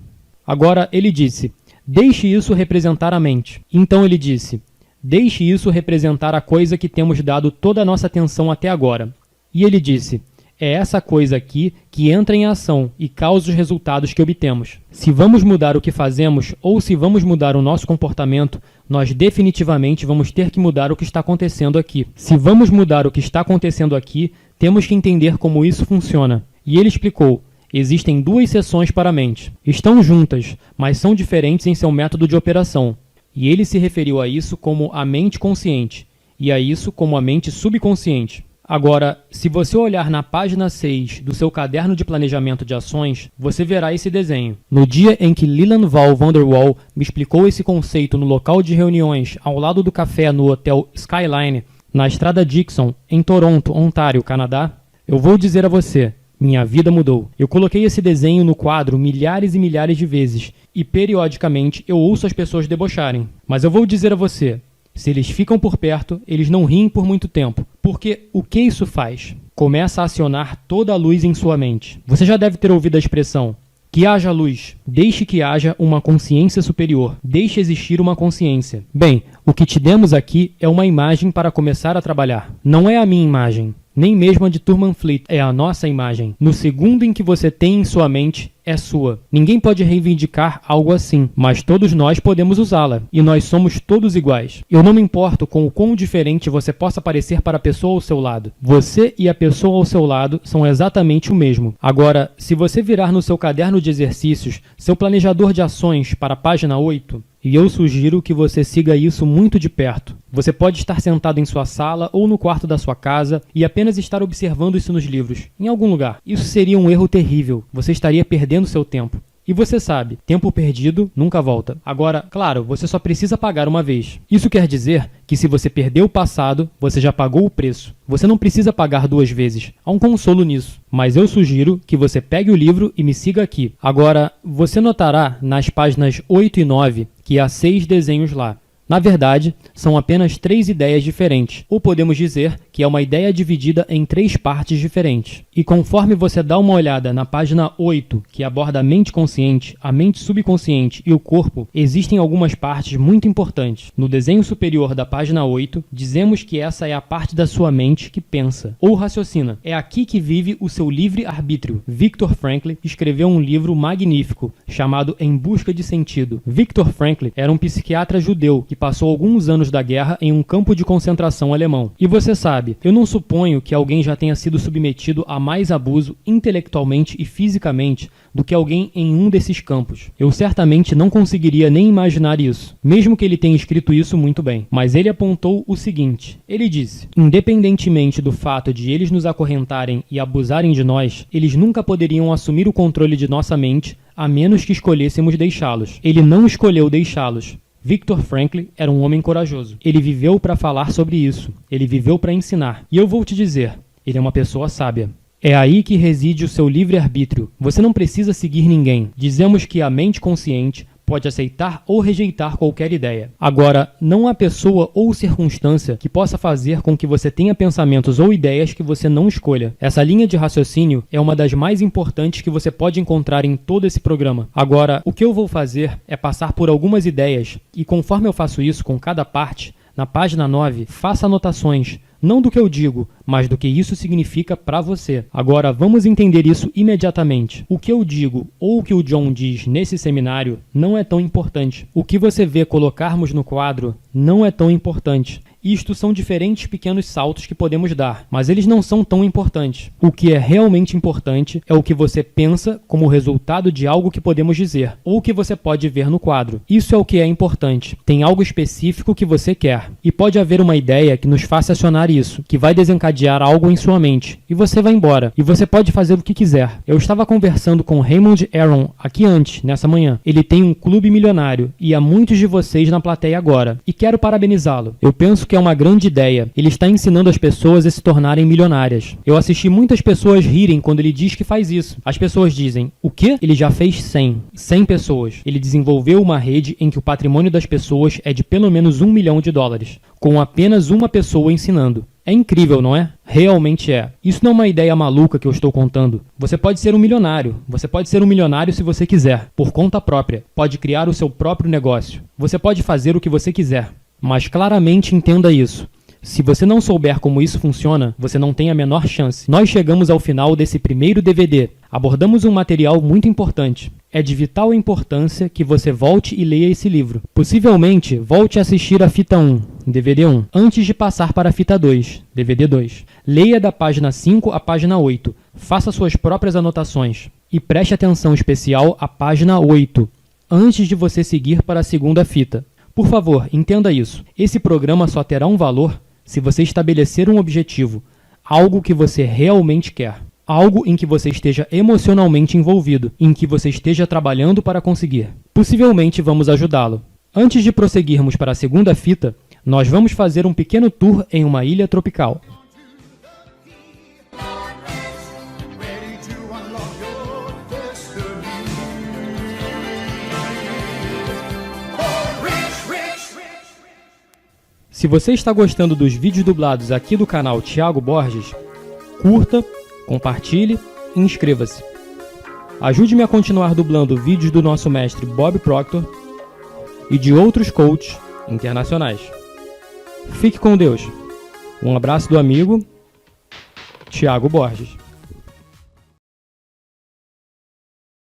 Agora ele disse: deixe isso representar a mente. Então ele disse: deixe isso representar a coisa que temos dado toda a nossa atenção até agora. E ele disse: é essa coisa aqui que entra em ação e causa os resultados que obtemos. Se vamos mudar o que fazemos ou se vamos mudar o nosso comportamento, nós definitivamente vamos ter que mudar o que está acontecendo aqui. Se vamos mudar o que está acontecendo aqui, temos que entender como isso funciona. E ele explicou: existem duas seções para a mente. Estão juntas, mas são diferentes em seu método de operação. E ele se referiu a isso como a mente consciente, e a isso como a mente subconsciente. Agora, se você olhar na página 6 do seu caderno de planejamento de ações, você verá esse desenho. No dia em que Leland Val Vanderwall me explicou esse conceito no local de reuniões ao lado do café no Hotel Skyline, na Estrada Dixon, em Toronto, Ontário, Canadá, eu vou dizer a você: minha vida mudou. Eu coloquei esse desenho no quadro milhares e milhares de vezes e periodicamente eu ouço as pessoas debocharem. Mas eu vou dizer a você, se eles ficam por perto, eles não riem por muito tempo. Porque o que isso faz? Começa a acionar toda a luz em sua mente. Você já deve ter ouvido a expressão: que haja luz. Deixe que haja uma consciência superior. Deixe existir uma consciência. Bem, o que te demos aqui é uma imagem para começar a trabalhar. Não é a minha imagem. Nem mesmo a de Thurman Fleet, é a nossa imagem. No segundo em que você tem em sua mente, é sua. Ninguém pode reivindicar algo assim, mas todos nós podemos usá-la, e nós somos todos iguais. Eu não me importo com o quão diferente você possa parecer para a pessoa ao seu lado. Você e a pessoa ao seu lado são exatamente o mesmo. Agora, se você virar no seu caderno de exercícios, seu planejador de ações para a página 8, e eu sugiro que você siga isso muito de perto. Você pode estar sentado em sua sala ou no quarto da sua casa e apenas estar observando isso nos livros, em algum lugar. Isso seria um erro terrível. Você estaria perdendo seu tempo. E você sabe, tempo perdido nunca volta. Agora, claro, você só precisa pagar uma vez. Isso quer dizer que se você perdeu o passado, você já pagou o preço. Você não precisa pagar 2 vezes. Há um consolo nisso. Mas eu sugiro que você pegue o livro e me siga aqui. Agora, você notará nas páginas 8 e 9 que há 6 desenhos lá. Na verdade, são apenas 3 ideias diferentes, ou podemos dizer que é uma ideia dividida em 3 partes diferentes. E conforme você dá uma olhada na página 8, que aborda a mente consciente, a mente subconsciente e o corpo, existem algumas partes muito importantes. No desenho superior da página 8, dizemos que essa é a parte da sua mente que pensa, ou raciocina. É aqui que vive o seu livre-arbítrio. Viktor Frankl escreveu um livro magnífico, chamado Em Busca de Sentido. Viktor Frankl era um psiquiatra judeu que passou alguns anos da guerra em um campo de concentração alemão. E você sabe, eu não suponho que alguém já tenha sido submetido a mais abuso intelectualmente e fisicamente do que alguém em um desses campos. Eu certamente não conseguiria nem imaginar isso, mesmo que ele tenha escrito isso muito bem. Mas ele apontou o seguinte, ele disse, independentemente do fato de eles nos acorrentarem e abusarem de nós, eles nunca poderiam assumir o controle de nossa mente a menos que escolhêssemos deixá-los. Ele não escolheu deixá-los. Viktor Frankl era um homem corajoso. Ele viveu para falar sobre isso. Ele viveu para ensinar. E eu vou te dizer, ele é uma pessoa sábia. É aí que reside o seu livre-arbítrio. Você não precisa seguir ninguém. Dizemos que a mente consciente pode aceitar ou rejeitar qualquer ideia. Agora, não há pessoa ou circunstância que possa fazer com que você tenha pensamentos ou ideias que você não escolha. Essa linha de raciocínio é uma das mais importantes que você pode encontrar em todo esse programa. Agora, o que eu vou fazer é passar por algumas ideias e conforme eu faço isso com cada parte, na página 9, faça anotações, não do que eu digo, mas do que isso significa para você. Agora, vamos entender isso imediatamente. O que eu digo ou o que o John diz nesse seminário não é tão importante. O que você vê colocarmos no quadro não é tão importante. Isto são diferentes pequenos saltos que podemos dar, mas eles não são tão importantes. O que é realmente importante é o que você pensa como resultado de algo que podemos dizer, ou que você pode ver no quadro. Isso é o que é importante. Tem algo específico que você quer. E pode haver uma ideia que nos faça acionar isso, que vai desencadear algo em sua mente. E você vai embora. E você pode fazer o que quiser. Eu estava conversando com Raymond Aron aqui antes, nessa manhã. Ele tem um clube milionário, e há muitos de vocês na plateia agora. E quero parabenizá-lo. Eu penso que é uma grande ideia. Ele está ensinando as pessoas a se tornarem milionárias. Eu assisti muitas pessoas rirem quando ele diz que faz isso. As pessoas dizem, o quê? Ele já fez 100 pessoas. Ele desenvolveu uma rede em que o patrimônio das pessoas é de pelo menos $1 milhão, com apenas uma pessoa ensinando. É incrível, não é? Realmente é. Isso não é uma ideia maluca que eu estou contando. Você pode ser um milionário. Você pode ser um milionário se você quiser, por conta própria. Pode criar o seu próprio negócio. Você pode fazer o que você quiser. Mas claramente entenda isso. Se você não souber como isso funciona, você não tem a menor chance. Nós chegamos ao final desse primeiro DVD. Abordamos um material muito importante. É de vital importância que você volte e leia esse livro. Possivelmente, volte a assistir a fita 1, DVD 1, antes de passar para a fita 2, DVD 2. Leia da página 5 à página 8. Faça suas próprias anotações. E preste atenção especial à página 8, antes de você seguir para a segunda fita. Por favor, entenda isso. Esse programa só terá um valor se você estabelecer um objetivo, algo que você realmente quer, algo em que você esteja emocionalmente envolvido, em que você esteja trabalhando para conseguir. Possivelmente vamos ajudá-lo. Antes de prosseguirmos para a segunda fita, nós vamos fazer um pequeno tour em uma ilha tropical. Se você está gostando dos vídeos dublados aqui do canal Thiago Borges, curta, compartilhe e inscreva-se. Ajude-me a continuar dublando vídeos do nosso mestre Bob Proctor e de outros coaches internacionais. Fique com Deus. Um abraço do amigo Thiago Borges.